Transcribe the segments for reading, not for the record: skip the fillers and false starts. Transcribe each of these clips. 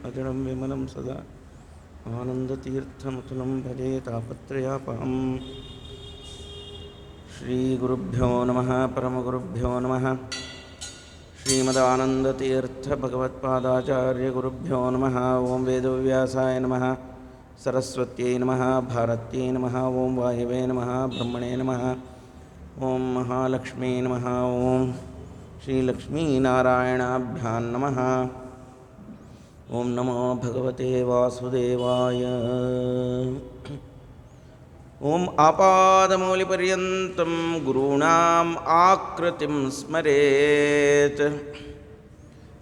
अजडं विमलं सदा आनन्दतीर्थमतुलं भजे तापत्रयापहम्। श्रीगुरुभ्यो नमः। परमगुरुभ्यो नमः। श्रीमदानन्दतीर्थभगवत्पादाचार्यगुरुभ्यो नमः। ओं वेदव्यासाय नमः। सरस्वत्यै नमः। भारत्यै नमः। ओं वायवे नमः। ब्रह्मणे नमः। ओं महालक्ष्मी नमः। ओं श्रीलक्ष्मीनारायणाभ्यां नमः। ओं नमो भगवते वासुदेवाय। ओं आपादमौलिपर्यन्तं गुरूणाम् आकृतिं स्मरेत्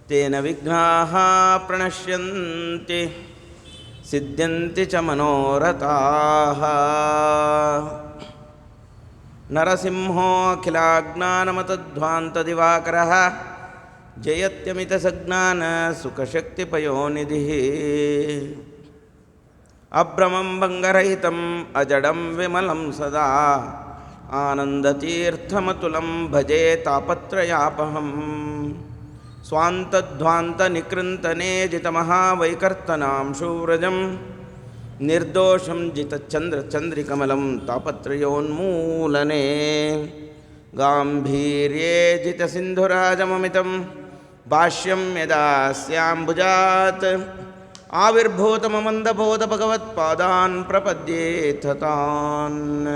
तेन विघ्नाः प्रणश्यन्ति सिद्ध्यन्ति च मनोरथाः। नरसिंहोऽखिलाज्ञानमतध्वान्तदिवाकरः जयत्यमितसज्ञानसुखशक्तिपयोनिधिः। अभ्रमं भङ्गरहितम् अजडं विमलं सदा आनन्दतीर्थमतुलं भजे तापत्रयापहम्। स्वान्तध्वान्तनिकृन्तनेजितमहावैकर्तनां शूरजं निर्दोषं जितचन्द्रचन्द्रिकमलं तापत्रयोन्मूलने। गाम्भीर्ये जितसिन्धुराजममितं भाष्यं यदास्याम्बुजात् आविर्भूतममन्दबोधभगवत्पादान् प्रपद्येथ तान्।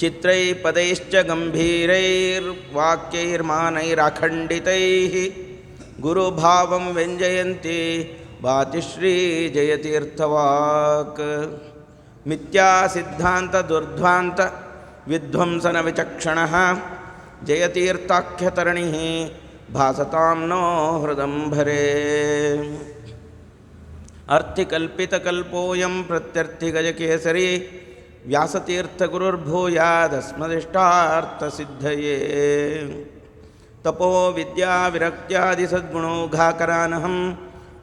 चित्रैः पदैश्च गम्भीरैर्वाक्यैर्मानैराखण्डितैः गुरुभावं व्यञ्जयन्ति भाति श्रीजयतीर्थवाक्। मिथ्यासिद्धान्तदुर्ध्वान्त विध्वंसनविचक्षणः जयतीर्थाख्यतरणिः भासतां नो हृदम्भरे। अर्थिकल्पितकल्पोऽयं प्रत्यर्थिगजकेसरी व्यासतीर्थगुरुर्भूयादस्मदिष्टार्थसिद्धये। तपो विद्याविरक्त्यादिसद्गुणौघाकरानहं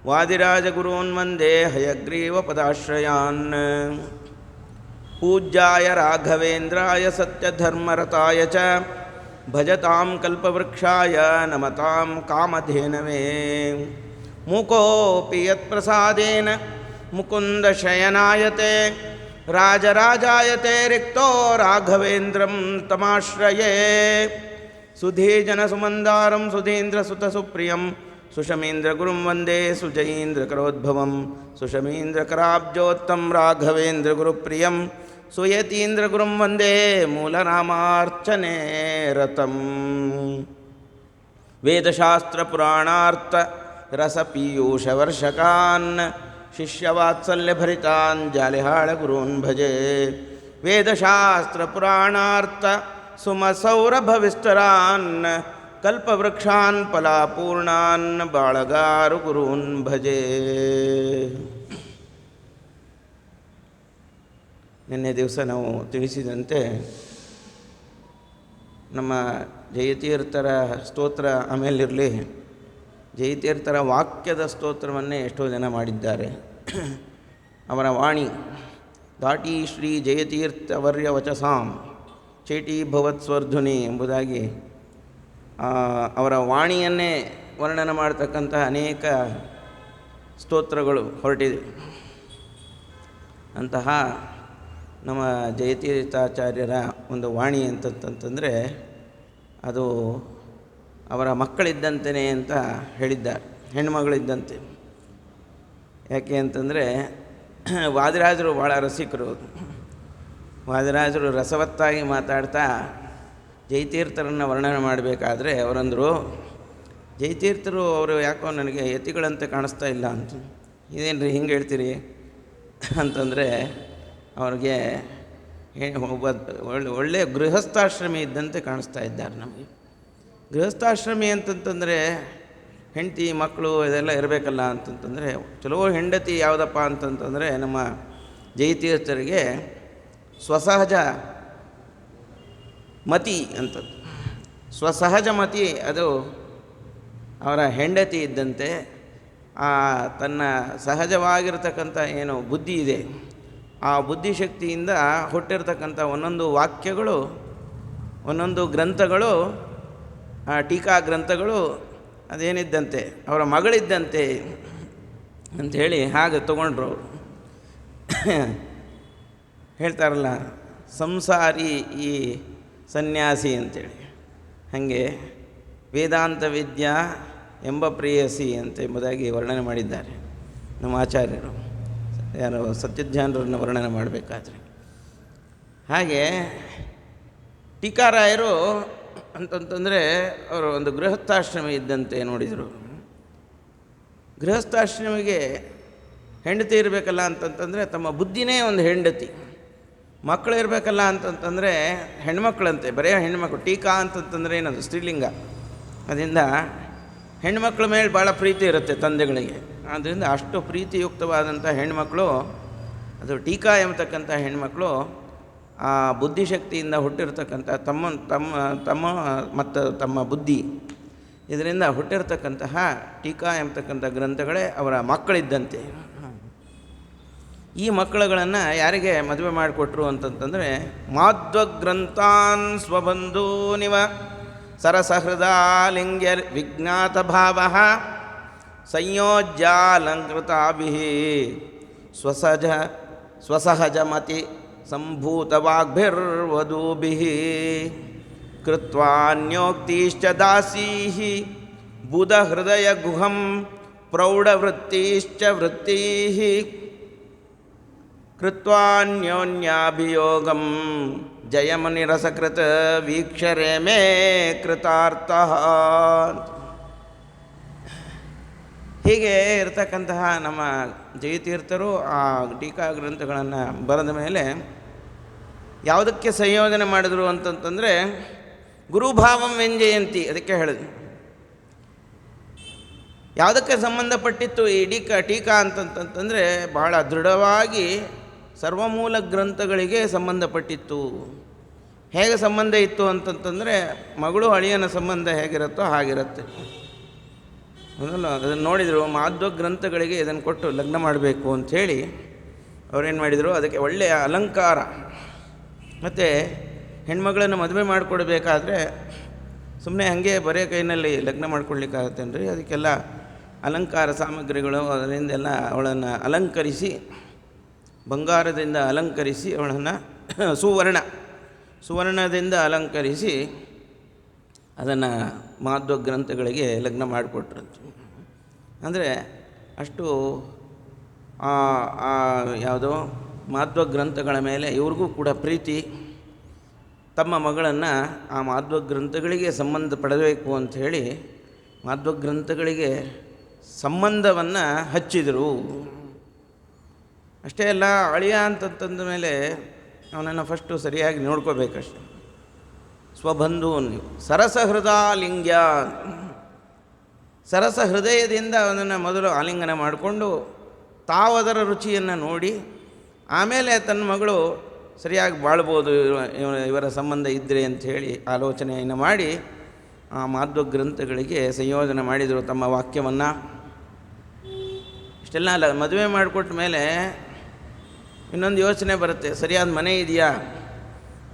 वादिराजगुरून् वन्दे हयग्रीवपदाश्रयान्। पूज्याय राघवेन्द्राय सत्यधर्मरताय च भजतां कल्पवृक्षाय नमतां कामधेनवे। मूकोऽपि यत्प्रसादेन मुकुन्दशयनायते राजराजायते रिक्तो राघवेन्द्रं तमाश्रये। सुधीजनसुमन्दारं सुधीन्द्रसुतसुप्रियं सुषमीन्द्रगुरुं वन्दे सुजयीन्द्रकरोद्भवं। सुषमीन्द्रकराब्जोत्तं राघवेन्द्रगुरुप्रियं सुयतीन्द्रगुरुं वन्दे मूलनामार्चने रतं। वेदशास्त्रपुराणार्थरसपीयूषवर्षकान् शिष्यवात्सल्यभरितान् जालिहाळगुरून् भजे। वेदशास्त्रपुराणार्थ सुमसौरभविस्तरान् कल्पवृक्षान् फलापूर्णान् बाळगारुगुरून् भजे. ನಿನ್ನೆ ದಿವಸ ನಾವು ತಿಳಿಸಿದಂತೆ ನಮ್ಮ ಜಯತೀರ್ಥರ ಸ್ತೋತ್ರ ಆಮೇಲಿರಲಿ, ಜಯತೀರ್ಥರ ವಾಕ್ಯದ ಸ್ತೋತ್ರವನ್ನೇ ಎಷ್ಟೋ ಜನ ಮಾಡಿದ್ದಾರೆ. ಅವರ ವಾಣಿ ದಾಟಿ ಶ್ರೀ ಜಯತೀರ್ಥವರ್ಯ ವಚಸಾಂ ಚೇಟೀಭವತ್ ಸ್ವರ್ಧುನಿ ಎಂಬುದಾಗಿ ಅವರ ವಾಣಿಯನ್ನೇ ವರ್ಣನೆ ಮಾಡತಕ್ಕಂಥ ಅನೇಕ ಸ್ತೋತ್ರಗಳು ಹೊರಟಿದೆ. ಅಂತಹ ನಮ್ಮ ಜಯತೀರ್ಥಾಚಾರ್ಯರ ಒಂದು ವಾಣಿ ಅಂತಂತಂದರೆ ಅದು ಅವರ ಮಕ್ಕಳಿದ್ದಂತೆಯೇ ಅಂತ ಹೇಳಿದ್ದಾರೆ, ಹೆಣ್ಣುಮಗಳಿದ್ದಂತೆ. ಯಾಕೆ ಅಂತಂದರೆ ವಾದಿರಾಜರು ಭಾಳ ರಸಿಕರು. ವಾದಿರಾಜರು ರಸವತ್ತಾಗಿ ಮಾತಾಡ್ತಾ ಜಯತೀರ್ಥರನ್ನು ವರ್ಣನೆ ಮಾಡಬೇಕಾದ್ರೆ ಅವರಂದರು, ಜಯತೀರ್ಥರು ಅವರು ಯಾಕೋ ನನಗೆ ಯತಿಗಳಂತೆ ಕಾಣಿಸ್ತಾ ಇಲ್ಲ ಅಂತ. ಇದೇನು ರೀ ಹಿಂಗೆ ಹೇಳ್ತೀರಿ ಅಂತಂದರೆ ಅವ್ರಿಗೆ ಒಬ್ಬ ಒಳ್ಳೆಯ ಗೃಹಸ್ಥಾಶ್ರಮಿ ಇದ್ದಂತೆ ಕಾಣಿಸ್ತಾ ಇದ್ದಾರೆ ನಮಗೆ. ಗೃಹಸ್ಥಾಶ್ರಮಿ ಅಂತಂತಂದರೆ ಹೆಂಡತಿ ಮಕ್ಕಳು ಇದೆಲ್ಲ ಇರಬೇಕಲ್ಲ ಅಂತಂತಂದರೆ ಚಲೋ ಹೆಂಡತಿ ಯಾವುದಪ್ಪ ಅಂತಂತಂದರೆ ನಮ್ಮ ಜಯತೀರ್ಥರಿಗೆ ಸ್ವಸಹಜ ಮತಿ ಅಂತದ್ದು. ಸ್ವಸಹಜ ಮತಿ ಅದು ಅವರ ಹೆಂಡತಿ ಇದ್ದಂತೆ. ತನ್ನ ಸಹಜವಾಗಿರತಕ್ಕಂಥ ಏನು ಬುದ್ಧಿ ಇದೆ, ಆ ಬುದ್ಧಿಶಕ್ತಿಯಿಂದ ಹುಟ್ಟಿರ್ತಕ್ಕಂಥ ಒಂದೊಂದು ವಾಕ್ಯಗಳು, ಒಂದೊಂದು ಗ್ರಂಥಗಳು, ಟೀಕಾ ಗ್ರಂಥಗಳು ಅದೇನಿದ್ದಂತೆ ಅವರ ಮಗಳಿದ್ದಂತೆ ಅಂಥೇಳಿ ಹಾಗೆ ತಗೊಂಡ್ರು ಅವರು. ಹೇಳ್ತಾರಲ್ಲ ಸಂಸಾರಿ ಈ ಸನ್ಯಾಸಿ ಅಂತೇಳಿ, ಹಾಗೆ ವೇದಾಂತ ವಿದ್ಯಾ ಎಂಬ ಪ್ರೇಯಸಿ ಅಂತ ಎಂಬುದಾಗಿ ವರ್ಣನೆ ಮಾಡಿದ್ದಾರೆ ನಮ್ಮ ಆಚಾರ್ಯರು, ಯಾರು ಸತ್ಯಜ್ಞಾನರನ್ನು ವರ್ಣನೆ ಮಾಡಬೇಕಾದ್ರೆ. ಹಾಗೆ ಟೀಕಾರಾಯರು ಅಂತಂತಂದರೆ ಅವರು ಒಂದು ಗೃಹಸ್ಥಾಶ್ರಮ ಇದ್ದಂತೆ ನೋಡಿದರು. ಗೃಹಸ್ಥಾಶ್ರಮಿಗೆ ಹೆಂಡತಿ ಇರಬೇಕಲ್ಲ ಅಂತಂತಂದರೆ ತಮ್ಮ ಬುದ್ಧಿನೇ ಒಂದು ಹೆಂಡತಿ, ಮಕ್ಕಳು ಇರಬೇಕಲ್ಲ ಅಂತಂತಂದರೆ ಹೆಣ್ಮಕ್ಳಂತೆ, ಬರೀ ಹೆಣ್ಮಕ್ಳು. ಟೀಕಾ ಅಂತಂತಂದರೆ ಏನದು ಸ್ತ್ರೀಲಿಂಗ, ಅದರಿಂದ ಹೆಣ್ಮಕ್ಳ ಮೇಲೆ ಭಾಳ ಪ್ರೀತಿ ಇರುತ್ತೆ ತಂದೆಗಳಿಗೆ. ಆದ್ದರಿಂದ ಅಷ್ಟು ಪ್ರೀತಿಯುಕ್ತವಾದಂಥ ಹೆಣ್ಮಕ್ಳು, ಅದು ಟೀಕಾ ಎಂಬತಕ್ಕಂಥ ಹೆಣ್ಮಕ್ಳು ಆ ಬುದ್ಧಿಶಕ್ತಿಯಿಂದ ಹುಟ್ಟಿರ್ತಕ್ಕಂಥ ತಮ್ಮ ಮತ್ತು ತಮ್ಮ ಬುದ್ಧಿ ಇದರಿಂದ ಹುಟ್ಟಿರ್ತಕ್ಕಂತಹ ಟೀಕಾ ಎಂಬತಕ್ಕಂಥ ಗ್ರಂಥಗಳೇ ಅವರ ಮಕ್ಕಳಿದ್ದಂತೆ. ಈ ಮಕ್ಕಳುಗಳನ್ನು ಯಾರಿಗೆ ಮದುವೆ ಮಾಡಿಕೊಟ್ರು ಅಂತಂತಂದರೆ, ಮಾಧ್ವಗ್ರಂಥಾನ್ ಸ್ವಬಂಧೂನಿವ ಸರಸಹೃದಾಲಿಂಗ್ಯ ವಿಜ್ಞಾತ ಭಾವ ಸಂಯೋಜ್ಯಾಲಂಕೃತಾಭಿ ಸ್ವಸಹಜಮತಿ ಸಂಭೂತವಾಗ್ಭಿರ್ವಧೂಭಿಃ ಕೃತ್ವಾನ್ಯೋಕ್ತಿಶ್ಚ ದಾಸೀಃ ಬುಧಹೃದಯ ಗುಹಂ ಪ್ರೌಢವೃತ್ತಿಶ್ಚ ವೃತ್ತಿಃ ಕೃತ್ವಾನ್ಯೋನ್ಯಾಭಿಯೋಗಂ ಜಯಮುನಿರಸಕೃತ ವೀಕ್ಷರೆ ಮೇ ಕೃತಾರ್ಥಃ. ಹೀಗೆ ಇರತಕ್ಕಂತಹ ನಮ್ಮ ಜಯತೀರ್ಥರು ಆ ಟೀಕಾ ಗ್ರಂಥಗಳನ್ನು ಬರೆದ ಮೇಲೆ ಯಾವುದಕ್ಕೆ ಸಂಯೋಜನೆ ಮಾಡಿದ್ರು ಅಂತಂತಂದರೆ ಗುರುಭಾವಂ ವ್ಯಂಜಯಂತಿ. ಅದಕ್ಕೆ ಹೇಳಿದ್ರು ಯಾವುದಕ್ಕೆ ಸಂಬಂಧಪಟ್ಟಿತ್ತು ಈ ಟೀಕಾ ಅಂತಂತಂದರೆ ಬಹಳ ದೃಢವಾಗಿ ಸರ್ವಮೂಲ ಗ್ರಂಥಗಳಿಗೆ ಸಂಬಂಧಪಟ್ಟಿತ್ತು. ಹೇಗೆ ಸಂಬಂಧ ಇತ್ತು ಅಂತಂತಂದರೆ ಮಗಳು ಅಳಿಯನ ಸಂಬಂಧ ಹೇಗಿರುತ್ತೋ ಹಾಗಿರುತ್ತೆ. ಅದನ್ನು ನೋಡಿದರು, ಮಾಧ್ವ ಗ್ರಂಥಗಳಿಗೆ ಇದನ್ನು ಕೊಟ್ಟು ಲಗ್ನ ಮಾಡಬೇಕು ಅಂಥೇಳಿ ಅವರೇನು ಮಾಡಿದರು, ಅದಕ್ಕೆ ಒಳ್ಳೆಯ ಅಲಂಕಾರ ಮತ್ತು ಹೆಣ್ಮಗಳನ್ನು ಮದುವೆ ಮಾಡಿಕೊಡ್ಬೇಕಾದ್ರೆ ಸುಮ್ಮನೆ ಹಾಗೆ ಬರೇ ಕೈನಲ್ಲಿ ಲಗ್ನ ಮಾಡ್ಕೊಳ್ಲಿಕ್ಕಾಗತ್ತೇನ್ರಿ, ಅದಕ್ಕೆಲ್ಲ ಅಲಂಕಾರ ಸಾಮಗ್ರಿಗಳು, ಅದರಿಂದೆಲ್ಲ ಅವಳನ್ನು ಅಲಂಕರಿಸಿ, ಬಂಗಾರದಿಂದ ಅಲಂಕರಿಸಿ ಅವಳನ್ನು ಸುವರ್ಣದಿಂದ ಅಲಂಕರಿಸಿ ಅದನ್ನು ಮಾಧ್ವ ಗ್ರಂಥಗಳಿಗೆ ಲಗ್ನ ಮಾಡಿಕೊಟ್ರಂತೆ. ಅಂದರೆ ಅಷ್ಟು ಯಾವುದೋ ಮಾಧ್ವ ಗ್ರಂಥಗಳ ಮೇಲೆ ಇವ್ರಿಗೂ ಕೂಡ ಪ್ರೀತಿ. ತಮ್ಮ ಮಗಳನ್ನು ಆ ಮಾಧ್ವ ಗ್ರಂಥಗಳಿಗೆ ಸಂಬಂಧ ಪಡಬೇಕು ಅಂಥೇಳಿ ಮಾಧ್ವ ಗ್ರಂಥಗಳಿಗೆ ಸಂಬಂಧವನ್ನು ಹಚ್ಚಿದರು. ಅಷ್ಟೇ ಅಲ್ಲ, ಅಳಿಯ ಅಂತಂದ ಮೇಲೆ ಅವನನ್ನು ಫಸ್ಟು ಸರಿಯಾಗಿ ನೋಡ್ಕೋಬೇಕಷ್ಟೆ. ಸ್ವಬಂಧು ಸರಸಹೃದಾಲಿಂಗ್ಯ, ಸರಸ ಹೃದಯದಿಂದ ಅವನನ್ನು ಮೊದಲು ಆಲಿಂಗನ ಮಾಡಿಕೊಂಡು ತಾವದರ ರುಚಿಯನ್ನು ನೋಡಿ ಆಮೇಲೆ ತನ್ನ ಮಗಳು ಸರಿಯಾಗಿ ಬಾಳ್ಬೋದು ಇವರ ಸಂಬಂಧ ಇದ್ದರೆ ಅಂಥೇಳಿ ಆಲೋಚನೆಯನ್ನು ಮಾಡಿ ಆ ಮಾಧ್ವ ಗ್ರಂಥಗಳಿಗೆ ಸಂಯೋಜನೆ ಮಾಡಿದರು ತಮ್ಮ ವಾಕ್ಯವನ್ನು. ಇಷ್ಟೆಲ್ಲ ಅಲ್ಲ, ಮದುವೆ ಮಾಡಿಕೊಟ್ಟ ಮೇಲೆ ಇನ್ನೊಂದು ಯೋಚನೆ ಬರುತ್ತೆ, ಸರಿಯಾದ ಮನೆ ಇದೆಯಾ,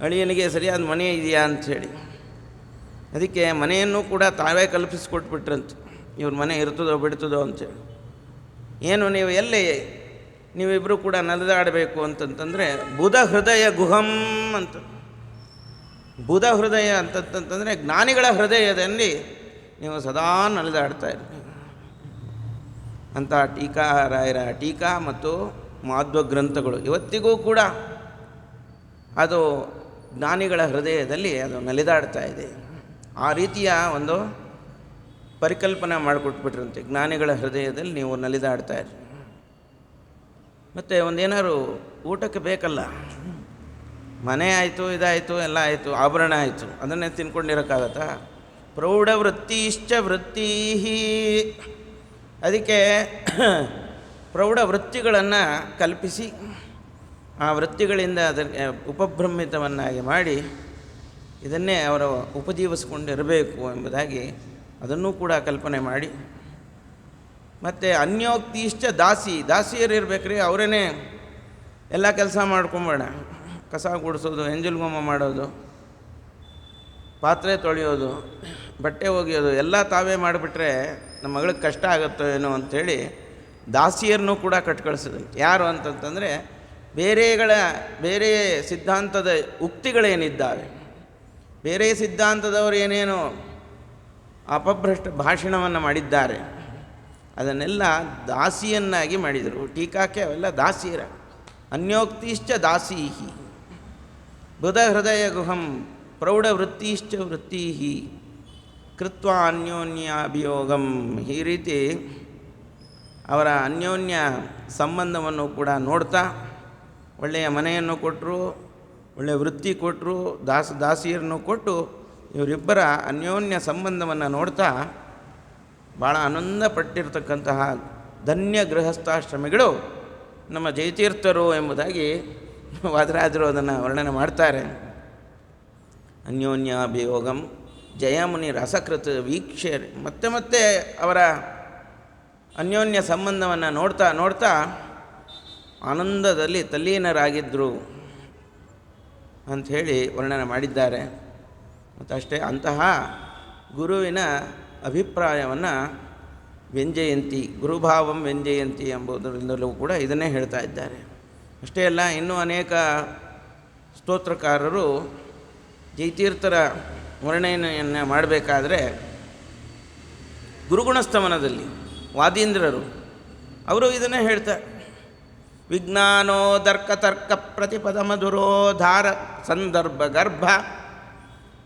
ಅಳಿಯನಿಗೆ ಸರಿಯಾದ ಮನೆ ಇದೆಯಾ ಅಂಥೇಳಿ. ಅದಕ್ಕೆ ಮನೆಯನ್ನು ಕೂಡ ತಾವೇ ಕಲ್ಪಿಸಿಕೊಟ್ಬಿಟ್ರಂತೆ, ಇವ್ರ ಮನೆ ಇರ್ತದೋ ಬಿಡ್ತದೋ ಅಂಥೇಳಿ. ಏನು ನೀವು ಎಲ್ಲಿ ನೀವಿಬ್ಬರು ಕೂಡ ನಲಿದಾಡಬೇಕು ಅಂತಂತಂದರೆ ಬುಧ ಹೃದಯ ಗುಹಂ ಅಂತ. ಬುಧ ಹೃದಯ ಅಂತಂತಂದರೆ ಜ್ಞಾನಿಗಳ ಹೃದಯದಲ್ಲಿ ನೀವು ಸದಾ ನಲಿದಾಡ್ತಾ ಇರ್ತೀವಿ ಅಂತ ಟೀಕಾರಾಯರ ಟೀಕಾ ಮತ್ತು ಮಾಧ್ವ ಗ್ರಂಥಗಳು ಇವತ್ತಿಗೂ ಕೂಡ ಅದು ಜ್ಞಾನಿಗಳ ಹೃದಯದಲ್ಲಿ ಅದು ನಲಿದಾಡ್ತಾ ಇದೆ. ಆ ರೀತಿಯ ಒಂದು ಪರಿಕಲ್ಪನೆ ಮಾಡಿಕೊಟ್ಬಿಟ್ರಂತೆ, ಜ್ಞಾನಿಗಳ ಹೃದಯದಲ್ಲಿ ನೀವು ನಲಿದಾಡ್ತಾ ಇರಿ. ಮತ್ತು ಒಂದೇನಾದ್ರು ಊಟಕ್ಕೆ ಬೇಕಲ್ಲ, ಮನೆ ಆಯಿತು, ಇದಾಯಿತು, ಎಲ್ಲ ಆಯಿತು, ಆಭರಣ ಆಯಿತು, ಅದನ್ನೇ ತಿನ್ಕೊಂಡಿರೋಕ್ಕಾಗತ್ತಾ? ಪ್ರೌಢವೃತ್ತಿಶ್ಚ ವೃತ್ತಿ, ಅದಕ್ಕೆ ಪ್ರೌಢ ವೃತ್ತಿಗಳನ್ನು ಕಲ್ಪಿಸಿ ಆ ವೃತ್ತಿಗಳಿಂದ ಅದಕ್ಕೆ ಉಪಭ್ರಮಿತವನ್ನಾಗಿ ಮಾಡಿ ಇದನ್ನೇ ಅವರು ಉಪಜೀವಿಸಿಕೊಂಡಿರಬೇಕು ಎಂಬುದಾಗಿ ಅದನ್ನೂ ಕೂಡ ಕಲ್ಪನೆ ಮಾಡಿ, ಮತ್ತು ಅನ್ಯೋಕ್ತಿಶ್ಚ ದಾಸಿಯರು ಇರಬೇಕ್ರಿ, ಅವರೇ ಎಲ್ಲ ಕೆಲಸ ಮಾಡ್ಕೊಂಬೇಡ, ಕಸ ಗುಡಿಸೋದು, ಎಂಜಲ್ ಹೋಮ ಮಾಡೋದು, ಪಾತ್ರೆ ತೊಳೆಯೋದು, ಬಟ್ಟೆ ಒಗೆಯೋದು ಎಲ್ಲ ತಾವೇ ಮಾಡಿಬಿಟ್ರೆ ನಮ್ಮ ಮಗಳಿಗೆ ಕಷ್ಟ ಆಗುತ್ತೋ ಏನೋ ಅಂಥೇಳಿ ದಾಸಿಯರನ್ನು ಕೂಡ ಕಟ್ಕಳಿಸಿದ್ರು. ಯಾರು ಅಂತಂತಂದರೆ ಬೇರೆ ಸಿದ್ಧಾಂತದ ಉಕ್ತಿಗಳೇನಿದ್ದಾವೆ, ಬೇರೆ ಸಿದ್ಧಾಂತದವರು ಏನೇನು ಅಪಭ್ರಷ್ಟ ಭಾಷಣವನ್ನು ಮಾಡಿದ್ದಾರೆ ಅದನ್ನೆಲ್ಲ ದಾಸಿಯನ್ನಾಗಿ ಮಾಡಿದರು. ಟೀಕಾಕ್ಕೆ ಅವೆಲ್ಲ ದಾಸಿಯರ. ಅನ್ಯೋಕ್ತಿಶ್ಚ ದಾಸೀಹಿ ಬುಧ ಹೃದಯ ಗುಹಂ ಪ್ರೌಢವೃತ್ತಿಶ್ಚ ವೃತ್ತೀಹಿ ಕೃತ್ವ ಅನ್ಯೋನ್ಯಾಭಿಯೋಗಂ. ಈ ರೀತಿ ಅವರ ಅನ್ಯೋನ್ಯ ಸಂಬಂಧವನ್ನು ಕೂಡ ನೋಡ್ತಾ ಒಳ್ಳೆಯ ಮನೆಯನ್ನು ಕೊಟ್ಟರು, ಒಳ್ಳೆಯ ವೃತ್ತಿ ಕೊಟ್ಟರು, ದಾಸಿಯರನ್ನು ಕೊಟ್ಟು ಇವರಿಬ್ಬರ ಅನ್ಯೋನ್ಯ ಸಂಬಂಧವನ್ನು ನೋಡ್ತಾ ಭಾಳ ಆನಂದಪಟ್ಟಿರ್ತಕ್ಕಂತಹ ಧನ್ಯ ಗೃಹಸ್ಥಾಶ್ರಮಿಗಳು ನಮ್ಮ ಜಯತೀರ್ಥರು ಎಂಬುದಾಗಿ ವಾದರಾಜರು ಅದನ್ನು ವರ್ಣನೆ ಮಾಡ್ತಾರೆ. ಅನ್ಯೋನ್ಯಾಭಿಯೋಗಂ ಜಯಮುನಿ ರಸಕೃತ ವೀಕ್ಷೆ. ಮತ್ತೆ ಮತ್ತೆ ಅವರ ಅನ್ಯೋನ್ಯ ಸಂಬಂಧವನ್ನು ನೋಡ್ತಾ ನೋಡ್ತಾ ಆನಂದದಲ್ಲಿ ತಲ್ಲೀನರಾಗಿದ್ದರು ಅಂಥೇಳಿ ವರ್ಣನೆ ಮಾಡಿದ್ದಾರೆ. ಮತ್ತು ಅಷ್ಟೇ, ಅಂತಹ ಗುರುವಿನ ಅಭಿಪ್ರಾಯವನ್ನು ವ್ಯಂಜಯಂತಿ, ಗುರುಭಾವಂ ವ್ಯಂಜಯಂತಿ ಎಂಬುದರಿಂದಲೂ ಕೂಡ ಇದನ್ನೇ ಹೇಳ್ತಾ ಇದ್ದಾರೆ. ಅಷ್ಟೇ ಅಲ್ಲ, ಇನ್ನೂ ಅನೇಕ ಸ್ತೋತ್ರಕಾರರು ಜಯತೀರ್ಥರ ವರ್ಣನೆಯನ್ನು ಮಾಡಬೇಕಾದ್ರೆ ಗುರುಗುಣಸ್ತವನದಲ್ಲಿ ವಾದೀಂದ್ರರು ಅವರು ಇದನ್ನೇ ಹೇಳ್ತಾರೆ. ವಿಜ್ಞಾನೋದರ್ಕ ತರ್ಕ ಪ್ರತಿಪದ ಮಧುರೋಧಾರ ಸಂದರ್ಭ ಗರ್ಭ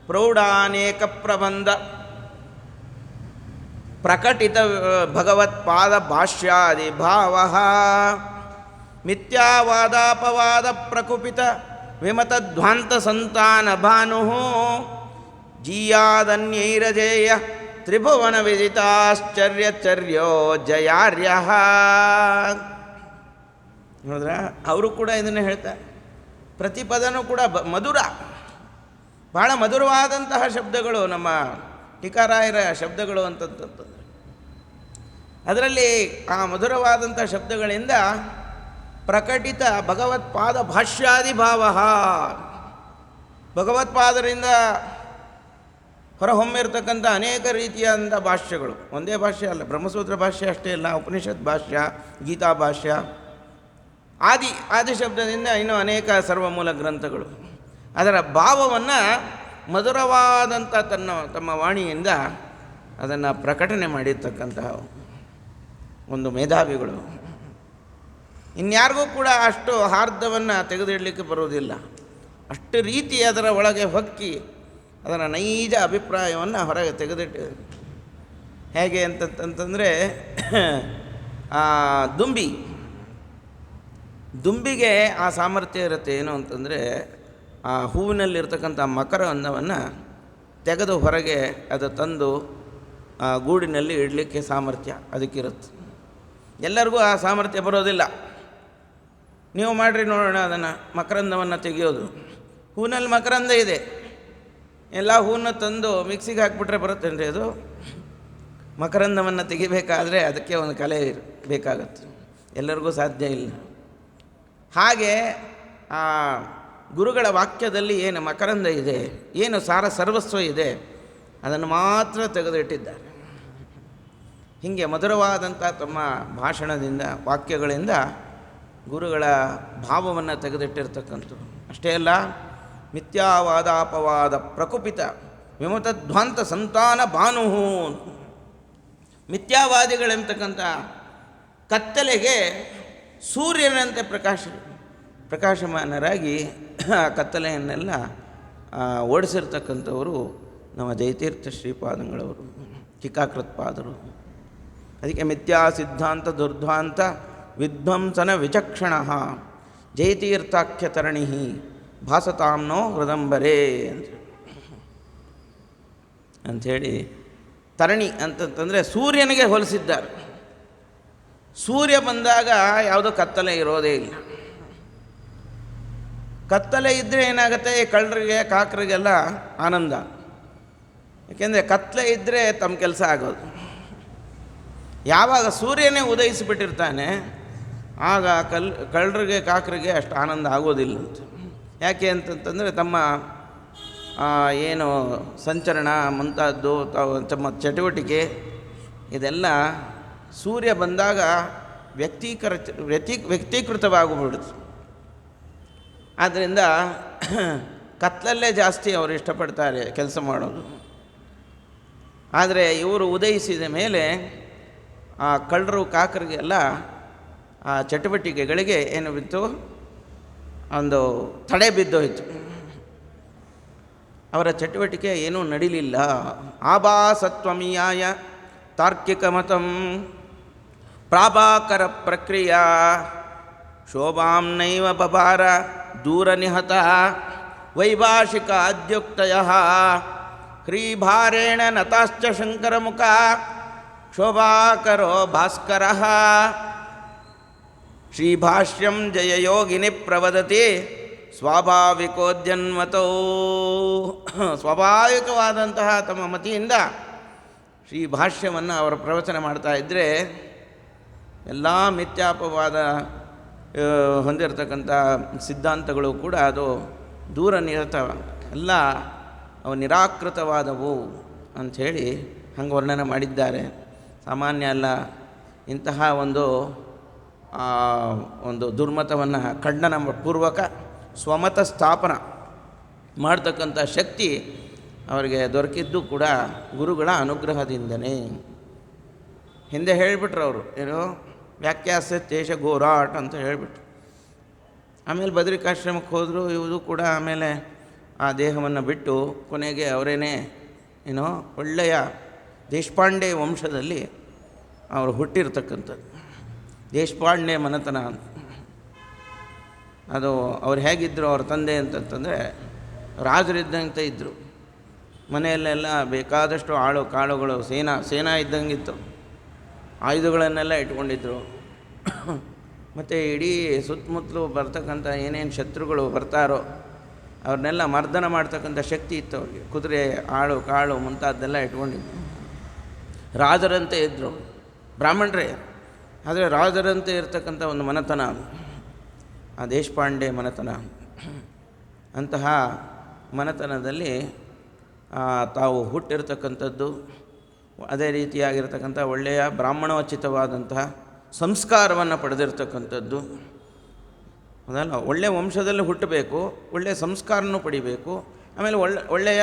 ಪ್ರೌಢಾನೇಕ ಪ್ರಬಂಧ ಪ್ರಕಟಿತ ಭಗವತ್ಪಾದ ಭಾಷ್ಯಾದಿ ಭಾವ ಮಿಥ್ಯಾವಾದಾಪವಾದ ಪ್ರಕುಪಿತ ವಿಮತಧ್ವಾಂತ ಸಂತಾನ ಭಾನು ಜೀಯಾದನ್ಯೈರಜೇಯ ತ್ರಿಭುವನ ವಿದಿತಾಶ್ಚರ್ಯಚರ್ಯೋ ಜಯಾರ್ಯ. ನೋಡಿದ್ರ, ಅವರು ಕೂಡ ಇದನ್ನೇ ಹೇಳ್ತಾರೆ. ಪ್ರತಿಪದನೂ ಕೂಡ ಮಧುರ, ಭಾಳ ಮಧುರವಾದಂತಹ ಶಬ್ದಗಳು ನಮ್ಮ ಟೀಕಾರಾಯರ ಶಬ್ದಗಳು ಅಂತಂತಂದ್ರೆ ಅದರಲ್ಲಿ ಆ ಮಧುರವಾದಂಥ ಶಬ್ದಗಳಿಂದ ಪ್ರಕಟಿತ ಭಗವತ್ಪಾದ ಭಾಷ್ಯಾದಿ ಭಾವ, ಭಗವತ್ಪಾದರಿಂದ ಹೊರಹೊಮ್ಮಿರ್ತಕ್ಕಂಥ ಅನೇಕ ರೀತಿಯಾದಂಥ ಭಾಷ್ಯಗಳು. ಒಂದೇ ಭಾಷ್ಯ ಅಲ್ಲ, ಬ್ರಹ್ಮಸೂತ್ರ ಭಾಷ್ಯ ಅಷ್ಟೇ ಅಲ್ಲ, ಉಪನಿಷತ್ ಭಾಷ್ಯ, ಗೀತಾ ಭಾಷ್ಯ, ಆದಿ ಶಬ್ದದಿಂದ ಇನ್ನೂ ಅನೇಕ ಸರ್ವಮೂಲ ಗ್ರಂಥಗಳು. ಅದರ ಭಾವವನ್ನು ಮಧುರವಾದಂಥ ತಮ್ಮ ವಾಣಿಯಿಂದ ಅದನ್ನು ಪ್ರಕಟಣೆ ಮಾಡಿರ್ತಕ್ಕಂತಹ ಒಂದು ಮೇಧಾವಿಗಳು. ಇನ್ಯಾರಿಗೂ ಕೂಡ ಅಷ್ಟು ಹಾರ್ದವನ್ನು ತೆಗೆದಿಡಲಿಕ್ಕೆ ಬರುವುದಿಲ್ಲ. ಅಷ್ಟು ರೀತಿ ಅದರ ಒಳಗೆ ಹೊಕ್ಕಿ ಅದರ ನೈಜ ಅಭಿಪ್ರಾಯವನ್ನು ಹೊರಗೆ ತೆಗೆದಿಟ್ಟು, ಹೇಗೆ ಅಂತಂತಂದರೆ ದುಂಬಿಗೆ ಆ ಸಾಮರ್ಥ್ಯ ಇರುತ್ತೆ. ಏನು ಅಂತಂದರೆ ಆ ಹೂವಿನಲ್ಲಿರ್ತಕ್ಕಂಥ ಮಕರಂದವನ್ನು ತೆಗೆದು ಹೊರಗೆ ಅದು ತಂದು ಆ ಗೂಡಿನಲ್ಲಿ ಇಡಲಿಕ್ಕೆ ಸಾಮರ್ಥ್ಯ ಅದಕ್ಕಿರುತ್ತೆ. ಎಲ್ಲರಿಗೂ ಆ ಸಾಮರ್ಥ್ಯ ಬರೋದಿಲ್ಲ. ನೀವು ಮಾಡಿರಿ ನೋಡೋಣ ಅದನ್ನು, ಮಕರಂದವನ್ನು ತೆಗೆಯೋದು. ಹೂವಿನಲ್ಲಿ ಮಕರಂದ ಇದೆ, ಎಲ್ಲ ಹೂವನ್ನು ತಂದು ಮಿಕ್ಸಿಗೆ ಹಾಕಿಬಿಟ್ರೆ ಬರುತ್ತೇನ್ರಿ ಅದು? ಮಕರಂದವನ್ನು ತೆಗಿಬೇಕಾದ್ರೆ ಅದಕ್ಕೆ ಒಂದು ಕಲೆ ಬೇಕಾಗತ್ತೆ, ಎಲ್ಲರಿಗೂ ಸಾಧ್ಯ ಇಲ್ಲ. ಹಾಗೆ ಆ ಗುರುಗಳ ವಾಕ್ಯದಲ್ಲಿ ಏನು ಮಕರಂದ ಇದೆ, ಏನು ಸಾರ ಸರ್ವಸ್ವ ಇದೆ, ಅದನ್ನು ಮಾತ್ರ ತೆಗೆದಿಟ್ಟಿದ್ದಾರೆ. ಹೀಗೆ ಮಧುರವಾದಂಥ ತಮ್ಮ ಭಾಷಣದಿಂದ, ವಾಕ್ಯಗಳಿಂದ ಗುರುಗಳ ಭಾವವನ್ನು ತೆಗೆದಿಟ್ಟಿರ್ತಕ್ಕಂಥದ್ದು. ಅಷ್ಟೇ ಅಲ್ಲ, ಮಿಥ್ಯಾವಾದಾಪವಾದ ಪ್ರಕುಪಿತ ವಿಮತಧ್ವಾಂತ ಸಂತಾನ ಭಾನು. ಮಿಥ್ಯಾವಾದಿಗಳೆಂಬತಕ್ಕಂಥ ಕತ್ತಲೆಗೆ ಸೂರ್ಯನಂತೆ ಪ್ರಕಾಶಮಾನರಾಗಿ ಆ ಕತ್ತಲೆಯನ್ನೆಲ್ಲ ಓಡಿಸಿರ್ತಕ್ಕಂಥವರು ನಮ್ಮ ಜಯತೀರ್ಥ ಶ್ರೀಪಾದಂಗಳವರು, ಟೀಕಾಕೃತ್ಪಾದರು. ಅದಕ್ಕೆ ಮಿಥ್ಯಾ ಸಿದ್ಧಾಂತ ದುರ್ಧ್ವಾಂತ ವಿಧ್ವಂಸನ ವಿಚಕ್ಷಣ ಜಯತೀರ್ಥಾಖ್ಯ ತರಣಿ ಭಾಸತಾಂನೋ ಹೃದಂಬರೇ ಅಂಥೇಳಿ ತರಣಿ ಅಂತಂತಂದರೆ ಸೂರ್ಯನಿಗೆ ಹೋಲಿಸಿದ್ದಾರೆ. ಸೂರ್ಯ ಬಂದಾಗ ಯಾವುದೋ ಕತ್ತಲೆ ಇರೋದೇ ಇಲ್ಲ. ಕತ್ತಲೆ ಇದ್ದರೆ ಏನಾಗುತ್ತೆ, ಕಳ್ಳರಿಗೆ ಕಾಕರಿಗೆಲ್ಲ ಆನಂದ. ಏಕೆಂದರೆ ಕತ್ತಲೆ ಇದ್ದರೆ ತಮ್ಮ ಕೆಲಸ ಆಗೋದು. ಯಾವಾಗ ಸೂರ್ಯನೇ ಉದಯಿಸಿಬಿಟ್ಟಿರ್ತಾನೆ ಆಗ ಕಳ್ಳರಿಗೆ ಕಾಕರಿಗೆ ಅಷ್ಟು ಆನಂದ ಆಗೋದಿಲ್ಲ ಅಂತ. ಯಾಕೆ ಅಂತಂತಂದರೆ ತಮ್ಮ ಏನು ಸಂಚರಣ ಮುಂತಾದ್ದು ತಮ್ಮ ಚಟುವಟಿಕೆ ಇದೆಲ್ಲ ಸೂರ್ಯ ಬಂದಾಗ ವ್ಯಕ್ತೀಕೃತವಾಗ್ಬಿಡುತ್ತೆ. ಆದ್ದರಿಂದ ಕತ್ತಲಲ್ಲೇ ಜಾಸ್ತಿ ಅವರು ಇಷ್ಟಪಡ್ತಾರೆ ಕೆಲಸ ಮಾಡೋದು. ಆದರೆ ಇವರು ಉದಯಿಸಿದ ಮೇಲೆ ಆ ಕಳ್ಳರು ಕಾಕರಿಗೆಲ್ಲ ಆ ಚಟುವಟಿಕೆಗಳಿಗೆ ಏನು ಬಿತ್ತು, ಒಂದು ತಡೆ ಬಿದ್ದೋಯ್ತು. ಅವರ ಚಟುವಟಿಕೆ ಏನೂ ನಡೀಲಿಲ್ಲ. ಆಭಾಸತ್ವಮೀಯಾಯ ತಾರ್ಕಿಕ ಮತಂ ಪ್ರಾಭಾಕರ ಪ್ರಕ್ರಿಯಾ ಶೋಭಾಂ ನೈವ ಬಭಾರ ದೂರ ನಿಹತ ವೈಭಾಷಿಕ ಅದ್ಯುಕ್ತಯ ಹ್ರೀಭಾರೇಣ ನತಾಶ್ಚ ಶಂಕರಮುಖ ಶೋಭಾಕರೋ ಭಾಸ್ಕರ ಶ್ರೀಭಾಷ್ಯಂ ಜಯಯೋಗಿನಿ ಪ್ರವದತಿ ಸ್ವಾಭಾವಿಕೋದ್ಯನ್ಮತೋ. ಸ್ವಾಭಾವಿಕವಾದಂತಹ ತಮ್ಮ ಮತಿಯಿಂದ ಶ್ರೀ ಭಾಷ್ಯವನ್ನು ಅವರು ಪ್ರವಚನ ಮಾಡ್ತಾ ಇದ್ದರೆ ಎಲ್ಲ ಮಿಥ್ಯಾಪವಾದ ಹೊಂದಿರತಕ್ಕಂಥ ಸಿದ್ಧಾಂತಗಳು ಕೂಡ ಅದು ದೂರ ನಿರತ, ಎಲ್ಲ ಅವು ನಿರಾಕೃತವಾದವು ಅಂಥೇಳಿ ಹಂಗೆ ವರ್ಣನೆ ಮಾಡಿದ್ದಾರೆ. ಸಾಮಾನ್ಯ ಅಲ್ಲ, ಇಂತಹ ಒಂದು ದುರ್ಮತವನ್ನು ಖಂಡನ ಪೂರ್ವಕ ಸ್ವಮತ ಸ್ಥಾಪನ ಮಾಡ್ತಕ್ಕಂಥ ಶಕ್ತಿ ಅವರಿಗೆ ದೊರಕಿದ್ದು ಕೂಡ ಗುರುಗಳ ಅನುಗ್ರಹದಿಂದನೇ. ಹಿಂದೆ ಹೇಳಿಬಿಟ್ರು ಅವರು, ಏನು ವ್ಯಾಖ್ಯಾಸ ತೇಷ ಘೋರಾಟ್ ಅಂತ ಹೇಳಿಬಿಟ್ರು. ಆಮೇಲೆ ಬದರಿಕಾಶ್ರಮಕ್ಕೆ ಹೋದರು. ಇವುದು ಕೂಡ ಆಮೇಲೆ ಆ ದೇಹವನ್ನು ಬಿಟ್ಟು ಕೊನೆಗೆ ಅವರೇನೇ ಏನೋ ಒಳ್ಳೆಯ ದೇಶಪಾಂಡೆ ವಂಶದಲ್ಲಿ ಅವರು ಹುಟ್ಟಿರ್ತಕ್ಕಂಥದ್ದು. ದೇಶಪಾಂಡೆ ಮನೆತನ ಅಂತ. ಅದು ಅವ್ರು ಹೇಗಿದ್ದರು ಅವ್ರ ತಂದೆ ಅಂತಂತಂದರೆ ರಾಜರಿದ್ದಂತೆ ಇದ್ದರು. ಮನೆಯಲ್ಲೆಲ್ಲ ಬೇಕಾದಷ್ಟು ಆಳು ಕಾಳುಗಳು, ಸೇನಾ ಇದ್ದಂಗಿತ್ತು. ಆಯುಧಗಳನ್ನೆಲ್ಲ ಇಟ್ಕೊಂಡಿದ್ರು. ಮತ್ತು ಇಡೀ ಸುತ್ತಮುತ್ತಲು ಬರ್ತಕ್ಕಂಥ ಏನೇನು ಶತ್ರುಗಳು ಬರ್ತಾರೋ ಅವ್ರನ್ನೆಲ್ಲ ಮರ್ದನ ಮಾಡ್ತಕ್ಕಂಥ ಶಕ್ತಿ ಇತ್ತು ಅವ್ರಿಗೆ. ಕುದುರೆ, ಆಳು ಕಾಳು ಮುಂತಾದ್ದೆಲ್ಲ ಇಟ್ಕೊಂಡಿದ್ರು. ರಾಜರಂತೆ ಇದ್ದರು, ಬ್ರಾಹ್ಮಣರೇ, ಆದರೆ ರಾಜರಂತೆ ಇರ್ತಕ್ಕಂಥ ಒಂದು ಮನೆತನ ಆ ದೇಶಪಾಂಡೆ ಮನೆತನ. ಅಂತಹ ಮನೆತನದಲ್ಲಿ ತಾವು ಹುಟ್ಟಿರ್ತಕ್ಕಂಥದ್ದು, ಅದೇ ರೀತಿಯಾಗಿರ್ತಕ್ಕಂಥ ಒಳ್ಳೆಯ ಬ್ರಾಹ್ಮಣೋಚಿತವಾದಂತಹ ಸಂಸ್ಕಾರವನ್ನು ಪಡೆದಿರ್ತಕ್ಕಂಥದ್ದು. ಅದಲ್ಲ, ಒಳ್ಳೆಯ ವಂಶದಲ್ಲಿ ಹುಟ್ಟಬೇಕು, ಒಳ್ಳೆಯ ಸಂಸ್ಕಾರನೂ ಪಡಿಬೇಕು, ಆಮೇಲೆ ಒಳ್ಳೆಯ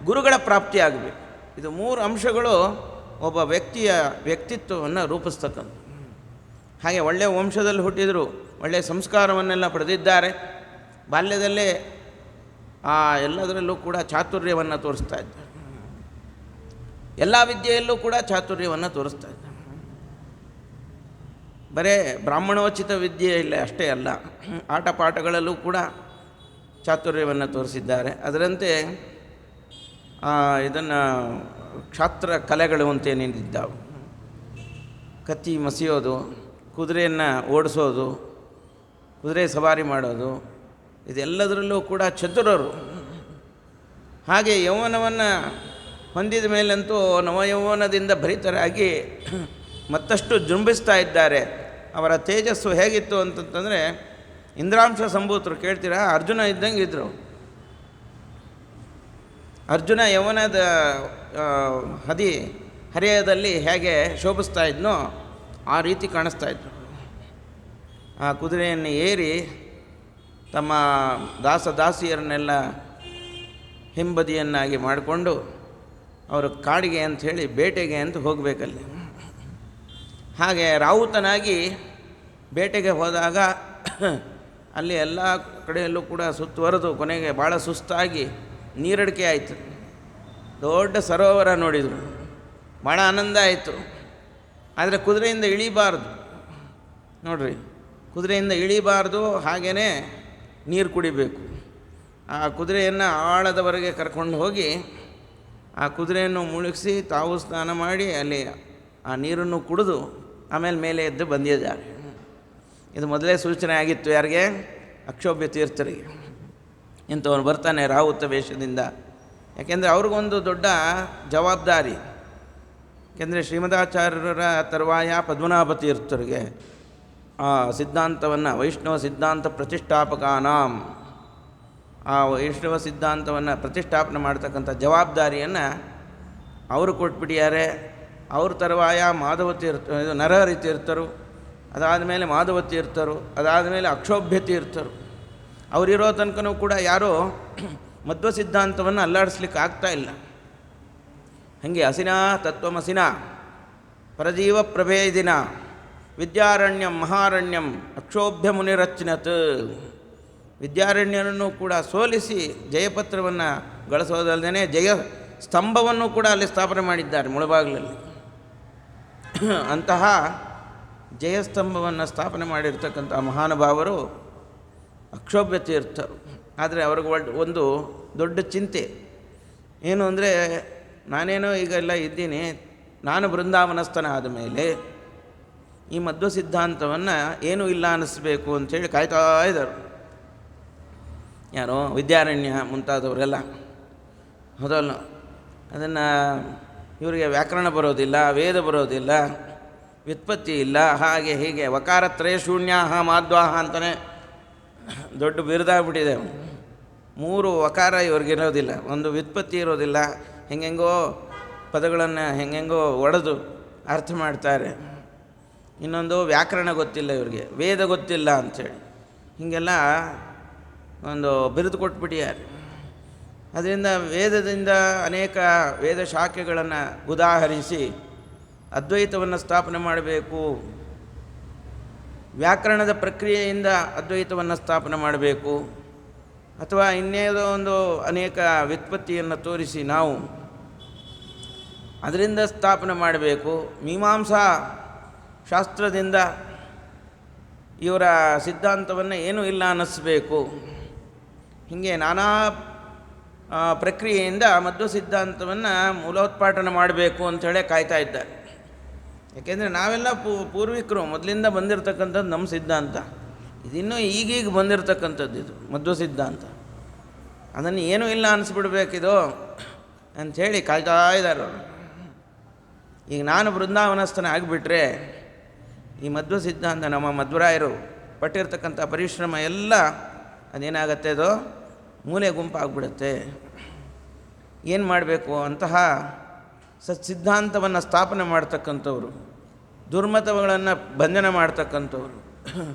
ಗುರುಗಳ ಪ್ರಾಪ್ತಿಯಾಗಬೇಕು. ಇದು 3 ಅಂಶಗಳು ಒಬ್ಬ ವ್ಯಕ್ತಿಯ ವ್ಯಕ್ತಿತ್ವವನ್ನು ರೂಪಿಸ್ತಕ್ಕಂಥ. ಹಾಗೆ ಒಳ್ಳೆಯ ವಂಶದಲ್ಲಿ ಹುಟ್ಟಿದರು, ಒಳ್ಳೆಯ ಸಂಸ್ಕಾರವನ್ನೆಲ್ಲ ಪಡೆದಿದ್ದಾರೆ. ಬಾಲ್ಯದಲ್ಲೇ ಎಲ್ಲದರಲ್ಲೂ ಕೂಡ ಚಾತುರ್ಯವನ್ನು ತೋರಿಸ್ತಾ ಇದ್ದಾರೆ. ಎಲ್ಲ ವಿದ್ಯೆಯಲ್ಲೂ ಕೂಡ ಚಾತುರ್ಯವನ್ನು ತೋರಿಸ್ತಾ ಇದ್ದಾರೆ. ಬರೇ ಬ್ರಾಹ್ಮಣೋಚಿತ ವಿದ್ಯೆ ಇಲ್ಲ ಅಷ್ಟೇ ಅಲ್ಲ, ಆಟ ಪಾಠಗಳಲ್ಲೂ ಕೂಡ ಚಾತುರ್ಯವನ್ನು ತೋರಿಸಿದ್ದಾರೆ. ಅದರಂತೆ ಇದನ್ನು ಕ್ಷಾತ್ರ ಕಲೆಗಳು ಅಂತೇನಿದ್ದಾವೆ, ಕತ್ತಿ ಮಸಿಯೋದು, ಕುದುರೆಯನ್ನು ಓಡಿಸೋದು, ಕುದುರೆ ಸವಾರಿ ಮಾಡೋದು, ಇದೆಲ್ಲದರಲ್ಲೂ ಕೂಡ ಚತುರರು. ಹಾಗೆ ಯೌವನವನ್ನು ಹೊಂದಿದ ಮೇಲಂತೂ ನವಯೌವನದಿಂದ ಭರಿತರಾಗಿ ಮತ್ತಷ್ಟು ಜೃಂಭಿಸ್ತಾ ಇದ್ದಾರೆ. ಅವರ ತೇಜಸ್ಸು ಹೇಗಿತ್ತು ಅಂತಂತಂದರೆ ಇಂದ್ರಾಂಶ ಸಂಭೂತರು. ಕೇಳ್ತೀರಾ, ಅರ್ಜುನ ಇದ್ದಂಗೆ ಇದ್ದರು. ಅರ್ಜುನ ಯೌವನದ ಹರೆಯದಲ್ಲಿ ಹೇಗೆ ಶೋಭಿಸ್ತಾ ಇದ್ನೋ ಆ ರೀತಿ ಕಾಣಿಸ್ತಾ ಇದ್ರು. ಆ ಕುದುರೆಯನ್ನು ಏರಿ ತಮ್ಮ ದಾಸದಾಸಿಯರನ್ನೆಲ್ಲ ಹಿಂಬದಿಯನ್ನಾಗಿ ಮಾಡಿಕೊಂಡು ಅವರು ಕಾಡಿಗೆ ಅಂಥೇಳಿ ಬೇಟೆಗೆ ಅಂತ ಹೋಗಬೇಕಲ್ಲಿ. ಹಾಗೆ ರಾವುತನಾಗಿ ಬೇಟೆಗೆ ಹೋದಾಗ ಅಲ್ಲಿ ಎಲ್ಲ ಕಡೆಯಲ್ಲೂ ಕೂಡ ಸುತ್ತುವರೆದು ಕೊನೆಗೆ ಭಾಳ ಸುಸ್ತಾಗಿ ನೀರಡಿಕೆ ಆಯಿತು. ದೊಡ್ಡ ಸರೋವರ ನೋಡಿದರು, ಭಾಳ ಆನಂದ ಆಯಿತು. ಆದರೆ ಕುದುರೆಯಿಂದ ಇಳಿಬಾರ್ದು ನೋಡ್ರಿ, ಕುದುರೆಯಿಂದ ಇಳಿಬಾರ್ದು, ಹಾಗೇ ನೀರು ಕುಡಿಬೇಕು. ಆ ಕುದುರೆಯನ್ನು ಆಳದವರೆಗೆ ಕರ್ಕೊಂಡು ಹೋಗಿ ಆ ಕುದುರೆಯನ್ನು ಮುಳುಗಿಸಿ ತಾವು ಸ್ನಾನ ಮಾಡಿ ಅಲ್ಲಿ ಆ ನೀರನ್ನು ಕುಡಿದು ಆಮೇಲೆ ಮೇಲೆ ಎದ್ದು ಬಂದಿದ್ದಾರೆ. ಇದು ಮೊದಲೇ ಸೂಚನೆ ಆಗಿತ್ತು ಯಾರಿಗೆ? ಅಕ್ಷೋಭ್ಯ ತೀರ್ಥರಿಗೆ. ಇಂಥವ್ರು ಬರ್ತಾನೆ ರಾಹುತ ವೇಷದಿಂದ. ಯಾಕೆಂದರೆ ಅವ್ರಿಗೊಂದು ದೊಡ್ಡ ಜವಾಬ್ದಾರಿ. ಯಾಕೆಂದರೆ ಶ್ರೀಮದಾಚಾರ್ಯರ ತರುವಾಯ ಪದ್ಮನಾಭ ತೀರ್ಥರಿಗೆ ಆ ಸಿದ್ಧಾಂತವನ್ನು, ವೈಷ್ಣವ ಸಿದ್ಧಾಂತ ಪ್ರತಿಷ್ಠಾಪಕಾನಾಂ ಆ ವೈಷ್ಣವ ಸಿದ್ಧಾಂತವನ್ನು ಪ್ರತಿಷ್ಠಾಪನೆ ಮಾಡ್ತಕ್ಕಂಥ ಜವಾಬ್ದಾರಿಯನ್ನು ಅವರು ಕೊಟ್ಬಿಟ್ಟಿದ್ದಾರೆ. ಅವ್ರ ತರುವಾಯ ಮಾಧವ ತೀರ್ಥ, ಇದು ನರಹರಿ ತೀರ್ಥರು, ಅದಾದಮೇಲೆ ಮಾಧವ ತೀರ್ಥರು, ಅದಾದಮೇಲೆ ಅಕ್ಷೋಭ್ಯ ತೀರ್ಥರು. ಅವರಿರೋ ತನಕನೂ ಕೂಡ ಯಾರೂ ಮಧ್ವ ಸಿದ್ಧಾಂತವನ್ನು ಅಲ್ಲಾಡಿಸ್ಲಿಕ್ಕೆ ಆಗ್ತಾಯಿಲ್ಲ. ಹಾಗೆ ಹಸಿನಾ ತತ್ವಮಸಿನ ಪರಜೀವ ಪ್ರಭೇದಿನ ವಿದ್ಯಾರಣ್ಯಂ ಮಹಾರಣ್ಯಂ ಅಕ್ಷೋಭ್ಯ ಮುನಿರಚ್ನತ್. ವಿದ್ಯಾರಣ್ಯನನ್ನು ಕೂಡ ಸೋಲಿಸಿ ಜಯಪತ್ರವನ್ನು ಗಳಿಸೋದಲ್ಲದೆ ಜಯ ಸ್ತಂಭವನ್ನು ಕೂಡ ಅಲ್ಲಿ ಸ್ಥಾಪನೆ ಮಾಡಿದ್ದಾರೆ ಮುಳಬಾಗಿಲಲ್ಲಿ. ಅಂತಹ ಜಯಸ್ತಂಭವನ್ನು ಸ್ಥಾಪನೆ ಮಾಡಿರ್ತಕ್ಕಂಥ ಮಹಾನುಭಾವರು ಅಕ್ಷೋಭ್ಯ ತೀರ್ಥರು. ಆದರೆ ಅವ್ರಿಗೆ ಒಂದು ದೊಡ್ಡ ಚಿಂತೆ ಏನು ಅಂದರೆ, ನಾನೇನೋ ಈಗೆಲ್ಲ ಇದ್ದೀನಿ, ನಾನು ಬೃಂದಾವನಸ್ಥನ ಆದಮೇಲೆ ಈ ಮಧ್ವ ಸಿದ್ಧಾಂತವನ್ನು ಏನೂ ಇಲ್ಲ ಅನ್ನಿಸ್ಬೇಕು ಅಂಥೇಳಿ ಕಾಯ್ತಾ ಇದ್ದರು. ಯಾರೋ ವಿದ್ಯಾರಣ್ಯ ಮುಂತಾದವರೆಲ್ಲ ಹೌದಲ್ಲ. ಅದನ್ನು ಇವರಿಗೆ ವ್ಯಾಕರಣ ಬರೋದಿಲ್ಲ, ವೇದ ಬರೋದಿಲ್ಲ, ವ್ಯುತ್ಪತ್ತಿ ಇಲ್ಲ, ಹಾಗೆ ಹೀಗೆ ವಕಾರತ್ರಯ ಶೂನ್ಯಾಹ ಮಾಧ್ವಾಹ ಅಂತಲೇ ದೊಡ್ಡ ಬಿರುದಾಗ್ಬಿಟ್ಟಿದೆ. 3 ವಕಾರ ಇವ್ರಿಗಿರೋದಿಲ್ಲ, ಒಂದು ವ್ಯುತ್ಪತ್ತಿ ಇರೋದಿಲ್ಲ, ಹೆಂಗೆಂಗೋ ಪದಗಳನ್ನು ಹೆಂಗೆಂಗೋ ಒಡೆದು ಅರ್ಥ ಮಾಡ್ತಾರೆ. ಇನ್ನೊಂದು ವ್ಯಾಕರಣ ಗೊತ್ತಿಲ್ಲ ಇವರಿಗೆ, ವೇದ ಗೊತ್ತಿಲ್ಲ ಅಂಥೇಳಿ ಹೀಗೆಲ್ಲ ಒಂದು ಬಿರುದು ಕೊಟ್ಬಿಟ್ಟಿದ್ದಾರೆ. ಅದರಿಂದ ವೇದದಿಂದ ಅನೇಕ ವೇದ ಶಾಖೆಗಳನ್ನು ಉದಾಹರಿಸಿ ಅದ್ವೈತವನ್ನು ಸ್ಥಾಪನೆ ಮಾಡಬೇಕು, ವ್ಯಾಕರಣದ ಪ್ರಕ್ರಿಯೆಯಿಂದ ಅದ್ವೈತವನ್ನು ಸ್ಥಾಪನೆ ಮಾಡಬೇಕು, ಅಥವಾ ಇನ್ನೇದೋ ಒಂದು ಅನೇಕ ವ್ಯುತ್ಪತ್ತಿಯನ್ನು ತೋರಿಸಿ ನಾವು ಅದರಿಂದ ಸ್ಥಾಪನೆ ಮಾಡಬೇಕು, ಮೀಮಾಂಸಾ ಶಾಸ್ತ್ರದಿಂದ ಇವರ ಸಿದ್ಧಾಂತವನ್ನು ಏನೂ ಇಲ್ಲ ಅನ್ನಿಸ್ಬೇಕು. ಹೀಗೆ ನಾನಾ ಪ್ರಕ್ರಿಯೆಯಿಂದ ಮಧ್ವ ಸಿದ್ಧಾಂತವನ್ನು ಮೂಲೋತ್ಪಾಟನೆ ಮಾಡಬೇಕು ಅಂಥೇಳಿ ಕಾಯ್ತಾ ಇದ್ದಾರೆ. ಯಾಕೆಂದರೆ ನಾವೆಲ್ಲ ಪೂರ್ವಿಕರು ಮೊದಲಿಂದ ಬಂದಿರತಕ್ಕಂಥದ್ದು ನಮ್ಮ ಸಿದ್ಧಾಂತ. ಇದಿನ್ನೂ ಈಗೀಗ ಬಂದಿರತಕ್ಕಂಥದ್ದು ಇದು ಮಧ್ವ ಸಿದ್ಧಾಂತ. ಅದನ್ನು ಏನೂ ಇಲ್ಲ ಅನ್ನಿಸ್ಬಿಡ್ಬೇಕಿದು ಅಂಥೇಳಿ ಕಾಯ್ತಾ ಇದ್ದಾರೆ. ಈಗ ನಾನು ಬೃಂದಾವನಸ್ಥನ ಆಗಿಬಿಟ್ರೆ ಈ ಮಧ್ವ ಸಿದ್ಧಾಂತ ನಮ್ಮ ಮಧ್ವರಾಯರು ಪಟ್ಟಿರ್ತಕ್ಕಂಥ ಪರಿಶ್ರಮ ಎಲ್ಲ ಅದೇನಾಗತ್ತೆ, ಅದು ಮೂಲೆ ಗುಂಪಾಗ್ಬಿಡುತ್ತೆ. ಏನು ಮಾಡಬೇಕು? ಅಂತಹ ಸಿದ್ಧಾಂತವನ್ನು ಸ್ಥಾಪನೆ ಮಾಡ್ತಕ್ಕಂಥವ್ರು, ದುರ್ಮತಗಳನ್ನು ಬಂಧನ ಮಾಡ್ತಕ್ಕಂಥವ್ರು,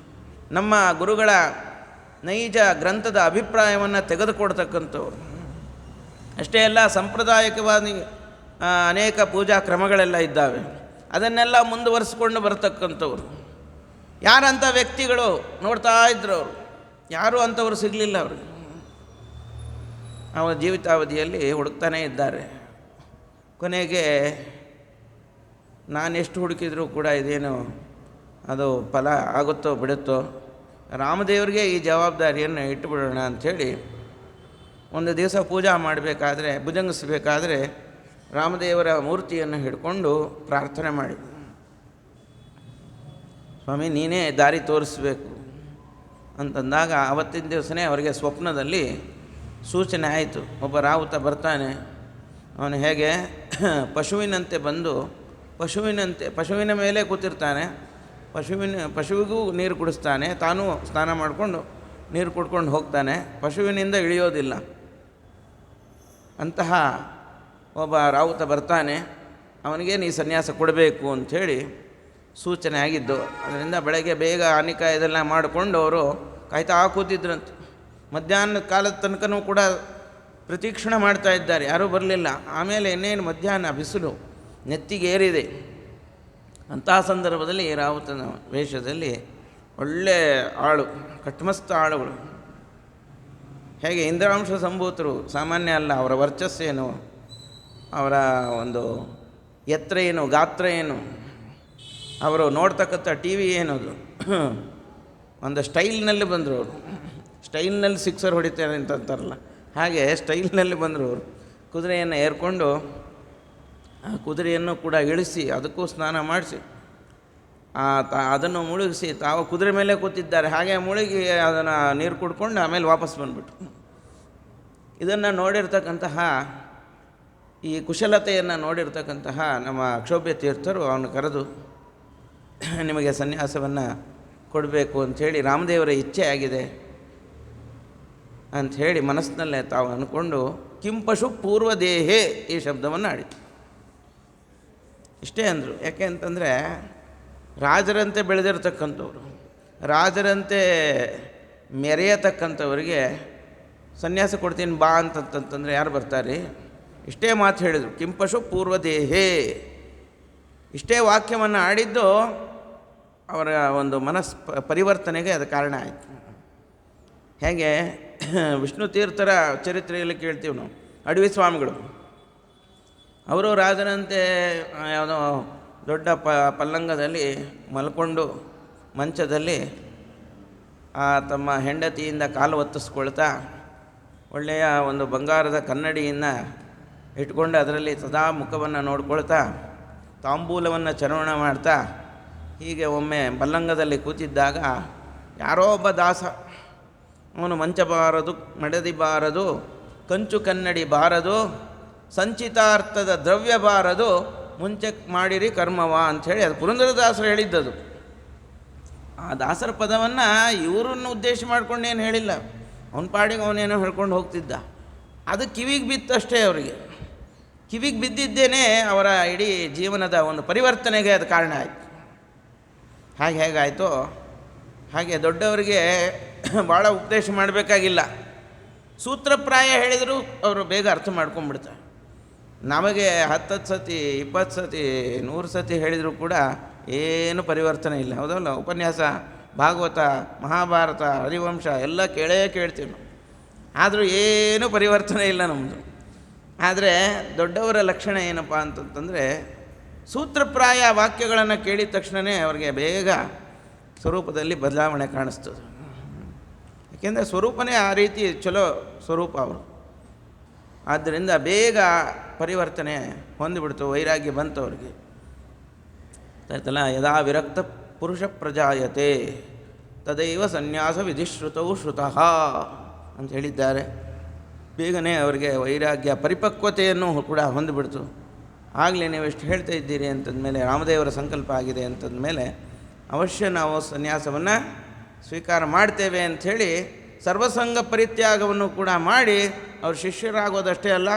ನಮ್ಮ ಗುರುಗಳ ನೈಜ ಗ್ರಂಥದ ಅಭಿಪ್ರಾಯವನ್ನು ತೆಗೆದುಕೊಡ್ತಕ್ಕಂಥವ್ರು. ಅಷ್ಟೇ ಅಲ್ಲ, ಸಾಂಪ್ರದಾಯಿಕವಾಗಿ ಅನೇಕ ಪೂಜಾ ಕ್ರಮಗಳೆಲ್ಲ ಇದ್ದಾವೆ, ಅದನ್ನೆಲ್ಲ ಮುಂದುವರಿಸ್ಕೊಂಡು ಬರ್ತಕ್ಕಂಥವ್ರು. ಯಾರಂಥ ವ್ಯಕ್ತಿಗಳು ನೋಡ್ತಾ ಇದ್ರು, ಅವರು ಯಾರೂ ಅಂಥವ್ರು ಸಿಗಲಿಲ್ಲ. ಅವ್ರಿಗೆ ಅವರ ಜೀವಿತಾವಧಿಯಲ್ಲಿ ಹುಡುಕ್ತಾನೇ ಇದ್ದಾರೆ. ಕೊನೆಗೆ ನಾನೆಷ್ಟು ಹುಡುಕಿದರೂ ಕೂಡ ಇದೇನು ಅದು ಫಲ ಆಗುತ್ತೋ ಬಿಡುತ್ತೋ, ರಾಮದೇವರಿಗೆ ಈ ಜವಾಬ್ದಾರಿಯನ್ನು ಇಟ್ಟುಬಿಡೋಣ ಅಂಥೇಳಿ ಒಂದು ದಿವಸ ಪೂಜಾ ಮಾಡಬೇಕಾದ್ರೆ, ಭುಜಂಗಿಸಬೇಕಾದ್ರೆ ರಾಮದೇವರ ಮೂರ್ತಿಯನ್ನು ಹಿಡ್ಕೊಂಡು ಪ್ರಾರ್ಥನೆ ಮಾಡಿ, ಸ್ವಾಮಿ ನೀನೇ ದಾರಿ ತೋರಿಸ್ಬೇಕು ಅಂತಂದಾಗ ಆವತ್ತಿನ ದಿವಸನೇ ಅವರಿಗೆ ಸ್ವಪ್ನದಲ್ಲಿ ಸೂಚನೆ ಆಯಿತು. ಒಬ್ಬ ರಾವುತ ಬರ್ತಾನೆ, ಅವನು ಹೇಗೆ ಪಶುವಿನಂತೆ ಬಂದು ಪಶುವಿನ ಮೇಲೆ ಕೂತಿರ್ತಾನೆ, ಪಶುವಿಗೂ ನೀರು ಕುಡಿಸ್ತಾನೆ, ತಾನೂ ಸ್ನಾನ ಮಾಡಿಕೊಂಡು ನೀರು ಕುಡ್ಕೊಂಡು ಹೋಗ್ತಾನೆ, ಪಶುವಿನಿಂದ ಇಳಿಯೋದಿಲ್ಲ. ಅಂತಹ ಒಬ್ಬ ರಾವುತ ಬರ್ತಾನೆ, ಅವನಿಗೆ ನೀ ಸನ್ಯಾಸ ಕೊಡಬೇಕು ಅಂಥೇಳಿ ಸೂಚನೆ ಆಗಿದ್ದು. ಅದರಿಂದ ಬೆಳಗ್ಗೆ ಬೇಗ ಆನಿಕ ಇದೆಲ್ಲ ಮಾಡಿಕೊಂಡು ಅವರು ಕಾಯ್ತಾ ಕೂತಿದ್ರಂತೆ. ಮಧ್ಯಾಹ್ನ ಕಾಲದ ತನಕನೂ ಕೂಡ ಪ್ರತೀಕ್ಷಣೆ ಮಾಡ್ತಾ ಇದ್ದಾರೆ, ಯಾರೂ ಬರಲಿಲ್ಲ. ಆಮೇಲೆ ಇನ್ನೇನು ಮಧ್ಯಾಹ್ನ ಬಿಸಿಲು ನೆತ್ತಿಗೆ ಏರಿದೆ. ಅಂತಹ ಸಂದರ್ಭದಲ್ಲಿ ಈ ರಾವುತನ ವೇಷದಲ್ಲಿ ಒಳ್ಳೆ ಆಳು, ಕಟ್ಮಸ್ತ ಆಳುಗಳು, ಹೇಗೆ ಇಂದ್ರಾಂಶ ಸಂಭೂತರು ಸಾಮಾನ್ಯ ಅಲ್ಲ. ಅವರ ವರ್ಚಸ್ಸೇನು, ಅವರ ಒಂದು ಎತ್ತರ ಏನು, ಗಾತ್ರ ಏನು, ಅವರು ನೋಡ್ತಕ್ಕಂಥ ಟಿ ವಿ ಏನದು, ಒಂದು ಸ್ಟೈಲ್ನಲ್ಲಿ ಬಂದರು ಅವರು. ಸ್ಟೈಲ್ನಲ್ಲಿ ಸಿಕ್ಸರ್ ಹೊಡಿತಾರೆ ಅಂತಂತಾರಲ್ಲ, ಹಾಗೆ ಸ್ಟೈಲ್ನಲ್ಲಿ ಬಂದರು ಅವರು. ಕುದುರೆಯನ್ನು ಏರ್ಕೊಂಡು ಆ ಕುದುರೆಯನ್ನು ಕೂಡ ಇಳಿಸಿ ಅದಕ್ಕೂ ಸ್ನಾನ ಮಾಡಿಸಿ ಅದನ್ನು ಮುಳುಗಿಸಿ ತಾವು ಕುದುರೆ ಮೇಲೆ ಕೂತಿದ್ದಾರೆ. ಹಾಗೆ ಮುಳುಗಿ ಅದನ್ನು ನೀರು ಕುಡ್ಕೊಂಡು ಆಮೇಲೆ ವಾಪಸ್ ಬಂದುಬಿಟ್ಟು, ಇದನ್ನು ನೋಡಿರ್ತಕ್ಕಂತಹ ಈ ಕುಶಲತೆಯನ್ನು ನೋಡಿರ್ತಕ್ಕಂತಹ ನಮ್ಮ ಅಕ್ಷೋಭ್ಯ ತೀರ್ಥರು ಅವನು ಕರೆದು ನಿಮಗೆ ಸನ್ಯಾಸವನ್ನು ಕೊಡಬೇಕು ಅಂಥೇಳಿ ರಾಮದೇವರ ಇಚ್ಛೆ ಆಗಿದೆ, ಅಂಥೇಳಿ ಮನಸ್ಸಿನಲ್ಲೇ ತಾವು ಅಂದ್ಕೊಂಡು ಕಿಂಪಶು ಪೂರ್ವದೇಹೇ ಈ ಶಬ್ದವನ್ನು ಆಡಿತು. ಇಷ್ಟೇ ಅಂದರು. ಯಾಕೆ ಅಂತಂದರೆ ರಾಜರಂತೆ ಬೆಳೆದಿರ್ತಕ್ಕಂಥವ್ರು, ರಾಜರಂತೆ ಮೆರೆಯತಕ್ಕಂಥವ್ರಿಗೆ ಸನ್ಯಾಸ ಕೊಡ್ತೀನಿ ಬಾ ಅಂತಂತಂದರೆ ಯಾರು ಬರ್ತಾರೆ? ಇಷ್ಟೇ ಮಾತು ಹೇಳಿದರು, ಕಿಂಪಶು ಪೂರ್ವದೇಹೇ. ಇಷ್ಟೇ ವಾಕ್ಯವನ್ನು ಆಡಿದ್ದು ಅವರ ಒಂದು ಪರಿವರ್ತನೆಗೆ ಅದು ಕಾರಣ ಆಯಿತು. ಹೇಗೆ ವಿಷ್ಣು ತೀರ್ಥರ ಚರಿತ್ರೆಯಲ್ಲಿ ಕೇಳ್ತೀವಿ ನಾವು, ಅಡವಿ ಸ್ವಾಮಿಗಳು ಅವರು ರಾಜನಂತೆ ಯಾವುದೋ ದೊಡ್ಡ ಪಲ್ಲಂಗದಲ್ಲಿ ಮಲ್ಕೊಂಡು ಮಂಚದಲ್ಲಿ ತಮ್ಮ ಹೆಂಡತಿಯಿಂದ ಕಾಲು ಒತ್ತಿಸ್ಕೊಳ್ತಾ ಒಳ್ಳೆಯ ಒಂದು ಬಂಗಾರದ ಕನ್ನಡಿಯನ್ನು ಇಟ್ಕೊಂಡು ಅದರಲ್ಲಿ ಸದಾ ಮುಖವನ್ನು ನೋಡ್ಕೊಳ್ತಾ ತಾಂಬೂಲವನ್ನು ಚರ್ವಣ ಮಾಡ್ತಾ ಹೀಗೆ ಒಮ್ಮೆ ಪಲ್ಲಂಗದಲ್ಲಿ ಕೂತಿದ್ದಾಗ ಯಾರೋ ಒಬ್ಬ ದಾಸ, ಅವನು ಮಂಚ ಬಾರದು, ಮಡದಿ ಬಾರದು, ಕಂಚು ಕನ್ನಡಿ ಬಾರದು, ಸಂಚಿತಾರ್ಥದ ದ್ರವ್ಯ ಬಾರದು, ಮುಂಚೆ ಮಾಡಿರಿ ಕರ್ಮವ ಅಂಥೇಳಿ ಅದು ಪುರಂದರದಾಸರು ಹೇಳಿದ್ದದು. ಆ ದಾಸರ ಪದವನ್ನು ಇವರನ್ನು ಉದ್ದೇಶ ಮಾಡ್ಕೊಂಡೇನು ಹೇಳಿಲ್ಲ, ಅವನ ಪಾಡಿಗೆ ಅವನೇನೋ ಹೇಳ್ಕೊಂಡು ಹೋಗ್ತಿದ್ದ. ಅದು ಕಿವಿಗೆ ಬಿತ್ತಷ್ಟೇ. ಅವರಿಗೆ ಕಿವಿಗೆ ಬಿದ್ದಿದ್ದೇನೆ ಅವರ ಇಡೀ ಜೀವನದ ಒಂದು ಪರಿವರ್ತನೆಗೆ ಅದು ಕಾರಣ ಆಯಿತು. ಹೇಗಾಯಿತೋ ಹಾಗೆ ದೊಡ್ಡವರಿಗೆ ಭಾಳ ಉಪದೇಶ ಮಾಡಬೇಕಾಗಿಲ್ಲ, ಸೂತ್ರಪ್ರಾಯ ಹೇಳಿದರೂ ಅವರು ಬೇಗ ಅರ್ಥ ಮಾಡ್ಕೊಂಡ್ಬಿಡ್ತಾರೆ. ನಮಗೆ 10 ಸತಿ 20 ಸತಿ 100 ಸತಿ ಹೇಳಿದರೂ ಕೂಡ ಏನು ಪರಿವರ್ತನೆ ಇಲ್ಲ, ಹೌದಲ್ಲ? ಉಪನ್ಯಾಸ, ಭಾಗವತ, ಮಹಾಭಾರತ, ಹರಿವಂಶ ಎಲ್ಲ ಕೇಳ್ತೀವಿ ನಾವು, ಆದರೂ ಏನೂ ಪರಿವರ್ತನೆ ಇಲ್ಲ ನಮ್ಮದು. ಆದರೆ ದೊಡ್ಡವರ ಲಕ್ಷಣ ಏನಪ್ಪ ಅಂತಂತಂದರೆ ಸೂತ್ರಪ್ರಾಯ ವಾಕ್ಯಗಳನ್ನು ಕೇಳಿದ ತಕ್ಷಣವೇ ಅವರಿಗೆ ಬೇಗ ಸ್ವರೂಪದಲ್ಲಿ ಬದಲಾವಣೆ ಕಾಣಿಸ್ತದೆ. ಏಕೆಂದರೆ ಸ್ವರೂಪನೇ ಆ ರೀತಿ ಚಲೋ ಸ್ವರೂಪ ಅವರು. ಆದ್ದರಿಂದ ಬೇಗ ಪರಿವರ್ತನೆ ಹೊಂದಿಬಿಡ್ತು, ವೈರಾಗ್ಯ ಬಂತು ಅವರಿಗೆ. ಆಯ್ತಲ್ಲ, ಯದಾ ವಿರಕ್ತ ಪುರುಷ ಪ್ರಜಾಯತೆ ತದೈವ ಸನ್ಯಾಸ ವಿಧಿಶ್ರುತವು ಶ್ರುತಃ ಅಂತ ಹೇಳಿದ್ದಾರೆ. ಬೇಗನೆ ಅವರಿಗೆ ವೈರಾಗ್ಯ ಪರಿಪಕ್ವತೆಯನ್ನು ಕೂಡ ಹೊಂದಿಬಿಡ್ತು. ಆಗಲೇ ನೀವು ಎಷ್ಟು ಹೇಳ್ತಾ ಇದ್ದೀರಿ ಅಂತಂದಮೇಲೆ, ರಾಮದೇವರ ಸಂಕಲ್ಪ ಆಗಿದೆ ಅಂತಂದಮೇಲೆ ಅವಶ್ಯ ನಾವು ಸನ್ಯಾಸವನ್ನು ಸ್ವೀಕಾರ ಮಾಡ್ತೇವೆ ಅಂಥೇಳಿ ಸರ್ವಸಂಗ ಪರಿತ್ಯಾಗವನ್ನು ಕೂಡ ಮಾಡಿ ಅವರು ಶಿಷ್ಯರಾಗೋದಷ್ಟೇ ಅಲ್ಲ,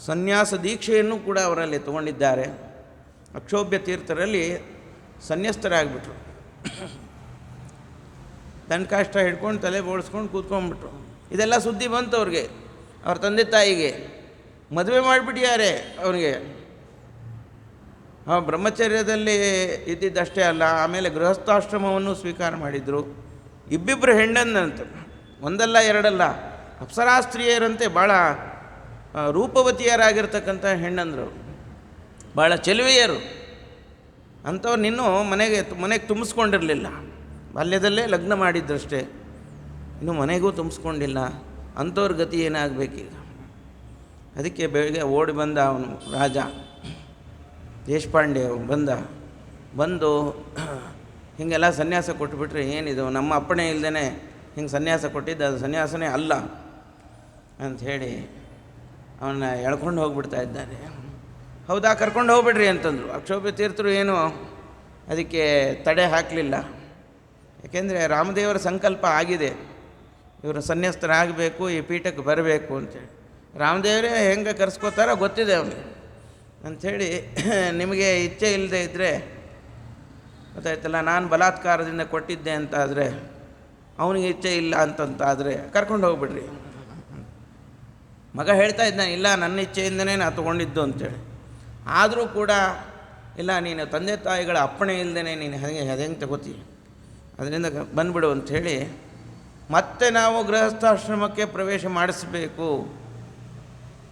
ಸನ್ಯಾಸ ದೀಕ್ಷೆಯನ್ನು ಕೂಡ ಅವರಲ್ಲಿ ತಗೊಂಡಿದ್ದಾರೆ. ಅಕ್ಷೋಭ್ಯ ತೀರ್ಥರಲ್ಲಿ ಸನ್ಯಸ್ತರಾಗಿಬಿಟ್ರು. ದನಕಾಷ್ಟ ಹಿಡ್ಕೊಂಡು ತಲೆ ಬೋಳಿಸ್ಕೊಂಡು ಕೂತ್ಕೊಂಡ್ಬಿಟ್ರು. ಇದೆಲ್ಲ ಸುದ್ದಿ ಬಂತು ಅವ್ರಿಗೆ, ಅವ್ರ ತಂದೆ ತಾಯಿಗೆ. ಮದುವೆ ಮಾಡಿಬಿಟ್ಟಿದ್ದಾರೆ ಅವನಿಗೆ. ಬ್ರಹ್ಮಚರ್ಯದಲ್ಲಿ ಇದ್ದಿದ್ದಷ್ಟೇ ಅಲ್ಲ, ಆಮೇಲೆ ಗೃಹಸ್ಥಾಶ್ರಮವನ್ನು ಸ್ವೀಕಾರ ಮಾಡಿದರು. ಇಬ್ಬಿಬ್ಬರು ಹೆಣ್ಣನ್ನಂತೆ, ಒಂದಲ್ಲ ಎರಡಲ್ಲ, ಅಪ್ಸರಾಸ್ತ್ರೀಯರಂತೆ ಭಾಳ ರೂಪವತಿಯರಾಗಿರ್ತಕ್ಕಂಥ ಹೆಣ್ಣಂದರು, ಭಾಳ ಚೆಲುವೆಯರು. ಅಂಥವ್ರು ಇನ್ನೂ ಮನೆಗೆ ತುಂಬಿಸ್ಕೊಂಡಿರಲಿಲ್ಲ. ಬಾಲ್ಯದಲ್ಲೇ ಲಗ್ನ ಮಾಡಿದ್ರಷ್ಟೇ, ಇನ್ನೂ ಮನೆಗೂ ತುಂಬಿಸ್ಕೊಂಡಿಲ್ಲ. ಅಂಥವ್ರ ಗತಿ ಏನಾಗಬೇಕೀಗ? ಅದಕ್ಕೆ ಬೆಳಗ್ಗೆ ಓಡಿ ಬಂದ ಅವನು ರಾಜ ದೇಶಪಾಂಡೆ. ಬಂದು ಹೀಗೆಲ್ಲ ಸನ್ಯಾಸ ಕೊಟ್ಟುಬಿಟ್ರೆ ಏನಿದು, ನಮ್ಮ ಅಪ್ಪಣೆ ಇಲ್ಲದೇ ಹಿಂಗೆ ಸನ್ಯಾಸ ಕೊಟ್ಟಿದ್ದು ಅದು ಸನ್ಯಾಸನೇ ಅಲ್ಲ ಅಂಥೇಳಿ ಅವನ್ನ ಎಳ್ಕೊಂಡು ಹೋಗ್ಬಿಡ್ತಾ ಇದ್ದಾರೆ. ಹೌದಾ, ಕರ್ಕೊಂಡು ಹೋಗ್ಬಿಡ್ರಿ ಅಂತಂದರು. ಅಕ್ಷೋಭ್ಯ ತೀರ್ಥರು ಏನು ಅದಕ್ಕೆ ತಡೆ ಹಾಕಲಿಲ್ಲ. ಯಾಕೆಂದರೆ ರಾಮದೇವರ ಸಂಕಲ್ಪ ಆಗಿದೆ, ಇವರು ಸನ್ಯಾಸ್ತರಾಗಬೇಕು, ಈ ಪೀಠಕ್ಕೆ ಬರಬೇಕು ಅಂತೇಳಿ. ರಾಮದೇವರೇ ಹೆಂಗೆ ಕರೆಸ್ಕೋತಾರೋ ಗೊತ್ತಿದೆ ಅವನಿಗೆ. ಅಂಥೇಳಿ ನಿಮಗೆ ಇಚ್ಛೆ ಇಲ್ಲದೆ ಇದ್ದರೆ, ಗೊತ್ತಾಯ್ತಲ್ಲ, ನಾನು ಬಲಾತ್ಕಾರದಿಂದ ಕೊಟ್ಟಿದ್ದೆ ಅಂತಾದರೆ, ಅವನಿಗೆ ಇಚ್ಛೆ ಇಲ್ಲ ಅಂತಂತಾದರೆ ಕರ್ಕೊಂಡು ಹೋಗ್ಬಿಡ್ರಿ. ಮಗ ಹೇಳ್ತಾ ಇದ್ದಾನೆ, ಇಲ್ಲ ನನ್ನ ಇಚ್ಛೆಯಿಂದನೇ ನಾನು ತೊಗೊಂಡಿದ್ದು ಅಂತೇಳಿ. ಆದರೂ ಕೂಡ ಇಲ್ಲ, ನೀನು ತಂದೆ ತಾಯಿಗಳ ಅಪ್ಪಣೆ ಇಲ್ಲದೇ ನೀನು ಹೆಂಗೆ ತಗೋತೀಯ, ಅದರಿಂದ ಬಂದುಬಿಡು ಅಂಥೇಳಿ ಮತ್ತೆ ನಾವು ಗೃಹಸ್ಥಾಶ್ರಮಕ್ಕೆ ಪ್ರವೇಶ ಮಾಡಿಸಬೇಕು,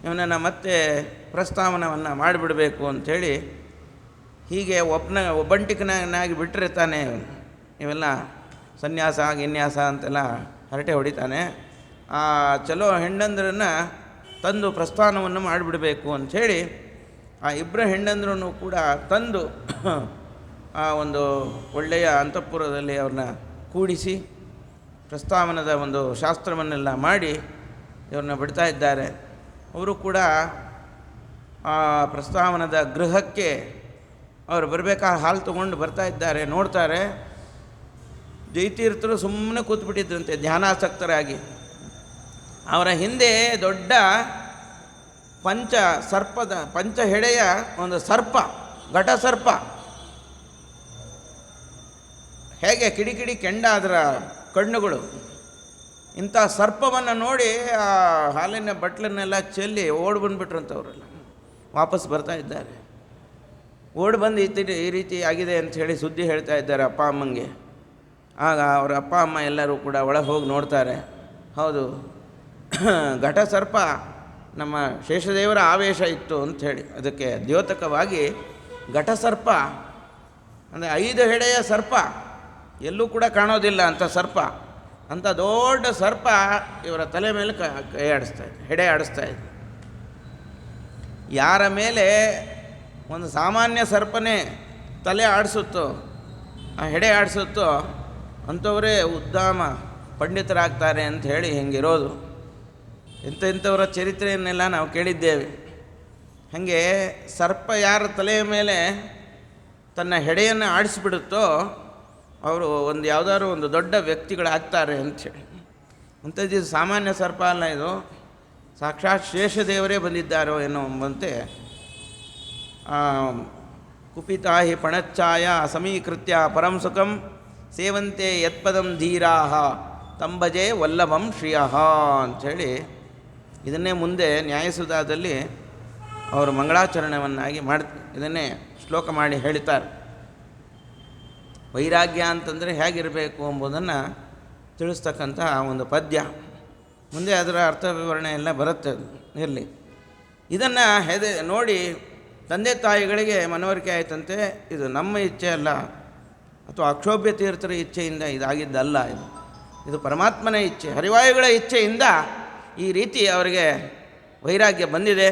ಇವನನ್ನು ಮತ್ತೆ ಪ್ರಸ್ತಾವನವನ್ನು ಮಾಡಿಬಿಡಬೇಕು ಅಂಥೇಳಿ ಹೀಗೆ ಒಬ್ಬಂಟಿಕನಾಗಿ ಬಿಟ್ಟರೆ ತಾನೇ ಇವೆಲ್ಲ ಸನ್ಯಾಸ ಗಿನ್ಯಾಸ ಅಂತೆಲ್ಲ ಹರಟೆ ಹೊಡಿತಾನೆ. ಆ ಚಲೋ ಹೆಣ್ಣಂದ್ರನ್ನು ತಂದು ಪ್ರಸ್ಥಾನವನ್ನು ಮಾಡಿಬಿಡಬೇಕು ಅಂಥೇಳಿ ಆ ಇಬ್ಬರ ಹೆಣ್ಣಂದ್ರೂ ಕೂಡ ತಂದು ಆ ಒಂದು ಒಳ್ಳೆಯ ಅಂತಃಪುರದಲ್ಲಿ ಅವ್ರನ್ನ ಕೂಡಿಸಿ ಪ್ರಸ್ತಾವನದ ಒಂದು ಶಾಸ್ತ್ರವನ್ನೆಲ್ಲ ಮಾಡಿ ಇವ್ರನ್ನ ಬಿಡ್ತಾ ಇದ್ದಾರೆ. ಅವರು ಕೂಡ ಆ ಪ್ರಸ್ತಾವನದ ಗೃಹಕ್ಕೆ ಅವರು ಬರಬೇಕಾದ ಹಾಲು ತೊಗೊಂಡು ಬರ್ತಾ ಇದ್ದಾರೆ. ನೋಡ್ತಾರೆ, ಜೈತೀರ್ಥರು ಸುಮ್ಮನೆ ಕೂತ್ಬಿಟ್ಟಿದ್ರಂತೆ ಧ್ಯಾನಾಸಕ್ತರಾಗಿ. ಅವರ ಹಿಂದೆ ದೊಡ್ಡ ಪಂಚ ಹೆಡೆಯ ಒಂದು ಸರ್ಪ, ಘಟಸರ್ಪ, ಹೇಗೆ ಕಿಡಿಕಿಡಿ ಕೆಂಡ ಅದರ ಕಣ್ಣುಗಳು. ಇಂಥ ಸರ್ಪವನ್ನು ನೋಡಿ ಆ ಹಾಲಿನ ಬಟ್ಲನ್ನೆಲ್ಲ ಚೆಲ್ಲಿ ಓಡಿ ಬಂದುಬಿಟ್ರಂಥವರೆಲ್ಲ ವಾಪಸ್ ಬರ್ತಾ ಇದ್ದಾರೆ. ಓಡಿ ಬಂದು ಈ ರೀತಿ ಆಗಿದೆ ಅಂಥೇಳಿ ಸುದ್ದಿ ಹೇಳ್ತಾ ಇದ್ದಾರೆ ಅಪ್ಪ ಅಮ್ಮಂಗೆ. ಆಗ ಅವರ ಅಪ್ಪ ಅಮ್ಮ ಎಲ್ಲರೂ ಕೂಡ ಒಳಗೆ ಹೋಗಿ ನೋಡ್ತಾರೆ. ಹೌದು, ಘಟಸರ್ಪ ನಮ್ಮ ಶೇಷದೇವರ ಆವೇಶ ಇತ್ತು ಅಂಥೇಳಿ ಅದಕ್ಕೆ ದ್ಯೋತಕವಾಗಿ ಘಟಸರ್ಪ ಅಂದರೆ 5 ಹೆಡೆಯ ಸರ್ಪ, ಎಲ್ಲೂ ಕೂಡ ಕಾಣೋದಿಲ್ಲ ಅಂಥ ಸರ್ಪ. ಅಂಥ ದೊಡ್ಡ ಸರ್ಪ ಇವರ ತಲೆ ಮೇಲೆ ಕೈ ಆಡಿಸ್ತಾ ಇದೆ, ಹೆಡೆ ಆಡಿಸ್ತಾ ಇದೆ. ಯಾರ ಮೇಲೆ ಒಂದು ಸಾಮಾನ್ಯ ಸರ್ಪನೇ ತಲೆ ಆಡಿಸುತ್ತೋ, ಆ ಹೆಡೆ ಆಡಿಸುತ್ತೋ ಅಂಥವರೇ ಉದ್ದಾಮ ಪಂಡಿತರಾಗ್ತಾರೆ ಅಂತ ಹೇಳಿ ಹಿಂಗಿರೋದು. ಇಂಥವರ ಚರಿತ್ರೆಯನ್ನೆಲ್ಲ ನಾವು ಕೇಳಿದ್ದೇವೆ. ಹಾಗೆ ಸರ್ಪ ಯಾರ ತಲೆಯ ಮೇಲೆ ತನ್ನ ಹೆಡೆಯನ್ನು ಆಡಿಸಿಬಿಡುತ್ತೋ ಅವರು ಯಾವುದಾದ್ರು ಒಂದು ದೊಡ್ಡ ವ್ಯಕ್ತಿಗಳಾಗ್ತಾರೆ ಅಂಥೇಳಿ. ಅಂಥದ್ದು ಇದು ಸಾಮಾನ್ಯ ಸರ್ಪ ಅಲ್ಲ, ಇದು ಸಾಕ್ಷಾತ್ ಶೇಷದೇವರೇ ಬಂದಿದ್ದಾರೋ ಎನ್ನುವಂತೆ ಕುಪಿತಾ ಹಿ ಪಣಚ್ಛಾಯ ಸಮೀಕೃತ್ಯ ಪರಂ ಸುಖಂ ಸೇವಂತೆ ಯತ್ಪದಂ ಧೀರಾಹ ತಂಬಜೆ ವಲ್ಲಭಂ ಶ್ರಿಯಃ ಅಂಥೇಳಿ ಇದನ್ನೇ ಮುಂದೆ ನ್ಯಾಯಸುಧಾದಲ್ಲಿ ಅವರು ಮಂಗಳಾಚರಣೆಯನ್ನಾಗಿ ಇದನ್ನೇ ಶ್ಲೋಕ ಮಾಡಿ ಹೇಳ್ತಾರೆ. ವೈರಾಗ್ಯ ಅಂತಂದರೆ ಹೇಗಿರಬೇಕು ಎಂಬುದನ್ನು ತಿಳಿಸ್ತಕ್ಕಂಥ ಒಂದು ಪದ್ಯ. ಮುಂದೆ ಅದರ ಅರ್ಥ ವಿವರಣೆ ಎಲ್ಲ ಬರುತ್ತೆ, ಇರಲಿ. ಇದನ್ನು ನೋಡಿ ತಂದೆ ತಾಯಿಗಳಿಗೆ ಮನವರಿಕೆ ಆಯಿತಂತೆ, ಇದು ನಮ್ಮ ಇಚ್ಛೆ ಅಲ್ಲ ಅಥವಾ ಅಕ್ಷೋಭ್ಯ ತೀರ್ಥರ ಇಚ್ಛೆಯಿಂದ ಇದಾಗಿದ್ದಲ್ಲ, ಇದು ಪರಮಾತ್ಮನ ಇಚ್ಛೆ, ಹರಿವಾಯುಗಳ ಇಚ್ಛೆಯಿಂದ ಈ ರೀತಿ ಅವರಿಗೆ ವೈರಾಗ್ಯ ಬಂದಿದೆ.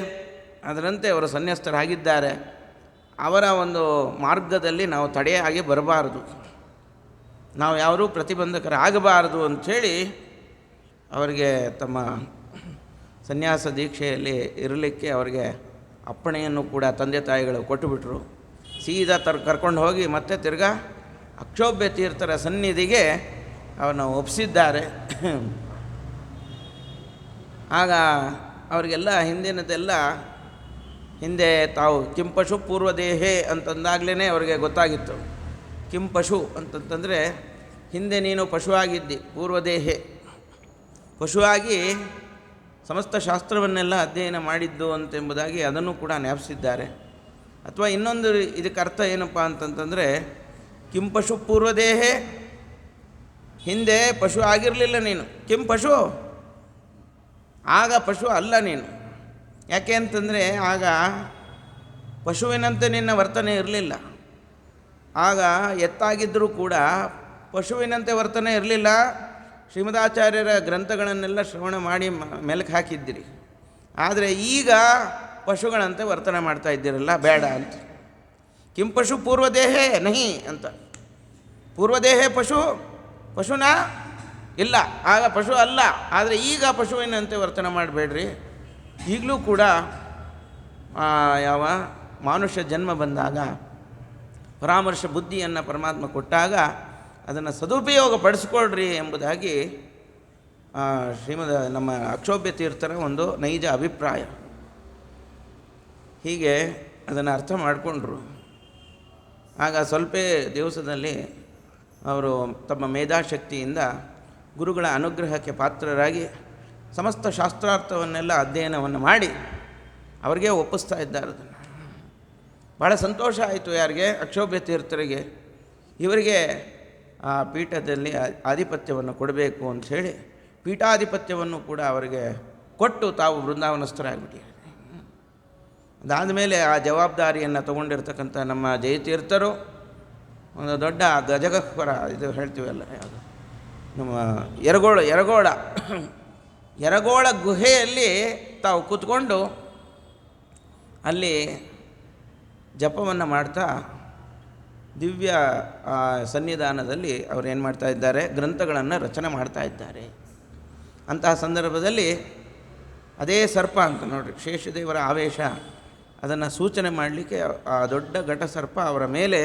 ಅದರಂತೆ ಅವರು ಸನ್ಯಸ್ತರಾಗಿದ್ದಾರೆ. ಅವರ ಒಂದು ಮಾರ್ಗದಲ್ಲಿ ನಾವು ತಡೆಯಾಗಿ ಬರಬಾರದು, ನಾವು ಯಾರೂ ಪ್ರತಿಬಂಧಕರಾಗಬಾರದು ಅಂಥೇಳಿ ಅವರಿಗೆ ತಮ್ಮ ಸನ್ಯಾಸ ದೀಕ್ಷೆಯಲ್ಲಿ ಇರಲಿಕ್ಕೆ ಅವರಿಗೆ ಅಪ್ಪಣೆಯನ್ನು ಕೂಡ ತಂದೆ ತಾಯಿಗಳು ಕೊಟ್ಟುಬಿಟ್ರು. ಸೀದಾ ಕರ್ಕೊಂಡು ಹೋಗಿ ಮತ್ತೆ ತಿರ್ಗಾ ಅಕ್ಷೋಭ್ಯ ತೀರ್ಥರ ಸನ್ನಿಧಿಗೆ ಅವರನ್ನು ಒಪ್ಪಿಸಿದ್ದಾರೆ. ಆಗ ಅವರಿಗೆಲ್ಲ ಹಿಂದಿನದೆಲ್ಲ ಹಿಂದೆ ತಾವು ಕಿಂಪಶು ಪೂರ್ವದೇಹೇ ಅಂತಂದಾಗಲೇ ಅವರಿಗೆ ಗೊತ್ತಾಗಿತ್ತು. ಕಿಂಪಶು ಅಂತಂತಂದರೆ ಹಿಂದೆ ನೀನು ಪಶುವಾಗಿದ್ದಿ, ಪೂರ್ವದೇಹೇ ಪಶುವಾಗಿ ಸಮಸ್ತ ಶಾಸ್ತ್ರವನ್ನೆಲ್ಲ ಅಧ್ಯಯನ ಮಾಡಿದ್ದು ಅಂತೆಂಬುದಾಗಿ ಅದನ್ನು ಕೂಡ ಜ್ಞಾಪಿಸಿದ್ದಾರೆ. ಅಥವಾ ಇನ್ನೊಂದು ಇದಕ್ಕೆ ಅರ್ಥ ಏನಪ್ಪ ಅಂತಂತಂದರೆ ಕಿಂಪಶು ಪೂರ್ವದೇಹೇ, ಹಿಂದೆ ಪಶು ಆಗಿರಲಿಲ್ಲ ನೀನು, ಕಿಂ ಪಶು, ಆಗ ಪಶು ಅಲ್ಲ ನೀನು. ಯಾಕೆ ಅಂತಂದರೆ ಆಗ ಪಶುವಿನಂತೆ ನಿನ್ನ ವರ್ತನೆ ಇರಲಿಲ್ಲ. ಆಗ ಎತ್ತಾಗಿದ್ದರೂ ಕೂಡ ಪಶುವಿನಂತೆ ವರ್ತನೆ ಇರಲಿಲ್ಲ. ಶ್ರೀಮದಾಚಾರ್ಯರ ಗ್ರಂಥಗಳನ್ನೆಲ್ಲ ಶ್ರವಣ ಮಾಡಿ ಮೆಲುಕು ಹಾಕಿದ್ದೀರಿ. ಆದರೆ ಈಗ ಪಶುಗಳಂತೆ ವರ್ತನೆ ಮಾಡ್ತಾ ಇದ್ದೀರಲ್ಲ, ಬೇಡ ಅಂತ. ಕಿಂ ಪಶು ಪೂರ್ವದೇಹೇ ನಹಿ ಅಂತ. ಪೂರ್ವದೇಹೇ ಪಶುನ ಇಲ್ಲ, ಆಗ ಪಶು ಅಲ್ಲ, ಆದರೆ ಈಗ ಪಶುವಿನಂತೆ ವರ್ತನೆ ಮಾಡಬೇಡ್ರಿ. ಈಗಲೂ ಕೂಡ ಯಾವ ಮಾನುಷ್ಯ ಜನ್ಮ ಬಂದಾಗ ಪರಾಮರ್ಶ ಬುದ್ಧಿಯನ್ನು ಪರಮಾತ್ಮ ಕೊಟ್ಟಾಗ ಅದನ್ನು ಸದುಪಯೋಗ ಪಡಿಸ್ಕೊಳ್ರಿ ಎಂಬುದಾಗಿ ನಮ್ಮ ಅಕ್ಷೋಭ್ಯ ತೀರ್ಥರ ಒಂದು ನೈಜ ಅಭಿಪ್ರಾಯ. ಹೀಗೆ ಅದನ್ನು ಅರ್ಥ ಮಾಡಿಕೊಂಡ್ರು. ಆಗ ಸ್ವಲ್ಪ ದಿವಸದಲ್ಲಿ ಅವರು ತಮ್ಮ ಮೇಧಾಶಕ್ತಿಯಿಂದ ಗುರುಗಳ ಅನುಗ್ರಹಕ್ಕೆ ಪಾತ್ರರಾಗಿ ಸಮಸ್ತ ಶಾಸ್ತ್ರಾರ್ಥವನ್ನೆಲ್ಲ ಅಧ್ಯಯನವನ್ನು ಮಾಡಿ ಅವರಿಗೆ ಒಪ್ಪಿಸ್ತಾ ಇದ್ದಾರೆ. ಅದನ್ನು ಭಾಳ ಸಂತೋಷ ಆಯಿತು ಯಾರಿಗೆ, ಅಕ್ಷೋಭ್ಯ ತೀರ್ಥರಿಗೆ. ಇವರಿಗೆ ಆ ಪೀಠದಲ್ಲಿ ಆಧಿಪತ್ಯವನ್ನು ಕೊಡಬೇಕು ಅಂಥೇಳಿ ಪೀಠಾಧಿಪತ್ಯವನ್ನು ಕೂಡ ಅವರಿಗೆ ಕೊಟ್ಟು ತಾವು ಬೃಂದಾವನಸ್ಥರಾಗಿಬಿಟ್ಟಿದ್ದಾರೆ. ಅದಾದಮೇಲೆ ಆ ಜವಾಬ್ದಾರಿಯನ್ನು ತಗೊಂಡಿರ್ತಕ್ಕಂಥ ನಮ್ಮ ಜಯತೀರ್ಥರು ಒಂದು ದೊಡ್ಡ ಗಜಗಹ್ವರ ಇದು ಹೇಳ್ತೀವಲ್ಲ, ಯಾವುದು ನಮ್ಮ ಎರಗೋಳ ಗುಹೆಯಲ್ಲಿ ತಾವು ಕೂತ್ಕೊಂಡು ಅಲ್ಲಿ ಜಪವನ್ನು ಮಾಡ್ತಾ ದಿವ್ಯ ಸನ್ನಿಧಾನದಲ್ಲಿ ಅವರು ಏನು ಮಾಡ್ತಾ ಇದ್ದಾರೆ, ಗ್ರಂಥಗಳನ್ನು ರಚನೆ ಮಾಡ್ತಾ ಇದ್ದಾರೆ. ಅಂತಹ ಸಂದರ್ಭದಲ್ಲಿ ಅದೇ ಸರ್ಪ ಅಂತ ನೋಡಿರಿ, ಶೇಷದೇವರ ಆವೇಶ, ಅದನ್ನು ಸೂಚನೆ ಮಾಡಲಿಕ್ಕೆ ಆ ದೊಡ್ಡ ಘಟ ಸರ್ಪ ಅವರ ಮೇಲೆ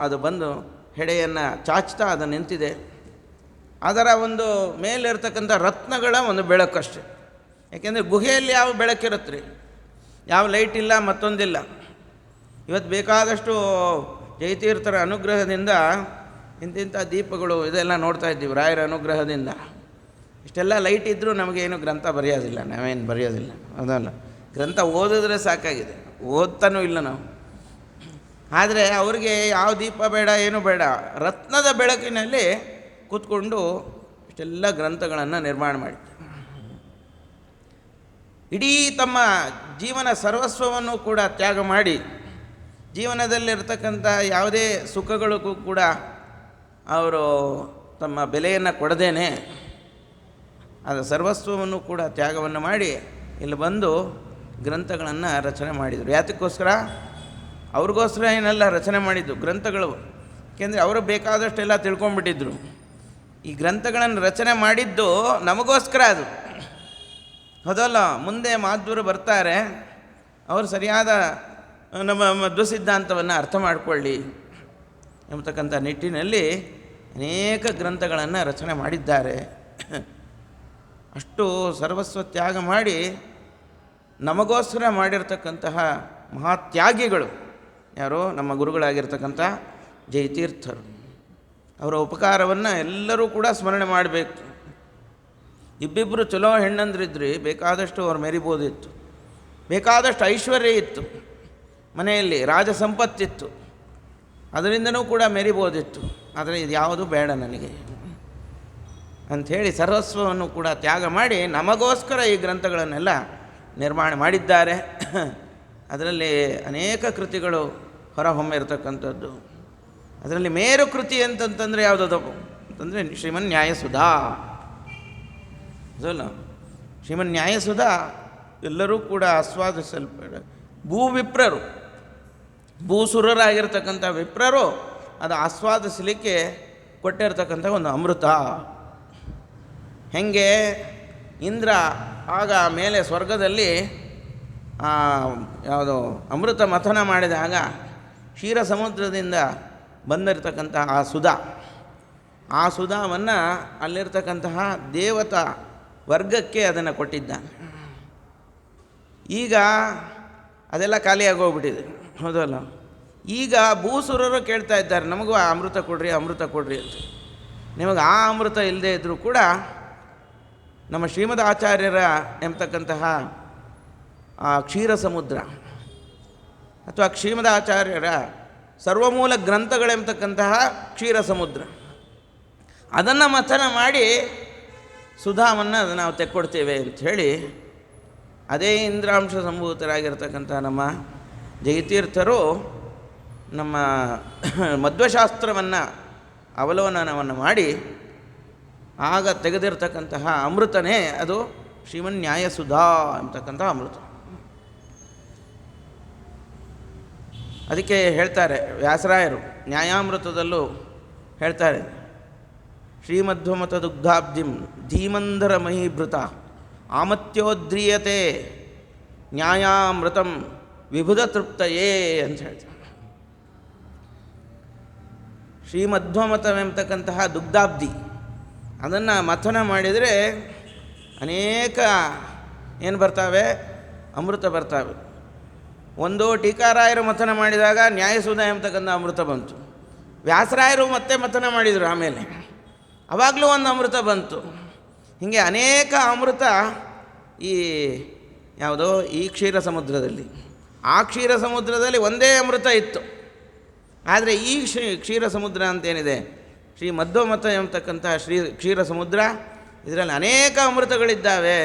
ಅದು ಬಂದು ಹೆಡೆಯನ್ನು ಚಾಚ್ತಾ ಅದು ನಿಂತಿದೆ. ಅದರ ಒಂದು ಮೇಲಿರ್ತಕ್ಕಂಥ ರತ್ನಗಳ ಒಂದು ಬೆಳಕಷ್ಟೆ. ಯಾಕೆಂದರೆ ಗುಹೆಯಲ್ಲಿ ಯಾವ ಬೆಳಕಿರುತ್ತೆ ರೀ, ಯಾವ ಲೈಟ್ ಇಲ್ಲ, ಮತ್ತೊಂದಿಲ್ಲ. ಇವತ್ತು ಬೇಕಾದಷ್ಟು ಜಯತೀರ್ಥರ ಅನುಗ್ರಹದಿಂದ ಇಂತಿಂಥ ದೀಪಗಳು ಇದೆಲ್ಲ ನೋಡ್ತಾ ಇದ್ದೀವಿ. ರಾಯರ ಅನುಗ್ರಹದಿಂದ ಇಷ್ಟೆಲ್ಲ ಲೈಟ್ ಇದ್ದರೂ ನಮಗೇನು ಗ್ರಂಥ ಬರೆಯೋದಿಲ್ಲ, ನಾವೇನು ಬರೆಯೋದಿಲ್ಲ. ಅದಲ್ಲ, ಗ್ರಂಥ ಓದಿದ್ರೆ ಸಾಕಾಗಿದೆ, ಓದ್ತಾನೂ ಇಲ್ಲ ನಾವು. ಆದರೆ ಅವ್ರಿಗೆ ಯಾವ ದೀಪ ಬೇಡ, ಏನು ಬೇಡ, ರತ್ನದ ಬೆಳಕಿನಲ್ಲಿ ಕೂತ್ಕೊಂಡು ಇಷ್ಟೆಲ್ಲ ಗ್ರಂಥಗಳನ್ನು ನಿರ್ಮಾಣ ಮಾಡಿದ್ದಾರೆ. ಇಡೀ ತಮ್ಮ ಜೀವನ ಸರ್ವಸ್ವವನ್ನು ಕೂಡ ತ್ಯಾಗ ಮಾಡಿ, ಜೀವನದಲ್ಲಿರ್ತಕ್ಕಂಥ ಯಾವುದೇ ಸುಖಗಳಿಗೂ ಕೂಡ ಅವರು ತಮ್ಮ ಬೆಲೆಯನ್ನು ಕೊಡದೇನೆ ಅದು ಸರ್ವಸ್ವವನ್ನು ಕೂಡ ತ್ಯಾಗವನ್ನು ಮಾಡಿ ಇಲ್ಲಿ ಬಂದು ಗ್ರಂಥಗಳನ್ನು ರಚನೆ ಮಾಡಿದರು. ಯಾತಕ್ಕೋಸ್ಕರ? ಅವ್ರಿಗೋಸ್ಕರ ಏನೆಲ್ಲ ರಚನೆ ಮಾಡಿದ್ದು ಗ್ರಂಥಗಳು. ಏಕೆಂದರೆ ಅವರು ಬೇಕಾದಷ್ಟೆಲ್ಲ ತಿಳ್ಕೊಂಡ್ಬಿಟ್ಟಿದ್ರು. ಈ ಗ್ರಂಥಗಳನ್ನು ರಚನೆ ಮಾಡಿದ್ದು ನಮಗೋಸ್ಕರ ಅದು, ಹೌದಲ್ಲ? ಮುಂದೆ ಮಾಧ್ವರು ಬರ್ತಾರೆ, ಅವರು ಸರಿಯಾದ ನಮ್ಮ ಮಧ್ವ ಸಿದ್ಧಾಂತವನ್ನು ಅರ್ಥ ಮಾಡಿಕೊಳ್ಳಿ ಎಂಬತಕ್ಕಂಥ ನಿಟ್ಟಿನಲ್ಲಿ ಅನೇಕ ಗ್ರಂಥಗಳನ್ನು ರಚನೆ ಮಾಡಿದ್ದಾರೆ. ಅಷ್ಟು ಸರ್ವಸ್ವ ತ್ಯಾಗ ಮಾಡಿ ನಮಗೋಸ್ಕರ ಮಾಡಿರ್ತಕ್ಕಂತಹ ಮಹಾತ್ಯಾಗಿಗಳು ಯಾರೋ ನಮ್ಮ ಗುರುಗಳಾಗಿರ್ತಕ್ಕಂಥ ಜಯತೀರ್ಥರು. ಅವರ ಉಪಕಾರವನ್ನು ಎಲ್ಲರೂ ಕೂಡ ಸ್ಮರಣೆ ಮಾಡಬೇಕು. ಇಬ್ಬಿಬ್ಬರು ಚಲೋ ಹೆಣ್ಣಂದ್ರಿದ್ರಿ, ಬೇಕಾದಷ್ಟು ಅವ್ರು ಮೆರಿಬೋದಿತ್ತು, ಬೇಕಾದಷ್ಟು ಐಶ್ವರ್ಯ ಇತ್ತು ಮನೆಯಲ್ಲಿ, ರಾಜ ಸಂಪತ್ತಿತ್ತು, ಅದರಿಂದನೂ ಕೂಡ ಮೆರಿಬೋದಿತ್ತು. ಆದರೆ ಇದು ಯಾವುದು ಬೇಡ ನನಗೆ ಅಂಥೇಳಿ ಸರ್ವಸ್ವವನ್ನು ಕೂಡ ತ್ಯಾಗ ಮಾಡಿ ನಮಗೋಸ್ಕರ ಈ ಗ್ರಂಥಗಳನ್ನೆಲ್ಲ ನಿರ್ಮಾಣ ಮಾಡಿದ್ದಾರೆ. ಅದರಲ್ಲಿ ಅನೇಕ ಕೃತಿಗಳು ಹೊರಹೊಮ್ಮಿರ್ತಕ್ಕಂಥದ್ದು. ಅದರಲ್ಲಿ ಮೇರು ಕೃತಿ ಅಂತಂತಂದರೆ ಯಾವುದದು ಅಂತಂದರೆ ಶ್ರೀಮನ್ ನ್ಯಾಯಸುಧಾ. ಅದಲ್ಲ, ಶ್ರೀಮನ್ ನ್ಯಾಯಸುಧಾ ಎಲ್ಲರೂ ಕೂಡ ಆಸ್ವಾದಿಸಲ್ಪಡ ಭೂವಿಪ್ರರು, ಭೂಸುರರಾಗಿರ್ತಕ್ಕಂಥ ವಿಪ್ರರು ಅದು ಆಸ್ವಾದಿಸಲಿಕ್ಕೆ ಕೊಟ್ಟಿರ್ತಕ್ಕಂಥ ಒಂದು ಅಮೃತ. ಹೆಂಗೆ ಇಂದ್ರ ಆಗ ಮೇಲೆ ಸ್ವರ್ಗದಲ್ಲಿ ಯಾವುದು ಅಮೃತ ಮಥನ ಮಾಡಿದಾಗ ಕ್ಷೀರ ಸಮುದ್ರದಿಂದ ಬಂದಿರತಕ್ಕಂತಹ ಆ ಸುಧಾವನ್ನು ಅಲ್ಲಿರ್ತಕ್ಕಂತಹ ದೇವತಾ ವರ್ಗಕ್ಕೆ ಅದನ್ನು ಕೊಟ್ಟಿದ್ದಾನೆ. ಈಗ ಅದೆಲ್ಲ ಖಾಲಿಯಾಗೋಗ್ಬಿಟ್ಟಿದೆ, ಹೌದಲ್ಲ? ಈಗ ಭೂಸುರರು ಕೇಳ್ತಾ ಇದ್ದಾರೆ, ನಮಗೂ ಆ ಅಮೃತ ಕೊಡ್ರಿ, ಅಮೃತ ಕೊಡ್ರಿ ಅಂತ. ನಿಮಗೆ ಆ ಅಮೃತ ಇಲ್ಲದೆ ಇದ್ದರೂ ಕೂಡ ನಮ್ಮ ಶ್ರೀಮದ್ ಆಚಾರ್ಯರ ಎಂಬತಕ್ಕಂತಹ ಆ ಕ್ಷೀರ ಸಮುದ್ರ ಅಥವಾ ಶ್ರೀಮದ್ ಆಚಾರ್ಯರ ಸರ್ವಮೂಲ ಗ್ರಂಥಗಳೆಂಬತಕ್ಕಂತಹ ಕ್ಷೀರ ಸಮುದ್ರ, ಅದನ್ನು ಮಥನ ಮಾಡಿ ಸುಧಾವನ್ನು ಅದು ನಾವು ತೆಕ್ಕೊಡ್ತೇವೆ ಅಂಥೇಳಿ ಅದೇ ಇಂದ್ರಾಂಶ ಸಂಭೂತರಾಗಿರ್ತಕ್ಕಂಥ ನಮ್ಮ ಜಯತೀರ್ಥರು ನಮ್ಮ ಮಧ್ವಶಾಸ್ತ್ರವನ್ನು ಅವಲೋಕನವನ್ನು ಮಾಡಿ ಆಗ ತೆಗೆದಿರ್ತಕ್ಕಂತಹ ಅಮೃತನೇ ಅದು ಶ್ರೀಮನ್ ನ್ಯಾಯಸುಧಾ ಅಂತಕ್ಕಂಥ ಅಮೃತ. ಅದಕ್ಕೆ ಹೇಳ್ತಾರೆ ವ್ಯಾಸರಾಯರು ನ್ಯಾಯಾಮೃತದಲ್ಲೂ ಹೇಳ್ತಾರೆ, ಶ್ರೀಮಧ್ವಮತ ದುಗ್ಧಾಬ್ಧಿಂ ಧೀಮಂಧರ ಮಹೀಭೃತ ಆಮತ್ಯೋದ್ರಿಯತೆ ನ್ಯಾಯಾಮೃತಂ ವಿಭುಧ ತೃಪ್ತಯೇ ಅಂತ ಹೇಳ್ತಾರೆ. ಶ್ರೀಮಧ್ವಮತವೆಂಬತಕ್ಕಂತಹ ದುಗ್ಧಾಬ್ಧಿ ಅದನ್ನು ಮಥನ ಮಾಡಿದರೆ ಅನೇಕ ಏನು ಬರ್ತಾವೆ, ಅಮೃತ ಬರ್ತಾವೆ. ಒಂದು ಟೀಕಾರಾಯರು ಮಥನ ಮಾಡಿದಾಗ ನ್ಯಾಯಸುಧಾ ಎಂಬತಕ್ಕಂಥ ಅಮೃತ ಬಂತು. ವ್ಯಾಸರಾಯರು ಮತ್ತೆ ಮಥನ ಮಾಡಿದರು, ಆಮೇಲೆ ಆವಾಗಲೂ ಒಂದು ಅಮೃತ ಬಂತು. ಹೀಗೆ ಅನೇಕ ಅಮೃತ ಈ ಯಾವುದೋ ಈ ಕ್ಷೀರ ಸಮುದ್ರದಲ್ಲಿ, ಆ ಕ್ಷೀರ ಸಮುದ್ರದಲ್ಲಿ ಒಂದೇ ಅಮೃತ ಇತ್ತು. ಆದರೆ ಈ ಕ್ಷೀರ ಸಮುದ್ರ ಅಂತೇನಿದೆ, ಶ್ರೀ ಮಧ್ವಮತ ಎಂಬತಕ್ಕಂಥ ಕ್ಷೀರ ಸಮುದ್ರ, ಇದರಲ್ಲಿ ಅನೇಕ ಅಮೃತಗಳಿದ್ದಾವೆ.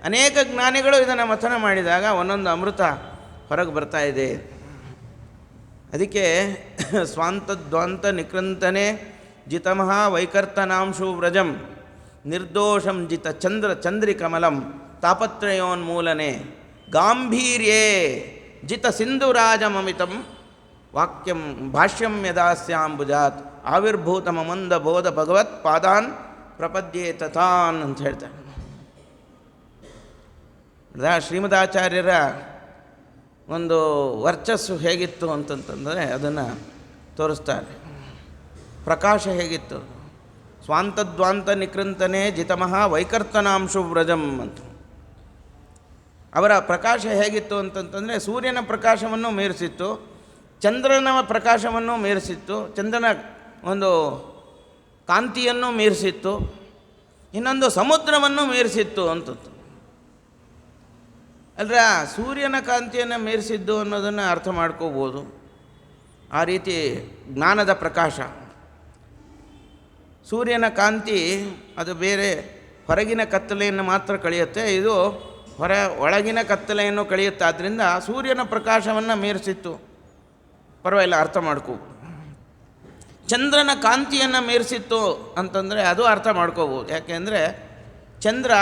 ಅನೇಕ ಜ್ಞಾನಿಗಳು ಇದನ್ನು ಮಥನ ಮಾಡಿದಾಗ ಒಂದೊಂದು ಅಮೃತ ಹೊರಗೆ ಬರ್ತಾ ಇದೆ. ಅದಕ್ಕೆ ಸ್ವಾಂತದ್ವಾಂತ ನಿಕೃಂತನೆ ಜಿತಮಃ ವೈಕರ್ತನಾಂಶು ವ್ರಜಂ ನಿರ್ದೋಷಂ ಜಿತ ಚಂದ್ರಿಕಮಲಂ ತಾಪತ್ರಯೋನ್ಮೂಲನೆ ಗಾಂಭೀರ್ಯೇ ಜಿತ ಸಿಂಧುರಾಜಮಮಿತಂ ವಾಕ್ಯಂ ಭಾಷ್ಯಂ ಯದಾಸ್ಯಾಂಬುಜಾತ್ ಆವಿರ್ಭೂತಮಮಂದ ಬೋಧ ಭಗವತ್ ಪಾದಾನ್ ಪ್ರಪದ್ಯೆ ತಥಾನ್ ಅಂತ ಹೇಳ್ತಾರೆ. ಶ್ರೀಮದಾಚಾರ್ಯರ ಒಂದು ವರ್ಚಸ್ಸು ಹೇಗಿತ್ತು ಅಂತಂತಂದರೆ ಅದನ್ನು ತೋರಿಸ್ತಾರೆ. ಪ್ರಕಾಶ ಹೇಗಿತ್ತು, ಸ್ವಾಂತದ್ವಾಂತ ನಿಕೃಂತನೇ ಜಿತಮಃ ವೈಕರ್ತನಾಂಶು ವ್ರಜಂ ಅಂತ. ಅವರ ಪ್ರಕಾಶ ಹೇಗಿತ್ತು ಅಂತಂತಂದರೆ ಸೂರ್ಯನ ಪ್ರಕಾಶವನ್ನು ಮೀರಿಸಿತ್ತು, ಚಂದ್ರನ ಪ್ರಕಾಶವನ್ನು ಮೀರಿಸಿತ್ತು, ಚಂದ್ರನ ಒಂದು ಕಾಂತಿಯನ್ನು ಮೀರಿಸಿತ್ತು, ಇನ್ನೊಂದು ಸಮುದ್ರವನ್ನು ಮೀರಿಸಿತ್ತು ಅಂತದ್ದು. ಅಲ್ಲರ ಸೂರ್ಯನ ಕಾಂತಿಯನ್ನು ಮೀರಿಸಿದ್ದು ಅನ್ನೋದನ್ನು ಅರ್ಥ ಮಾಡ್ಕೋಬೋದು. ಆ ರೀತಿ ಜ್ಞಾನದ ಪ್ರಕಾಶ, ಸೂರ್ಯನ ಕಾಂತಿ ಅದು ಬೇರೆ ಹೊರಗಿನ ಕತ್ತಲೆಯನ್ನು ಮಾತ್ರ ಕಳೆಯುತ್ತೆ, ಇದು ಒಳಗಿನ ಕತ್ತಲೆಯನ್ನು ಕಳೆಯುತ್ತೆ. ಆದ್ದರಿಂದ ಸೂರ್ಯನ ಪ್ರಕಾಶವನ್ನು ಮೀರಿಸಿತ್ತು, ಪರವಾಗಿಲ್ಲ, ಅರ್ಥ ಮಾಡ್ಕೋಬೋದು. ಚಂದ್ರನ ಕಾಂತಿಯನ್ನು ಮೀರಿಸಿತ್ತು ಅಂತಂದರೆ ಅದು ಅರ್ಥ ಮಾಡ್ಕೋಬೋದು. ಯಾಕೆಂದರೆ ಚಂದ್ರ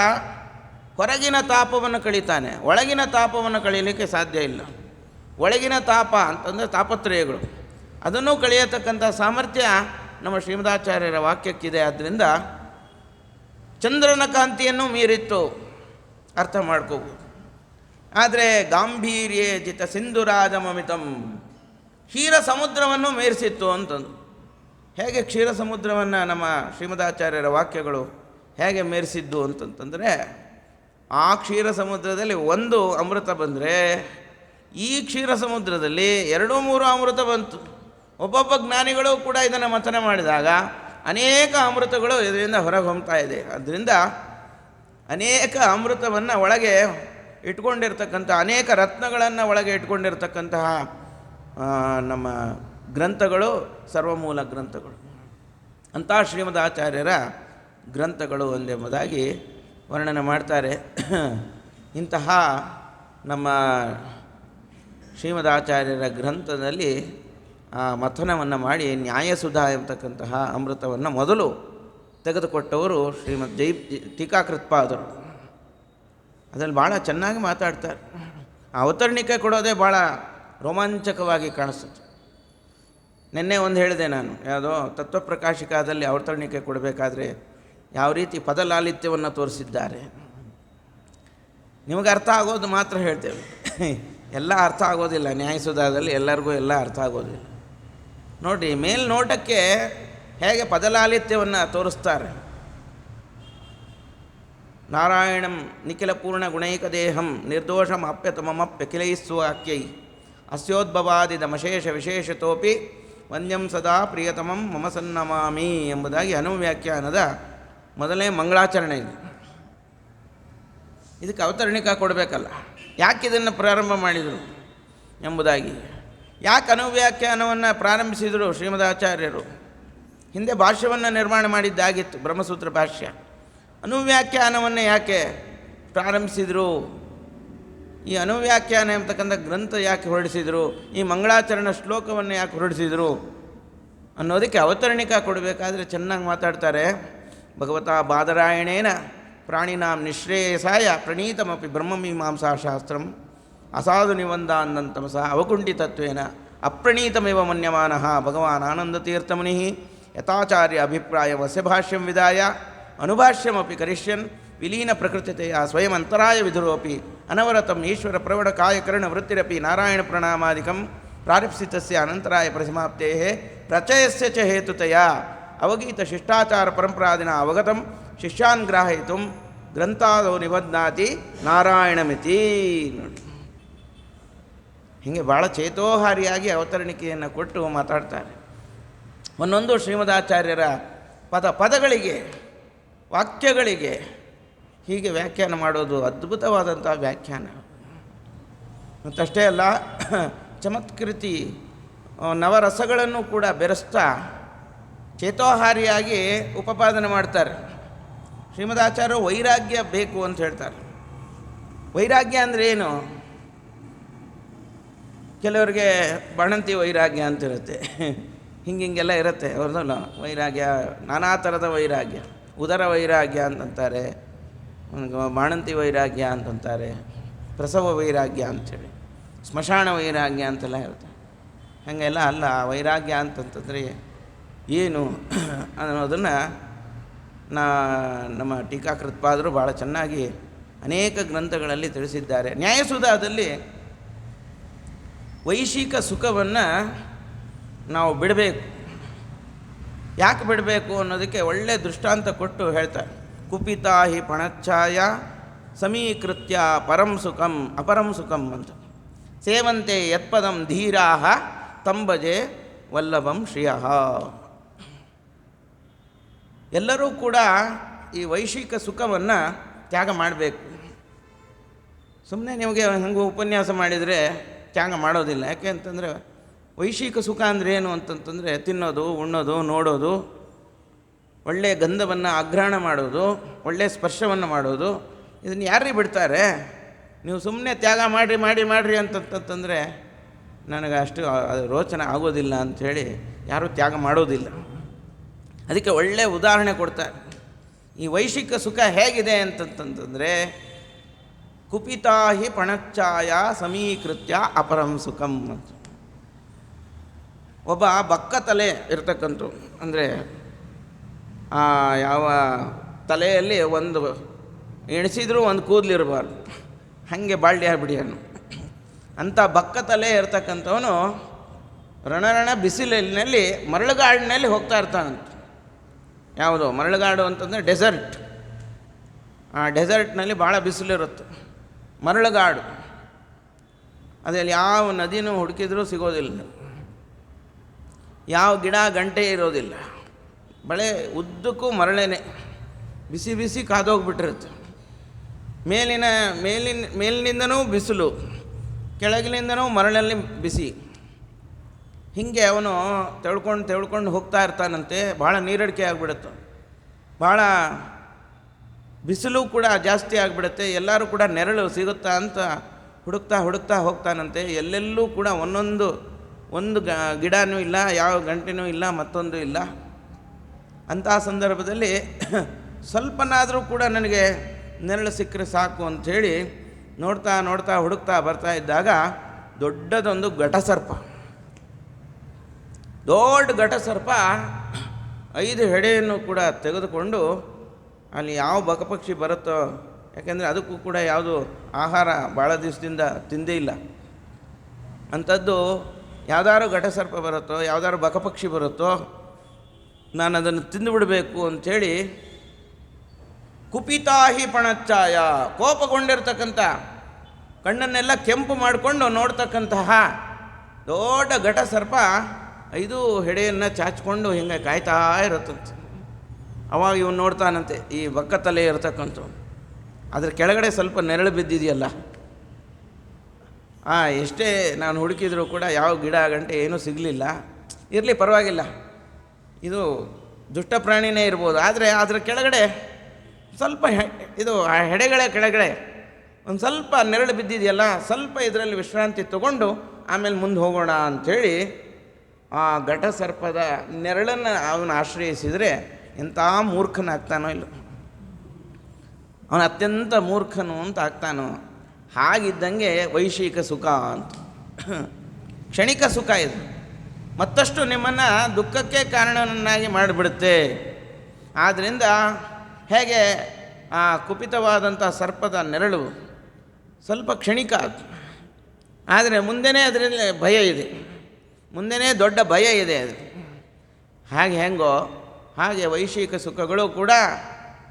ಹೊರಗಿನ ತಾಪವನ್ನು ಕಳೀತಾನೆ, ಒಳಗಿನ ತಾಪವನ್ನು ಕಳೀಲಿಕ್ಕೆ ಸಾಧ್ಯ ಇಲ್ಲ. ಒಳಗಿನ ತಾಪ ಅಂತಂದರೆ ತಾಪತ್ರಯಗಳು, ಅದನ್ನು ಕಳೆಯತಕ್ಕಂಥ ಸಾಮರ್ಥ್ಯ ನಮ್ಮ ಶ್ರೀಮದಾಚಾರ್ಯರ ವಾಕ್ಯಕ್ಕಿದೆ. ಆದ್ದರಿಂದ ಚಂದ್ರನ ಕಾಂತಿಯನ್ನು ಮೀರಿತ್ತು, ಅರ್ಥ ಮಾಡ್ಕೋಬೋದು. ಆದರೆ ಗಾಂಭೀರ್ಯೇ ಜಿತ ಸಿಂಧುರಾಜಮಮಿತಂ, ಕ್ಷೀರ ಸಮುದ್ರವನ್ನು ಮೀರಿಸಿತ್ತು ಅಂತಂದು. ಹೇಗೆ ಕ್ಷೀರ ಸಮುದ್ರವನ್ನು ನಮ್ಮ ಶ್ರೀಮದಾಚಾರ್ಯರ ವಾಕ್ಯಗಳು ಹೇಗೆ ಮೀರಿಸಿದ್ದು ಅಂತಂತಂದರೆ, ಆ ಕ್ಷೀರ ಸಮುದ್ರದಲ್ಲಿ ಒಂದು ಅಮೃತ ಬಂದರೆ ಈ ಕ್ಷೀರ ಸಮುದ್ರದಲ್ಲಿ 2-3 ಅಮೃತ ಬಂತು. ಒಬ್ಬೊಬ್ಬ ಜ್ಞಾನಿಗಳು ಕೂಡ ಇದನ್ನು ಮಥನ ಮಾಡಿದಾಗ ಅನೇಕ ಅಮೃತಗಳು ಇದರಿಂದ ಹೊರಗೆ ಹೊಮ್ತಾ ಇದೆ. ಆದ್ದರಿಂದ ಅನೇಕ ಅಮೃತವನ್ನು ಒಳಗೆ ಇಟ್ಕೊಂಡಿರ್ತಕ್ಕಂಥ, ಅನೇಕ ರತ್ನಗಳನ್ನು ಒಳಗೆ ಇಟ್ಕೊಂಡಿರ್ತಕ್ಕಂತಹ ನಮ್ಮ ಗ್ರಂಥಗಳು ಸರ್ವಮೂಲ ಗ್ರಂಥಗಳು. ಅಂಥ ಶ್ರೀಮದಾಚಾರ್ಯರ ಗ್ರಂಥಗಳು ಎಂಬುದಾಗಿ ವರ್ಣನೆ ಮಾಡ್ತಾರೆ. ಇಂತಹ ನಮ್ಮ ಶ್ರೀಮದಾಚಾರ್ಯರ ಗ್ರಂಥದಲ್ಲಿ ಮಥನವನ್ನು ಮಾಡಿ ನ್ಯಾಯಸುಧಾ ಎಂಬತಕ್ಕಂತಹ ಅಮೃತವನ್ನು ಮೊದಲು ತೆಗೆದುಕೊಟ್ಟವರು ಶ್ರೀಮದ್ ಟೀಕಾಕೃತ್ಪಾದರು. ಅದರಲ್ಲಿ ಭಾಳ ಚೆನ್ನಾಗಿ ಮಾತಾಡ್ತಾರೆ. ಅವತರಣಿಕೆ ಕೊಡೋದೇ ಭಾಳ ರೋಮಾಂಚಕವಾಗಿ ಕಾಣಿಸುತ್ತೆ. ನಿನ್ನೆ ಒಂದು ಹೇಳಿದೆ ನಾನು, ಯಾವುದೋ ತತ್ವಪ್ರಕಾಶಿಕಾದಲ್ಲಿ ಅವತರಣಿಕೆ ಕೊಡಬೇಕಾದ್ರೆ ಯಾವ ರೀತಿ ಪದಲಾಲಿತ್ಯವನ್ನು ತೋರಿಸಿದ್ದಾರೆ. ನಿಮಗೆ ಅರ್ಥ ಆಗೋದು ಮಾತ್ರ ಹೇಳ್ತೇವೆ, ಎಲ್ಲ ಅರ್ಥ ಆಗೋದಿಲ್ಲ. ನ್ಯಾಯಸುಧಾದಲ್ಲಿ ಎಲ್ಲರಿಗೂ ಎಲ್ಲ ಅರ್ಥ ಆಗೋದಿಲ್ಲ. ನೋಡಿ, ಮೇಲ್ನೋಟಕ್ಕೆ ಹೇಗೆ ಪದಲಾಲಿತ್ಯವನ್ನು ತೋರಿಸ್ತಾರೆ. ನಾರಾಯಣಂ ನಿಖಿಲ ಪೂರ್ಣ ಗುಣೈಕ ದೇಹಂ ನಿರ್ದೋಷಂ ಅಪ್ಯತಮಮಪ್ಯ ಕಿಲೈಸ್ವಾಕ್ಯೈ ಅಸ್ಯೋದ್ಭವಾದಿದಮಶೇಷ ವಿಶೇಷತೋಪಿ ವಂದ್ಯಂ ಸದಾ ಪ್ರಿಯತಮಂ ಮಮ ಸನ್ನಮಾಮಿ ಎಂಬುದಾಗಿ ಅನುವ್ಯಾಖ್ಯಾನದ ಮೊದಲನೇ ಮಂಗಳಾಚರಣೆ ಇದೆ. ಇದಕ್ಕೆ ಅವತರಣಿಕ ಕೊಡಬೇಕಲ್ಲ, ಯಾಕೆ ಇದನ್ನು ಪ್ರಾರಂಭ ಮಾಡಿದರು ಎಂಬುದಾಗಿ. ಯಾಕೆ ಅನುವ್ಯಾಖ್ಯಾನವನ್ನು ಪ್ರಾರಂಭಿಸಿದರು ಶ್ರೀಮದಾಚಾರ್ಯರು? ಹಿಂದೆ ಭಾಷ್ಯವನ್ನು ನಿರ್ಮಾಣ ಮಾಡಿದ್ದಾಗಿತ್ತು, ಬ್ರಹ್ಮಸೂತ್ರ ಭಾಷ್ಯ. ಅನುವ್ಯಾಖ್ಯಾನವನ್ನು ಯಾಕೆ ಪ್ರಾರಂಭಿಸಿದರು? ಈ ಅನುವ್ಯಾಖ್ಯಾನ ಎಂಬತಕ್ಕಂಥ ಗ್ರಂಥ ಯಾಕೆ ಹೊರಡಿಸಿದರು? ಈ ಮಂಗಳಾಚರಣ ಶ್ಲೋಕವನ್ನು ಯಾಕೆ ಹೊರಡಿಸಿದರು ಅನ್ನೋದಕ್ಕೆ ಅವತರಣಿಕ ಕೊಡಬೇಕಾದ್ರೆ ಚೆನ್ನಾಗಿ ಮಾತಾಡ್ತಾರೆ. ಭಗವತಾ ಬಾದರಾಯಣೇನ ಪ್ರಾಣಿನಾಂ ನಿಶ್ರೇಯಸಾಯ ಪ್ರಣೀತಮಪಿ ಬ್ರಹ್ಮಮೀಮಾಂಸಾ ಶಾಸ್ತ್ರಂ ಅಸಾಧು ನಿಬಂಧಾನ್ನಂತಮಸ ಅವಕುಂಠಿತತ್ವೇನ ಅಪ್ರಣೀತಮೇವ ಮನ್ಯಮಾನಃ ಭಗವಾನ್ ಆನಂದತೀರ್ಥಮುನಿ ಯಥಾಚಾರ್ಯ ಅಭಿಪ್ರಾಯ ವಸ್ಯ ಭಾಷ್ಯಂ ವಿದಾಯ ಅನುಭಾಷ್ಯಮಪಿ ಕರಿಷ್ಯನ್ ವಿಲೀನ ಪ್ರಕೃತಿತೆಯ ಸ್ವಯಂ ಅಂತರಾಯ ವಿಧುರೋಪಿ ಅನವರತಂ ಈಶ್ವರ ಪ್ರವಢ ಕಾಯಕರಣ ವೃತ್ತಿರಪಿ ನಾರಾಯಣ ಪ್ರಣಾಮಾದಿಕಂ ಪ್ರಾರಪ್ಸಿತಸ್ಯ ಅನಂತರಾಯ ಪರಿಸಮಾಪ್ತೇ ಪ್ರಚಯಸ್ಯ ಚ ಹೇತುತಯ ಅವಗೀತ ಶಿಷ್ಟಾಚಾರ ಪರಂಪರಾದಿನ ಅವಗತಂ ಶಿಷ್ಯಾನ್ ಗ್ರಾಹಯಿತು ಗ್ರಂಥಾದೋ ನಿಬಧ್ನಾತಿ ನಾರಾಯಣಮಿತಿ. ನೋಡಿ, ಹೀಗೆ ಭಾಳ ಚೇತೋಹಾರಿಯಾಗಿ ಅವತರಣಿಕೆಯನ್ನು ಕೊಟ್ಟು ಮಾತಾಡ್ತಾರೆ. ಒಂದೊಂದು ಶ್ರೀಮದಾಚಾರ್ಯರ ಪದಗಳಿಗೆ, ವಾಕ್ಯಗಳಿಗೆ ಹೀಗೆ ವ್ಯಾಖ್ಯಾನ ಮಾಡೋದು ಅದ್ಭುತವಾದಂಥ ವ್ಯಾಖ್ಯಾನ. ಮತ್ತಷ್ಟೇ ಅಲ್ಲ, ಚಮತ್ಕೃತಿ ನವರಸಗಳನ್ನು ಕೂಡ ಬೆರೆಸ್ತಾ ಚೇತೋಹಾರಿಯಾಗಿ ಉಪಪಾದನೆ ಮಾಡ್ತಾರೆ. ಶ್ರೀಮದಾಚಾರ್ಯರು ವೈರಾಗ್ಯ ಬೇಕು ಅಂತ ಹೇಳ್ತಾರೆ. ವೈರಾಗ್ಯ ಅಂದರೆ ಏನು? ಕೆಲವರಿಗೆ ಬಾಣಂತಿ ವೈರಾಗ್ಯ ಅಂತಿರುತ್ತೆ, ಹಿಂಗೆಲ್ಲ ಇರುತ್ತೆ ಅವ್ರದ್ದಲ್ಲ. ವೈರಾಗ್ಯ ನಾನಾ ಥರದ ವೈರಾಗ್ಯ, ಉದರ ವೈರಾಗ್ಯ ಅಂತಂತಾರೆ, ಬಾಣಂತಿ ವೈರಾಗ್ಯ ಅಂತಂತಾರೆ, ಪ್ರಸವ ವೈರಾಗ್ಯ ಅಂಥೇಳಿ, ಸ್ಮಶಾನ ವೈರಾಗ್ಯ ಅಂತೆಲ್ಲ ಇರುತ್ತೆ. ಹಾಗೆಲ್ಲ ಅಲ್ಲ. ವೈರಾಗ್ಯ ಅಂತಂತಂದರೆ ಏನು ಅನ್ನೋದನ್ನು ನಮ್ಮ ಟೀಕಾಕೃತ್ಪಾದರು ಭಾಳ ಚೆನ್ನಾಗಿ ಅನೇಕ ಗ್ರಂಥಗಳಲ್ಲಿ ತಿಳಿಸಿದ್ದಾರೆ. ನ್ಯಾಯಸುಧಾದಲ್ಲಿ ವೈಶಿಕ ಸುಖವನ್ನು ನಾವು ಬಿಡಬೇಕು. ಯಾಕೆ ಬಿಡಬೇಕು ಅನ್ನೋದಕ್ಕೆ ಒಳ್ಳೆ ದೃಷ್ಟಾಂತ ಕೊಟ್ಟು ಹೇಳ್ತಾರೆ. ಕುಪಿತಾ ಹಿ ಪಣಚ್ಛಾಯ ಸಮೀಕೃತ್ಯ ಪರಂ ಸುಖಂ ಅಪರಂ ಸುಖಂ ಅಂತ. ಸೇವಂತೆ ಯತ್ಪದಂ ಧೀರಾಹ ತಂಬಜೆ ವಲ್ಲಭಂ ಶ್ರಿಯಃ. ಎಲ್ಲರೂ ಕೂಡ ಈ ವೈಶ್ವಿಕ ಸುಖವನ್ನು ತ್ಯಾಗ ಮಾಡಬೇಕು. ಸುಮ್ಮನೆ ನಿಮಗೆ ಹಂಗೆ ಉಪನ್ಯಾಸ ಮಾಡಿದರೆ ತ್ಯಾಗ ಮಾಡೋದಿಲ್ಲ. ಯಾಕೆ ಅಂತಂದರೆ ವೈಶ್ವಿಕ ಸುಖ ಅಂದರೆ ಏನು ಅಂತಂತಂದರೆ ತಿನ್ನೋದು, ಉಣ್ಣೋದು, ನೋಡೋದು, ಒಳ್ಳೆಯ ಗಂಧವನ್ನು ಆಘ್ರಾಣ ಮಾಡೋದು, ಒಳ್ಳೆಯ ಸ್ಪರ್ಶವನ್ನು ಮಾಡೋದು. ಇದನ್ನು ಯಾರಿಗೆ ಬಿಡ್ತಾರೆ? ನೀವು ಸುಮ್ಮನೆ ತ್ಯಾಗ ಮಾಡಿರಿ ಅಂತಂತಂದರೆ ನನಗೆ ಅಷ್ಟು ಅದು ರೋಚನೆ ಆಗೋದಿಲ್ಲ ಅಂಥೇಳಿ ಯಾರೂ ತ್ಯಾಗ ಮಾಡೋದಿಲ್ಲ. ಅದಕ್ಕೆ ಒಳ್ಳೆಯ ಉದಾಹರಣೆ ಕೊಡ್ತಾರೆ. ಈ ವೈಶ್ವಿಕ ಸುಖ ಹೇಗಿದೆ ಅಂತಂತಂದರೆ ಕುಪಿತಾ ಹಿ ಪಣಚ್ಛಾಯ ಸಮೀಕೃತ್ಯ ಅಪರಂ ಸುಖಂ ಅಂತ. ಒಬ್ಬ ಬಕ್ಕ ತಲೆ ಇರ್ತಕ್ಕಂಥ, ಅಂದರೆ ಯಾವ ತಲೆಯಲ್ಲಿ ಒಂದು ಎಣಿಸಿದರೂ ಒಂದು ಕೂದಲಿರಬಾರ್ದು, ಹಾಗೆ ಬಾಳ್ಡಿ ಆಗ್ಬಿಡಿಯನ್ನು ಅಂಥ ಬಕ್ಕ ತಲೆ ಇರ್ತಕ್ಕಂಥವನು ರಣ ಬಿಸಿಲಿನಲ್ಲಿ ಮರಳುಗಾಡಿನಲ್ಲಿ ಹೋಗ್ತಾ ಇರ್ತಾನಂತ. ಯಾವುದು ಮರಳುಗಾಡು ಅಂತಂದರೆ ಡೆಸರ್ಟ್. ಆ ಡೆಸರ್ಟ್ನಲ್ಲಿ ಭಾಳ ಬಿಸಿಲಿರುತ್ತೆ. ಮರಳುಗಾಡು ಅದರಲ್ಲಿ ಯಾವ ನದಿನೂ ಹುಡುಕಿದ್ರೂ ಸಿಗೋದಿಲ್ಲ, ಯಾವ ಗಿಡ ಗಂಟೆ ಇರೋದಿಲ್ಲ, ಬಳೆ ಉದ್ದಕ್ಕೂ ಮರಳೇನೆ, ಬಿಸಿ ಬಿಸಿ ಕಾದೋಗ್ಬಿಟ್ಟಿರುತ್ತೆ. ಮೇಲಿನಿಂದನೂ ಬಿಸಿಲು, ಕೆಳಗಿನಿಂದನೂ ಮರಳಲ್ಲಿ ಬಿಸಿ. ಹೀಗೆ ಅವನು ತೆಳ್ಕೊಂಡು ಹೋಗ್ತಾ ಇರ್ತಾನಂತೆ. ಭಾಳ ನೀರಡಿಕೆ ಆಗಿಬಿಡುತ್ತೆ, ಭಾಳ ಬಿಸಿಲು ಕೂಡ ಜಾಸ್ತಿ ಆಗಿಬಿಡುತ್ತೆ. ಎಲ್ಲರೂ ಕೂಡ ನೆರಳು ಸಿಗುತ್ತಾ ಅಂತ ಹುಡುಕ್ತಾ ಹೋಗ್ತಾನಂತೆ. ಎಲ್ಲೆಲ್ಲೂ ಕೂಡ ಒಂದು ಗಿಡನೂ ಇಲ್ಲ, ಯಾವ ಗಂಟೆನೂ ಇಲ್ಲ, ಮತ್ತೊಂದು ಇಲ್ಲ. ಅಂಥ ಸಂದರ್ಭದಲ್ಲಿ ಸ್ವಲ್ಪನಾದರೂ ಕೂಡ ನನಗೆ ನೆರಳು ಸಿಕ್ಕರೆ ಸಾಕು ಅಂಥೇಳಿ ನೋಡ್ತಾ ಹುಡುಕ್ತಾ ಬರ್ತಾ ಇದ್ದಾಗ ದೊಡ್ಡದೊಂದು ಘಟಸರ್ಪ, ದೊಡ್ಡ ಘಟಸರ್ಪ 5 ಹೆಡೆಯನ್ನು ಕೂಡ ತೆಗೆದುಕೊಂಡು ಅಲ್ಲಿ ಯಾವ ಬಕಪಕ್ಷಿ ಬರುತ್ತೋ, ಯಾಕೆಂದರೆ ಅದಕ್ಕೂ ಕೂಡ ಯಾವುದು ಆಹಾರ ಭಾಳ ದಿವಸದಿಂದ ತಿಂದೇ ಇಲ್ಲ ಅಂಥದ್ದು, ಯಾವುದಾದ್ರು ಘಟಸರ್ಪ ಬರುತ್ತೋ, ಯಾವುದಾದ್ರು ಬಕಪಕ್ಷಿ ಬರುತ್ತೋ, ನಾನು ಅದನ್ನು ತಿಂದುಬಿಡಬೇಕು ಅಂಥೇಳಿ ಕುಪಿತಾಹಿ ಪಣಚ್ಛಾಯ, ಕೋಪಗೊಂಡಿರ್ತಕ್ಕಂಥ, ಕಣ್ಣನ್ನೆಲ್ಲ ಕೆಂಪು ಮಾಡಿಕೊಂಡು ನೋಡ್ತಕ್ಕಂತಹ ದೊಡ್ಡ ಘಟಸರ್ಪ 5 ಹೆಡೆಯನ್ನು ಚಾಚಿಕೊಂಡು ಹಿಂಗೆ ಕಾಯ್ತಾ ಇರುತ್ತಂತೆ. ಅವಾಗ ಇವನು ನೋಡ್ತಾನಂತೆ, ಈ ಬಕ್ಕ ತಲೆ ಇರ್ತಕ್ಕಂಥ ಅದ್ರ ಕೆಳಗಡೆ ಸ್ವಲ್ಪ ನೆರಳು ಬಿದ್ದಿದೆಯಲ್ಲ, ಎಷ್ಟೇ ನಾನು ಹುಡುಕಿದರೂ ಕೂಡ ಯಾವ ಗಿಡ ಗಂಟೆ ಏನೂ ಸಿಗಲಿಲ್ಲ. ಇರಲಿ ಪರವಾಗಿಲ್ಲ, ಇದು ದುಷ್ಟ ಪ್ರಾಣಿನೇ ಇರ್ಬೋದು, ಆದರೆ ಅದರ ಕೆಳಗಡೆ ಸ್ವಲ್ಪ ಇದು ಹೆಡೆಗಳ ಕೆಳಗಡೆ ಒಂದು ಸ್ವಲ್ಪ ನೆರಳು ಬಿದ್ದಿದೆಯಲ್ಲ, ಸ್ವಲ್ಪ ಇದರಲ್ಲಿ ವಿಶ್ರಾಂತಿ ತಗೊಂಡು ಆಮೇಲೆ ಮುಂದೆ ಹೋಗೋಣ ಅಂಥೇಳಿ ಆ ಘಟಸರ್ಪದ ನೆರಳನ್ನು ಅವನು ಆಶ್ರಯಿಸಿದರೆ ಎಂಥ ಮೂರ್ಖನಾಗ್ತಾನೋ ಇಲ್ಲ, ಅವನು ಅತ್ಯಂತ ಮೂರ್ಖನು ಅಂತ ಆಗ್ತಾನೋ. ಹಾಗಿದ್ದಂಗೆ ವೈಶ್ವಿಕ ಸುಖ ಅಂತ, ಕ್ಷಣಿಕ ಸುಖ ಇದು, ಮತ್ತಷ್ಟು ನಿಮ್ಮನ್ನು ದುಃಖಕ್ಕೆ ಕಾರಣವನ್ನಾಗಿ ಮಾಡಿಬಿಡುತ್ತೆ. ಆದ್ದರಿಂದ ಹೇಗೆ ಆ ಕುಪಿತವಾದಂಥ ಸರ್ಪದ ನೆರಳು ಸ್ವಲ್ಪ ಕ್ಷಣಿಕ, ಆದರೆ ಮುಂದೆನೇ ಅದರಲ್ಲಿ ಭಯ ಇದೆ, ಮುಂದೆನೇ ದೊಡ್ಡ ಭಯ ಇದೆ. ಅದು ಹೆಂಗೋ ಹಾಗೆ ವೈಶ್ವಿಕ ಸುಖಗಳು ಕೂಡ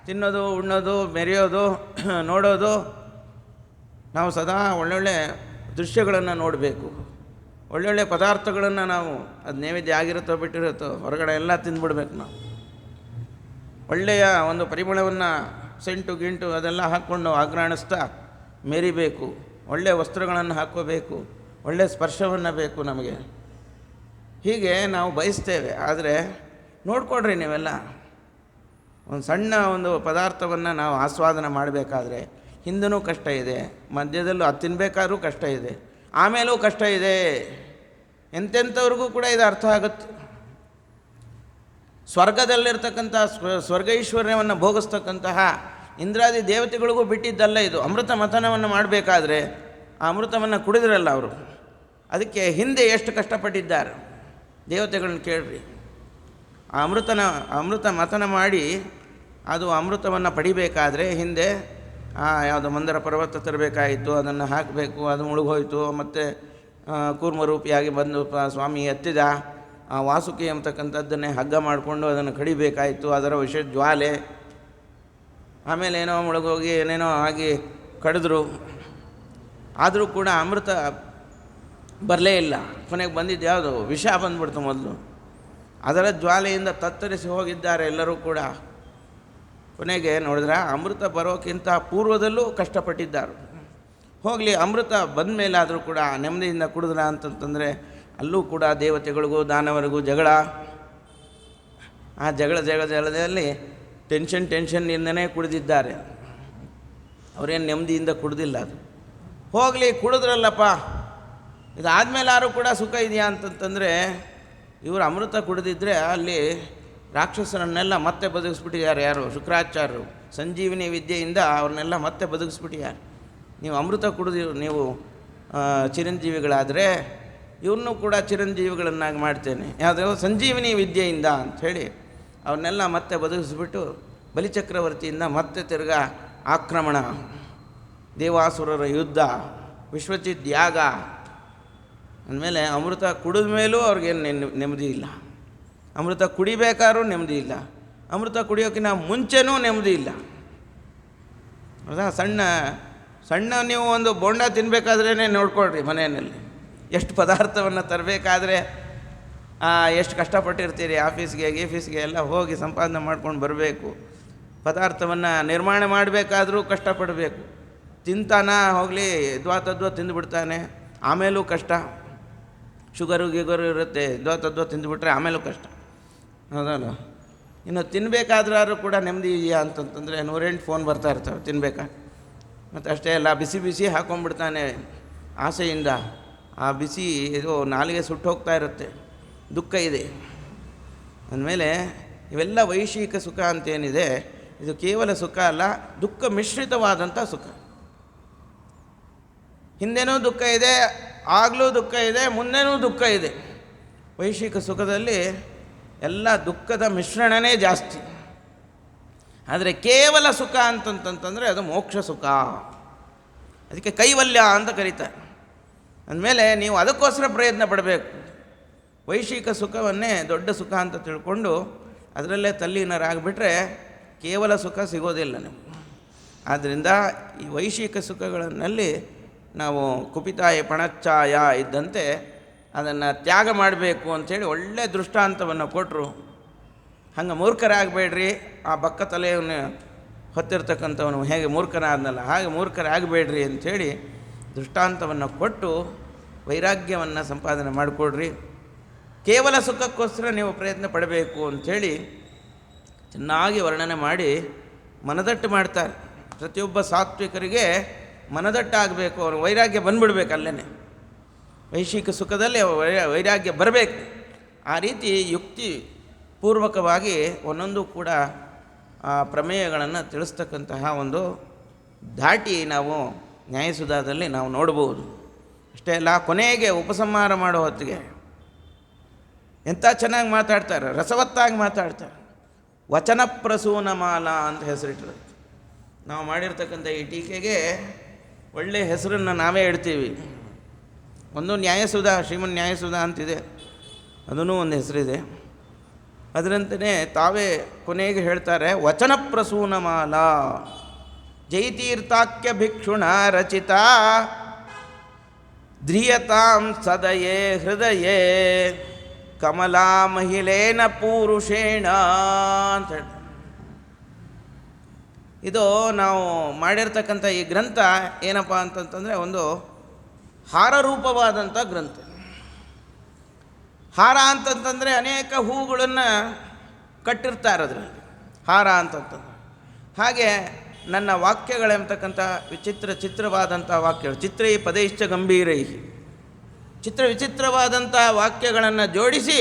ತಿನ್ನೋದು, ಉಣ್ಣೋದು, ಮೆರೆಯೋದು, ನೋಡೋದು, ನಾವು ಸದಾ ಒಳ್ಳೊಳ್ಳೆ ದೃಶ್ಯಗಳನ್ನು ನೋಡಬೇಕು, ಒಳ್ಳೊಳ್ಳೆ ಪದಾರ್ಥಗಳನ್ನು ನಾವು ಅದು ನೈವೇದ್ಯ ಆಗಿರುತ್ತೋ ಬಿಟ್ಟಿರುತ್ತೋ ಹೊರಗಡೆ ಎಲ್ಲ ತಿಂದುಬಿಡ್ಬೇಕು. ನಾವು ಒಳ್ಳೆಯ ಒಂದು ಪರಿಮಳವನ್ನು, ಸೆಂಟು ಗಿಂಟು ಅದೆಲ್ಲ ಹಾಕ್ಕೊಂಡು ಆಘ್ರಾಣಿಸ್ತಾ ಮೆರಿಬೇಕು, ಒಳ್ಳೆಯ ವಸ್ತ್ರಗಳನ್ನು ಹಾಕ್ಕೋಬೇಕು, ಒಳ್ಳೆಯ ಸ್ಪರ್ಶವನ್ನು ಬೇಕು ನಮಗೆ. ಹೀಗೆ ನಾವು ಬಯಸ್ತೇವೆ. ಆದರೆ ನೋಡ್ಕೊಡ್ರಿ ನೀವೆಲ್ಲ, ಒಂದು ಸಣ್ಣ ಒಂದು ಪದಾರ್ಥವನ್ನು ನಾವು ಆಸ್ವಾದನೆ ಮಾಡಬೇಕಾದ್ರೆ ಹಿಂದೂ ಕಷ್ಟ ಇದೆ, ಮಧ್ಯದಲ್ಲೂ ಅದು ತಿನ್ನಬೇಕಾದ್ರೂ ಕಷ್ಟ ಇದೆ, ಆಮೇಲೂ ಕಷ್ಟ ಇದೆ. ಎಂತೆಂಥವ್ರಿಗೂ ಕೂಡ ಇದು ಅರ್ಥ ಆಗುತ್ತೆ. ಸ್ವರ್ಗದಲ್ಲಿರ್ತಕ್ಕಂಥ ಸ್ವರ್ಗೈಶ್ವರ್ಯವನ್ನು ಭೋಗಿಸ್ತಕ್ಕಂತಹ ಇಂದ್ರಾದಿ ದೇವತೆಗಳಿಗೂ ಬಿಟ್ಟಿದ್ದಲ್ಲ ಇದು. ಅಮೃತ ಮಥನವನ್ನು ಮಾಡಬೇಕಾದ್ರೆ ಆ ಅಮೃತವನ್ನು ಕುಡಿದ್ರಲ್ಲ ಅವರು, ಅದಕ್ಕೆ ಹಿಂದೆ ಎಷ್ಟು ಕಷ್ಟಪಟ್ಟಿದ್ದಾರೆ ದೇವತೆಗಳನ್ನ ಕೇಳ್ರಿ. ಆ ಅಮೃತ ಮಥನ ಮಾಡಿ ಅದು ಅಮೃತವನ್ನು ಪಡಿಬೇಕಾದ್ರೆ ಹಿಂದೆ ಯಾವುದು ಮಂದರ ಪರ್ವತ ತರಬೇಕಾಯಿತು, ಅದನ್ನು ಹಾಕಬೇಕು, ಅದು ಮುಳುಗೋಯ್ತು, ಮತ್ತು ಕೂರ್ಮರೂಪಿಯಾಗಿ ಬಂದು ಸ್ವಾಮಿ ಎತ್ತಿದ, ಆ ವಾಸುಕಿ ಅಂತಕ್ಕಂಥದ್ದನ್ನೇ ಹಗ್ಗ ಮಾಡಿಕೊಂಡು ಅದನ್ನು ಕಡಿಬೇಕಾಯಿತು. ಅದರ ವಿಷ ಜ್ವಾಲೆ. ಆಮೇಲೆ ಏನೋ ಮುಳುಗೋಗಿ ಏನೇನೋ ಆಗಿ ಕಡಿದ್ರು. ಆದರೂ ಕೂಡ ಅಮೃತ ಬರಲೇ ಇಲ್ಲ. ಕೊನೆಗೆ ಬಂದಿದ್ದು ಯಾವುದು? ವಿಷ ಬಂದ್ಬಿಡ್ತು ಮೊದಲು. ಅದರ ಜ್ವಾಲೆಯಿಂದ ತತ್ತರಿಸಿ ಹೋಗಿದ್ದಾರೆ ಎಲ್ಲರೂ ಕೂಡ. ಕೊನೆಗೆ ನೋಡಿದ್ರೆ ಅಮೃತ ಬರೋಕ್ಕಿಂತ ಪೂರ್ವದಲ್ಲೂ ಕಷ್ಟಪಟ್ಟಿದ್ದಾರೆ. ಹೋಗಲಿ, ಅಮೃತ ಬಂದ ಮೇಲಾದರೂ ಕೂಡ ನೆಮ್ಮದಿಯಿಂದ ಕುಡಿದ್ರ ಅಂತಂತಂದರೆ ಅಲ್ಲೂ ಕೂಡ ದೇವತೆಗಳಿಗೂ ದಾನವರಿಗೂ ಜಗಳ. ಆ ಜಗಳದಲ್ಲಿ ಟೆನ್ಷನ್ನಿಂದನೇ ಕುಡಿದಿದ್ದಾರೆ. ಅವರೇನು ನೆಮ್ಮದಿಯಿಂದ ಕುಡ್ದಿಲ್ಲ. ಅದು ಹೋಗಲಿ, ಕುಡಿದ್ರಲ್ಲಪ್ಪ, ಇದಾದಮೇಲಾದ್ರೂ ಕೂಡ ಸುಖ ಇದೆಯಾ ಅಂತಂತಂದರೆ ಇವರು ಅಮೃತ ಕುಡಿದಿದ್ದರೆ ಅಲ್ಲಿ ರಾಕ್ಷಸರನ್ನೆಲ್ಲ ಮತ್ತೆ ಬದುಕಿಸ್ಬಿಟ್ಟಿದ್ದಾರೆ. ಯಾರು? ಶುಕ್ರಾಚಾರ್ಯರು ಸಂಜೀವಿನಿ ವಿದ್ಯೆಯಿಂದ ಅವ್ರನ್ನೆಲ್ಲ ಮತ್ತೆ ಬದುಕಿಸ್ಬಿಟ್ಟಿದ್ದಾರೆ. ನೀವು ಅಮೃತ ಕುಡಿದು ನೀವು ಚಿರಂಜೀವಿಗಳಾದರೆ ಇವ್ರನ್ನೂ ಕೂಡ ಚಿರಂಜೀವಿಗಳನ್ನಾಗಿ ಮಾಡ್ತೇನೆ, ಯಾವುದೋ ಸಂಜೀವಿನಿ ವಿದ್ಯೆಯಿಂದ ಅಂಥೇಳಿ ಅವ್ರನ್ನೆಲ್ಲ ಮತ್ತೆ ಬದುಕಿಸ್ಬಿಟ್ಟು ಬಲಿಚಕ್ರವರ್ತಿಯಿಂದ ಮತ್ತೆ ತಿರ್ಗಾ ಆಕ್ರಮಣ, ದೇವಾಸುರರ ಯುದ್ಧ, ವಿಶ್ವಚಿತ್ ಯಾಗ. ಅಂದಮೇಲೆ ಅಮೃತ ಕುಡಿದ ಮೇಲೂ ಅವ್ರಿಗೇನು ನೆಮ್ಮದಿ ಇಲ್ಲ. ಅಮೃತ ಕುಡಿಬೇಕಾದ್ರೂ ನೆಮ್ಮದಿ ಇಲ್ಲ. ಅಮೃತ ಕುಡಿಯೋಕ್ಕಿಂತ ಮುಂಚೆನೂ ನೆಮ್ಮದಿ ಇಲ್ಲ. ಹೌದಾ? ಸಣ್ಣ ನೀವು ಒಂದು ಬೋಂಡ ತಿನ್ನಬೇಕಾದ್ರೇ ನೋಡ್ಕೊಳ್ರಿ. ಮನೆಯಲ್ಲಿ ಎಷ್ಟು ಪದಾರ್ಥವನ್ನು ತರಬೇಕಾದ್ರೆ ಎಷ್ಟು ಕಷ್ಟಪಟ್ಟಿರ್ತೀರಿ. ಆಫೀಸ್ಗೆ ಎಲ್ಲ ಹೋಗಿ ಸಂಪಾದನೆ ಮಾಡ್ಕೊಂಡು ಬರಬೇಕು. ಪದಾರ್ಥವನ್ನು ನಿರ್ಮಾಣ ಮಾಡಬೇಕಾದ್ರೂ ಕಷ್ಟಪಡಬೇಕು. ತಿಂತಾನ ಹೋಗಲಿ, ದ್ವಾ ತಿಂದುಬಿಡ್ತಾನೆ, ಆಮೇಲೂ ಕಷ್ಟ. ಶುಗರು ಇರುತ್ತೆ, ದ್ವಾ ತಿಂದುಬಿಟ್ರೆ ಆಮೇಲೂ ಕಷ್ಟ. ಹೌದಲ್ಲ? ಇನ್ನು ತಿನ್ನಬೇಕಾದ್ರೂ ಕೂಡ ನೆಮ್ಮದಿ ಇದೆಯಾ ಅಂತಂತಂದರೆ 108 ಫೋನ್ ಬರ್ತಾ ಇರ್ತವೆ ತಿನ್ನಬೇಕಾದ್ರೆ. ಮತ್ತು ಅಷ್ಟೇ ಅಲ್ಲ, ಬಿಸಿ ಹಾಕ್ಕೊಂಡ್ಬಿಡ್ತಾನೆ ಆಸೆಯಿಂದ. ಆ ಬಿಸಿ ಇದು ನಾಲಿಗೆ ಸುಟ್ಟು ಹೋಗ್ತಾ ಇರುತ್ತೆ. ದುಃಖ ಇದೆ ಅಂದಮೇಲೆ ಇವೆಲ್ಲ ವೈಶಿಕ ಸುಖ ಅಂತೇನಿದೆ, ಇದು ಕೇವಲ ಸುಖ ಅಲ್ಲ, ದುಃಖ ಮಿಶ್ರಿತವಾದಂಥ ಸುಖ. ಹಿಂದೆನೂ ದುಃಖ ಇದೆ, ಆಗಲೂ ದುಃಖ ಇದೆ, ಮುಂದೆನೂ ದುಃಖ ಇದೆ. ವೈಶಿಕ ಸುಖದಲ್ಲಿ ಎಲ್ಲ ದುಃಖದ ಮಿಶ್ರಣನೇ ಜಾಸ್ತಿ. ಆದರೆ ಕೇವಲ ಸುಖ ಅಂತಂತಂದರೆ ಅದು ಮೋಕ್ಷ ಸುಖ. ಅದಕ್ಕೆ ಕೈವಲ್ಯ ಅಂತ ಕರೀತಾರೆ. ಅಂದಮೇಲೆ ನೀವು ಅದಕ್ಕೋಸ್ಕರ ಪ್ರಯತ್ನ ಪಡಬೇಕು. ವೈಶಿಕ ಸುಖವನ್ನೇ ದೊಡ್ಡ ಸುಖ ಅಂತ ತಿಳ್ಕೊಂಡು ಅದರಲ್ಲೇ ತಲ್ಲೀನರಾಗಿಬಿಟ್ರೆ ಕೇವಲ ಸುಖ ಸಿಗೋದಿಲ್ಲ ನೀವು. ಆದ್ದರಿಂದ ಈ ವೈಶಿಕ ಸುಖಗಳಲ್ಲಿ ನಾವು ಕುಪಿತಾಯ ಪಣಚ್ಚಾಯ ಇದ್ದಂತೆ ಅದನ್ನು ತ್ಯಾಗ ಮಾಡಬೇಕು ಅಂಥೇಳಿ ಒಳ್ಳೆಯ ದೃಷ್ಟಾಂತವನ್ನು ಕೊಟ್ಟರು. ಹಂಗೆ ಮೂರ್ಖರಾಗಬೇಡ್ರಿ. ಆ ಬಕ್ಕ ತಲೆಯನ್ನು ಹೊತ್ತಿರ್ತಕ್ಕಂಥವನು ಹೇಗೆ ಮೂರ್ಖನಾದ್ನಲ್ಲ ಹಾಗೆ ಮೂರ್ಖರಾಗಬೇಡ್ರಿ ಅಂಥೇಳಿ ದೃಷ್ಟಾಂತವನ್ನು ಕೊಟ್ಟು ವೈರಾಗ್ಯವನ್ನು ಸಂಪಾದನೆ ಮಾಡಿಕೊಡ್ರಿ. ಕೇವಲ ಸುಖಕ್ಕೋಸ್ಕರ ನೀವು ಪ್ರಯತ್ನ ಪಡಬೇಕು ಅಂಥೇಳಿ ಚೆನ್ನಾಗಿ ವರ್ಣನೆ ಮಾಡಿ ಮನದಟ್ಟು ಮಾಡ್ತಾರೆ. ಪ್ರತಿಯೊಬ್ಬ ಸಾತ್ವಿಕರಿಗೆ ಮನದಟ್ಟಾಗಬೇಕು, ಅವರು ವೈರಾಗ್ಯ ಬಂದುಬಿಡ್ಬೇಕು. ಅಲ್ಲೇ ವೈಶಿಕ ಸುಖದಲ್ಲಿ ವೈರಾಗ್ಯ ಬರಬೇಕು. ಆ ರೀತಿ ಯುಕ್ತಿ ಪೂರ್ವಕವಾಗಿ ಒಂದೊಂದು ಕೂಡ ಆ ಪ್ರಮೇಯಗಳನ್ನು ತಿಳಿಸ್ತಕ್ಕಂತಹ ಒಂದು ಧಾಟಿ ನಾವು ನ್ಯಾಯಸುಧಾದಲ್ಲಿ ನಾವು ನೋಡ್ಬೋದು. ಅಷ್ಟೇ ಅಲ್ಲ, ಕೊನೆಗೆ ಉಪಸಂಹಾರ ಮಾಡೋ ಹೊತ್ತಿಗೆ ಎಂಥ ಚೆನ್ನಾಗಿ ಮಾತಾಡ್ತಾರೆ, ರಸವತ್ತಾಗಿ ಮಾತಾಡ್ತಾರೆ. ವಚನ ಪ್ರಸೂನ ಮಾಲಾ ಅಂತ ಹೆಸರಿಟ್ಟರು. ನಾವು ಮಾಡಿರ್ತಕ್ಕಂಥ ಈ ಟೀಕೆಗೆ ಒಳ್ಳೆಯ ಹೆಸರನ್ನು ನಾವೇ ಇಡ್ತೀವಿ. ಒಂದು ನ್ಯಾಯಸುಧಾ, ಶ್ರೀಮನ್ ನ್ಯಾಯಸುಧಾ ಅಂತಿದೆ, ಅದೂ ಒಂದು ಹೆಸರಿದೆ. ಅದರಂತೆಯೇ ತಾವೇ ಕೊನೆಗೆ ಹೇಳ್ತಾರೆ, ವಚನ ಪ್ರಸೂನ ಮಾಲಾ ಜೈತೀರ್ಥಾಖ್ಯ ಭಿಕ್ಷುಣ ರಚಿತ ಧ್ರಿಯತಾಂ ಸದಯೇ ಹೃದಯೇ ಕಮಲಾ ಮಹಿಳೇನ ಪುರುಷೇಣ ಅಂತ ಹೇಳ್ತಾರೆ. ಇದು ನಾವು ಮಾಡಿರ್ತಕ್ಕಂಥ ಈ ಗ್ರಂಥ ಏನಪ್ಪ ಅಂತಂತಂದರೆ ಒಂದು ಹಾರರೂಪವಾದಂಥ ಗ್ರಂಥ. ಹಾರ ಅಂತಂತಂದರೆ ಅನೇಕ ಹೂಗಳನ್ನು ಕಟ್ಟಿರ್ತಾರೆ ಅದರಲ್ಲಿ, ಹಾರ ಅಂತಂತಂದರೆ. ಹಾಗೆ ನನ್ನ ವಾಕ್ಯಗಳೆಂಬತಕ್ಕಂಥ ಚಿತ್ರವಾದಂಥ ವಾಕ್ಯಗಳು, ಚಿತ್ರೈ ಪದೈಶ್ಚ ಗಂಭೀರೈ, ವಿಚಿತ್ರವಾದಂಥ ವಾಕ್ಯಗಳನ್ನು ಜೋಡಿಸಿ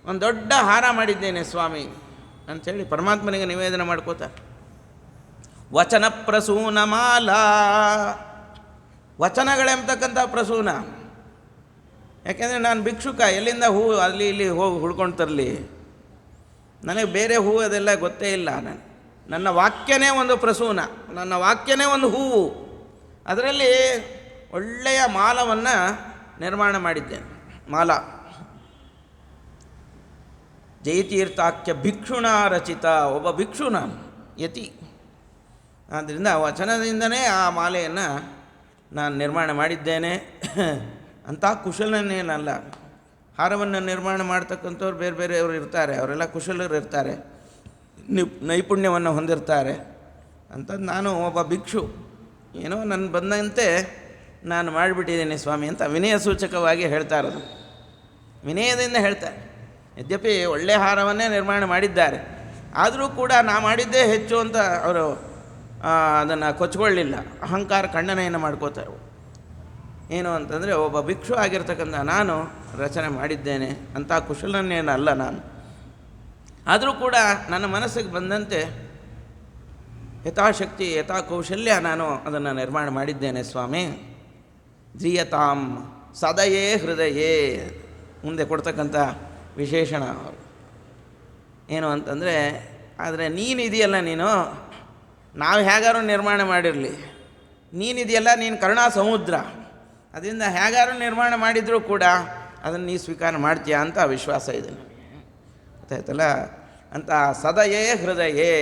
ಒಂದು ದೊಡ್ಡ ಹಾರ ಮಾಡಿದ್ದೇನೆ ಸ್ವಾಮಿ ಅಂಥೇಳಿ ಪರಮಾತ್ಮನಿಗೆ ನಿವೇದನೆ ಮಾಡ್ಕೋತಾರೆ. ವಚನ ಪ್ರಸೂನ ಮಾಲಾ, ವಚನಗಳೆಂಬತಕ್ಕಂಥ ಪ್ರಸೂನ. ಯಾಕೆಂದರೆ ನಾನು ಭಿಕ್ಷುಕ, ಎಲ್ಲಿಂದ ಹೂವು ಅಲ್ಲಿ ಇಲ್ಲಿ ಹೋಗಿ ಹುಡ್ಕೊಂಡು ತರಲಿ, ನನಗೆ ಬೇರೆ ಹೂವು ಅದೆಲ್ಲ ಗೊತ್ತೇ ಇಲ್ಲ. ನನ್ನ ವಾಕ್ಯನೇ ಒಂದು ಪ್ರಸೂನ, ನನ್ನ ವಾಕ್ಯನೇ ಒಂದು ಹೂವು. ಅದರಲ್ಲಿ ಒಳ್ಳೆಯ ಮಾಲವನ್ನು ನಿರ್ಮಾಣ ಮಾಡಿದ್ದೇನೆ. ಮಾಲ ಜಯತೀರ್ಥಾಖ್ಯ ಭಿಕ್ಷುಣ ರಚಿತ, ಒಬ್ಬ ಭಿಕ್ಷು ನಾನು, ಯತಿ. ಆದ್ದರಿಂದ ವಚನದಿಂದನೇ ಆ ಮಾಲೆಯನ್ನು ನಾನು ನಿರ್ಮಾಣ ಮಾಡಿದ್ದೇನೆ. ಅಂಥ ಕುಶಲನೇನಲ್ಲ. ಹಾರವನ್ನು ನಿರ್ಮಾಣ ಮಾಡ್ತಕ್ಕಂಥವ್ರು ಬೇರೆ ಬೇರೆಯವರು ಇರ್ತಾರೆ, ಅವರೆಲ್ಲ ಕುಶಲರು ಇರ್ತಾರೆ, ನೈಪುಣ್ಯವನ್ನು ಹೊಂದಿರ್ತಾರೆ. ಅಂಥದ್ದು ನಾನು ಒಬ್ಬ ಭಿಕ್ಷು, ಏನೋ ನನ್ನ ಬಂದಂತೆ ನಾನು ಮಾಡಿಬಿಟ್ಟಿದ್ದೀನಿ ಸ್ವಾಮಿ ಅಂತ ವಿನಯ ಸೂಚಕವಾಗಿ ಹೇಳ್ತಾ ಇರೋದು. ವಿನಯದಿಂದ ಹೇಳ್ತಾರೆ. ಯದ್ಯಪಿ ಒಳ್ಳೆಯ ಹಾರವನ್ನೇ ನಿರ್ಮಾಣ ಮಾಡಿದ್ದಾರೆ, ಆದರೂ ಕೂಡ ನಾ ಮಾಡಿದ್ದೇ ಹೆಚ್ಚು ಅಂತ ಅವರು ಅದನ್ನು ಕೊಚ್ಕೊಳ್ಳಿಲ್ಲ. ಅಹಂಕಾರ ಖಂಡನೆಯನ್ನು ಮಾಡ್ಕೋತಾರೆ. ಏನು ಅಂತಂದರೆ ಒಬ್ಬ ಭಿಕ್ಷು ಆಗಿರ್ತಕ್ಕಂಥ ನಾನು ರಚನೆ ಮಾಡಿದ್ದೇನೆ, ಅಂಥ ಕುಶಲನೇನಲ್ಲ ನಾನು. ಆದರೂ ಕೂಡ ನನ್ನ ಮನಸ್ಸಿಗೆ ಬಂದಂತೆ ಯಥಾಶಕ್ತಿ ಯಥಾ ಕೌಶಲ್ಯ ನಾನು ಅದನ್ನು ನಿರ್ಮಾಣ ಮಾಡಿದ್ದೇನೆ ಸ್ವಾಮಿ. ಧ್ರಿಯತಾಂ ಸದಯೇ ಹೃದಯೇ ಮುಂದೆ ಕೊಡ್ತಕ್ಕಂಥ ವಿಶೇಷಣ ಏನು ಅಂತಂದರೆ, ಆದರೆ ನೀನಿದೆಯಲ್ಲ, ನಾವು ಹೇಗಾರು ನಿರ್ಮಾಣ ಮಾಡಿರಲಿ, ನೀನಿದೆಯಲ್ಲ, ನೀನು ಕರುಣಾ ಸಮುದ್ರ, ಅದರಿಂದ ಹೇಗಾರು ನಿರ್ಮಾಣ ಮಾಡಿದರೂ ಕೂಡ ಅದನ್ನು ನೀ ಸ್ವೀಕಾರ ಮಾಡ್ತೀಯ ಅಂತ ವಿಶ್ವಾಸ ಇದೆ ನನಗೆ. ಗೊತ್ತಾಯ್ತಲ್ಲ? ಅಂತ ಸದಯೇ ಹೃದಯೇ,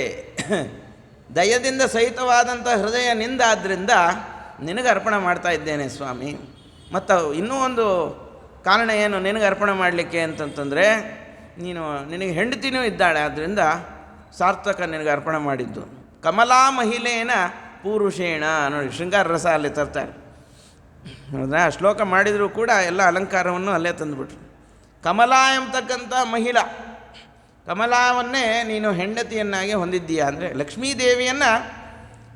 ದಯದಿಂದ ಸಹಿತವಾದಂಥ ಹೃದಯ ನಿಂದಾದ್ದರಿಂದ ನಿನಗೆ ಅರ್ಪಣೆ ಮಾಡ್ತಾ ಇದ್ದೇನೆ ಸ್ವಾಮಿ. ಮತ್ತು ಇನ್ನೂ ಒಂದು ಕಾರಣ ಏನು ನಿನಗೆ ಅರ್ಪಣೆ ಮಾಡಲಿಕ್ಕೆ ಅಂತಂತಂದರೆ, ನಿನಗೆ ಹೆಂಡತಿನೂ ಇದ್ದಾಳೆ, ಆದ್ದರಿಂದ ಸಾರ್ಥಕ ನಿನಗೆ ಅರ್ಪಣೆ ಮಾಡಿದ್ದು. ಕಮಲಾ ಮಹಿಳೆಯನ ಪೂರುಷೇಣ ನೋಡಿ, ಶೃಂಗಾರ ರಸ ಅಲ್ಲಿ ತರ್ತಾರೆ. ಹೌದಾ? ಶ್ಲೋಕ ಮಾಡಿದರೂ ಕೂಡ ಎಲ್ಲ ಅಲಂಕಾರವನ್ನು ಅಲ್ಲೇ ತಂದುಬಿಟ್ರು. ಕಮಲಾ ಎಂಬತಕ್ಕಂಥ ಮಹಿಳಾ, ಕಮಲಾವನ್ನೇ ನೀನು ಹೆಂಡತಿಯನ್ನಾಗಿ ಹೊಂದಿದ್ದೀಯಾ ಅಂದರೆ ಲಕ್ಷ್ಮೀದೇವಿಯನ್ನು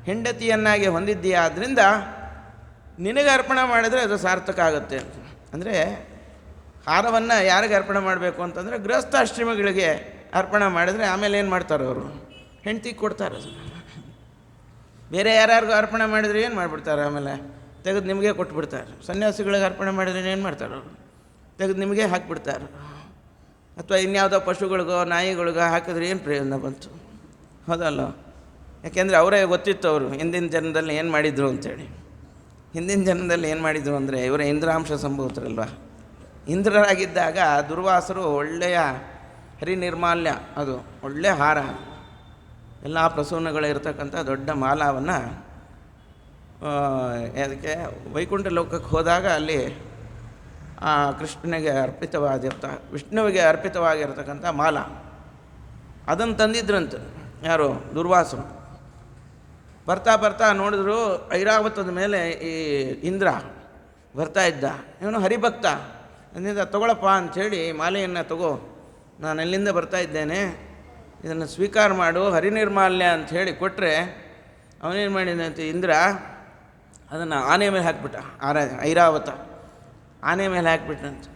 ಹೆಂಡತಿಯನ್ನಾಗಿ ಹೊಂದಿದ್ದೀಯಾ, ಆದ್ದರಿಂದ ನಿನಗೆ ಅರ್ಪಣೆ ಮಾಡಿದರೆ ಅದು ಸಾರ್ಥಕ ಆಗುತ್ತೆ ಅಂತ. ಅಂದರೆ ಹಾರವನ್ನು ಯಾರಿಗೆ ಅರ್ಪಣೆ ಮಾಡಬೇಕು ಅಂತಂದರೆ ಗೃಹಸ್ಥಾಶ್ರಮಗಳಿಗೆ ಅರ್ಪಣೆ ಮಾಡಿದರೆ ಆಮೇಲೆ ಏನು ಮಾಡ್ತಾರೆ ಅವರು? ಹೆಂಡ್ತಿಗೆ ಕೊಡ್ತಾರೆ. ಬೇರೆ ಯಾರ್ಯಾರಿಗೂ ಅರ್ಪಣೆ ಮಾಡಿದರೆ ಏನು ಮಾಡಿಬಿಡ್ತಾರೆ? ಆಮೇಲೆ ತೆಗೆದು ನಿಮಗೆ ಕೊಟ್ಬಿಡ್ತಾರೆ. ಸನ್ಯಾಸಿಗಳಿಗೆ ಅರ್ಪಣೆ ಮಾಡಿದ್ರೆ ಏನು ಮಾಡ್ತಾರೆ ಅವರು? ತೆಗೆದು ನಿಮಗೆ ಹಾಕಿಬಿಡ್ತಾರೆ. ಅಥವಾ ಇನ್ಯಾವುದೋ ಪಶುಗಳಿಗೋ ನಾಯಿಗಳಿಗೋ ಹಾಕಿದ್ರೆ ಏನು ಪ್ರಯೋಜನ ಬಂತು? ಹೌದಲ್ಲ? ಯಾಕೆಂದರೆ ಅವರೇ ಗೊತ್ತಿತ್ತು ಅವರು ಹಿಂದಿನ ಜನ್ಮದಲ್ಲಿ ಏನು ಮಾಡಿದರು ಅಂಥೇಳಿ. ಹಿಂದಿನ ಜನ್ಮದಲ್ಲಿ ಏನು ಮಾಡಿದರು ಅಂದರೆ, ಇವರ ಇಂದ್ರಾಂಶ ಸಂಭೂತರಲ್ವ. ಇಂದ್ರರಾಗಿದ್ದಾಗ ದುರ್ವಾಸರು ಒಳ್ಳೆಯ ಹರಿನಿರ್ಮಾಲ್ಯ, ಅದು ಒಳ್ಳೆಯ ಹಾರ, ಎಲ್ಲ ಪ್ರಸೂನಗಳಿರ್ತಕ್ಕಂಥ ದೊಡ್ಡ ಮಾಲಾವನ್ನು ಅದಕ್ಕೆ ವೈಕುಂಠ ಲೋಕಕ್ಕೆ ಹೋದಾಗ ಅಲ್ಲಿ ಕೃಷ್ಣನಿಗೆ ವಿಷ್ಣುವಿಗೆ ಅರ್ಪಿತವಾಗಿರ್ತಕ್ಕಂಥ ಮಾಲ ಅದನ್ನು ತಂದಿದ್ರಂತೆ ಯಾರು? ದುರ್ವಾಸರು. ಬರ್ತಾ ಬರ್ತಾ ನೋಡಿದ್ರು ಐರಾವತದ ಮೇಲೆ ಈ ಇಂದ್ರ ಬರ್ತಾ ಇದ್ದ. ಇವನು ಹರಿಭಕ್ತ, ಅದರಿಂದ ತಗೊಳಪ್ಪ ಅಂಥೇಳಿ ಮಾಲೆಯನ್ನು ತಗೋ, ನಾನು ಎಲ್ಲಿಂದ ಬರ್ತಾ ಇದ್ದೇನೆ, ಇದನ್ನು ಸ್ವೀಕಾರ ಮಾಡು, ಹರಿನಿರ್ಮಾಲ್ಯ ಅಂಥೇಳಿ ಕೊಟ್ಟರೆ ಅವನೇನು ಮಾಡಿದಂತೆ ಇಂದ್ರ ಅದನ್ನು ಆನೆ ಮೇಲೆ ಹಾಕಿಬಿಟ್ಟ. ಐರಾವತ ಆನೆ ಮೇಲೆ ಹಾಕಿಬಿಟ್ಟಂತೆ.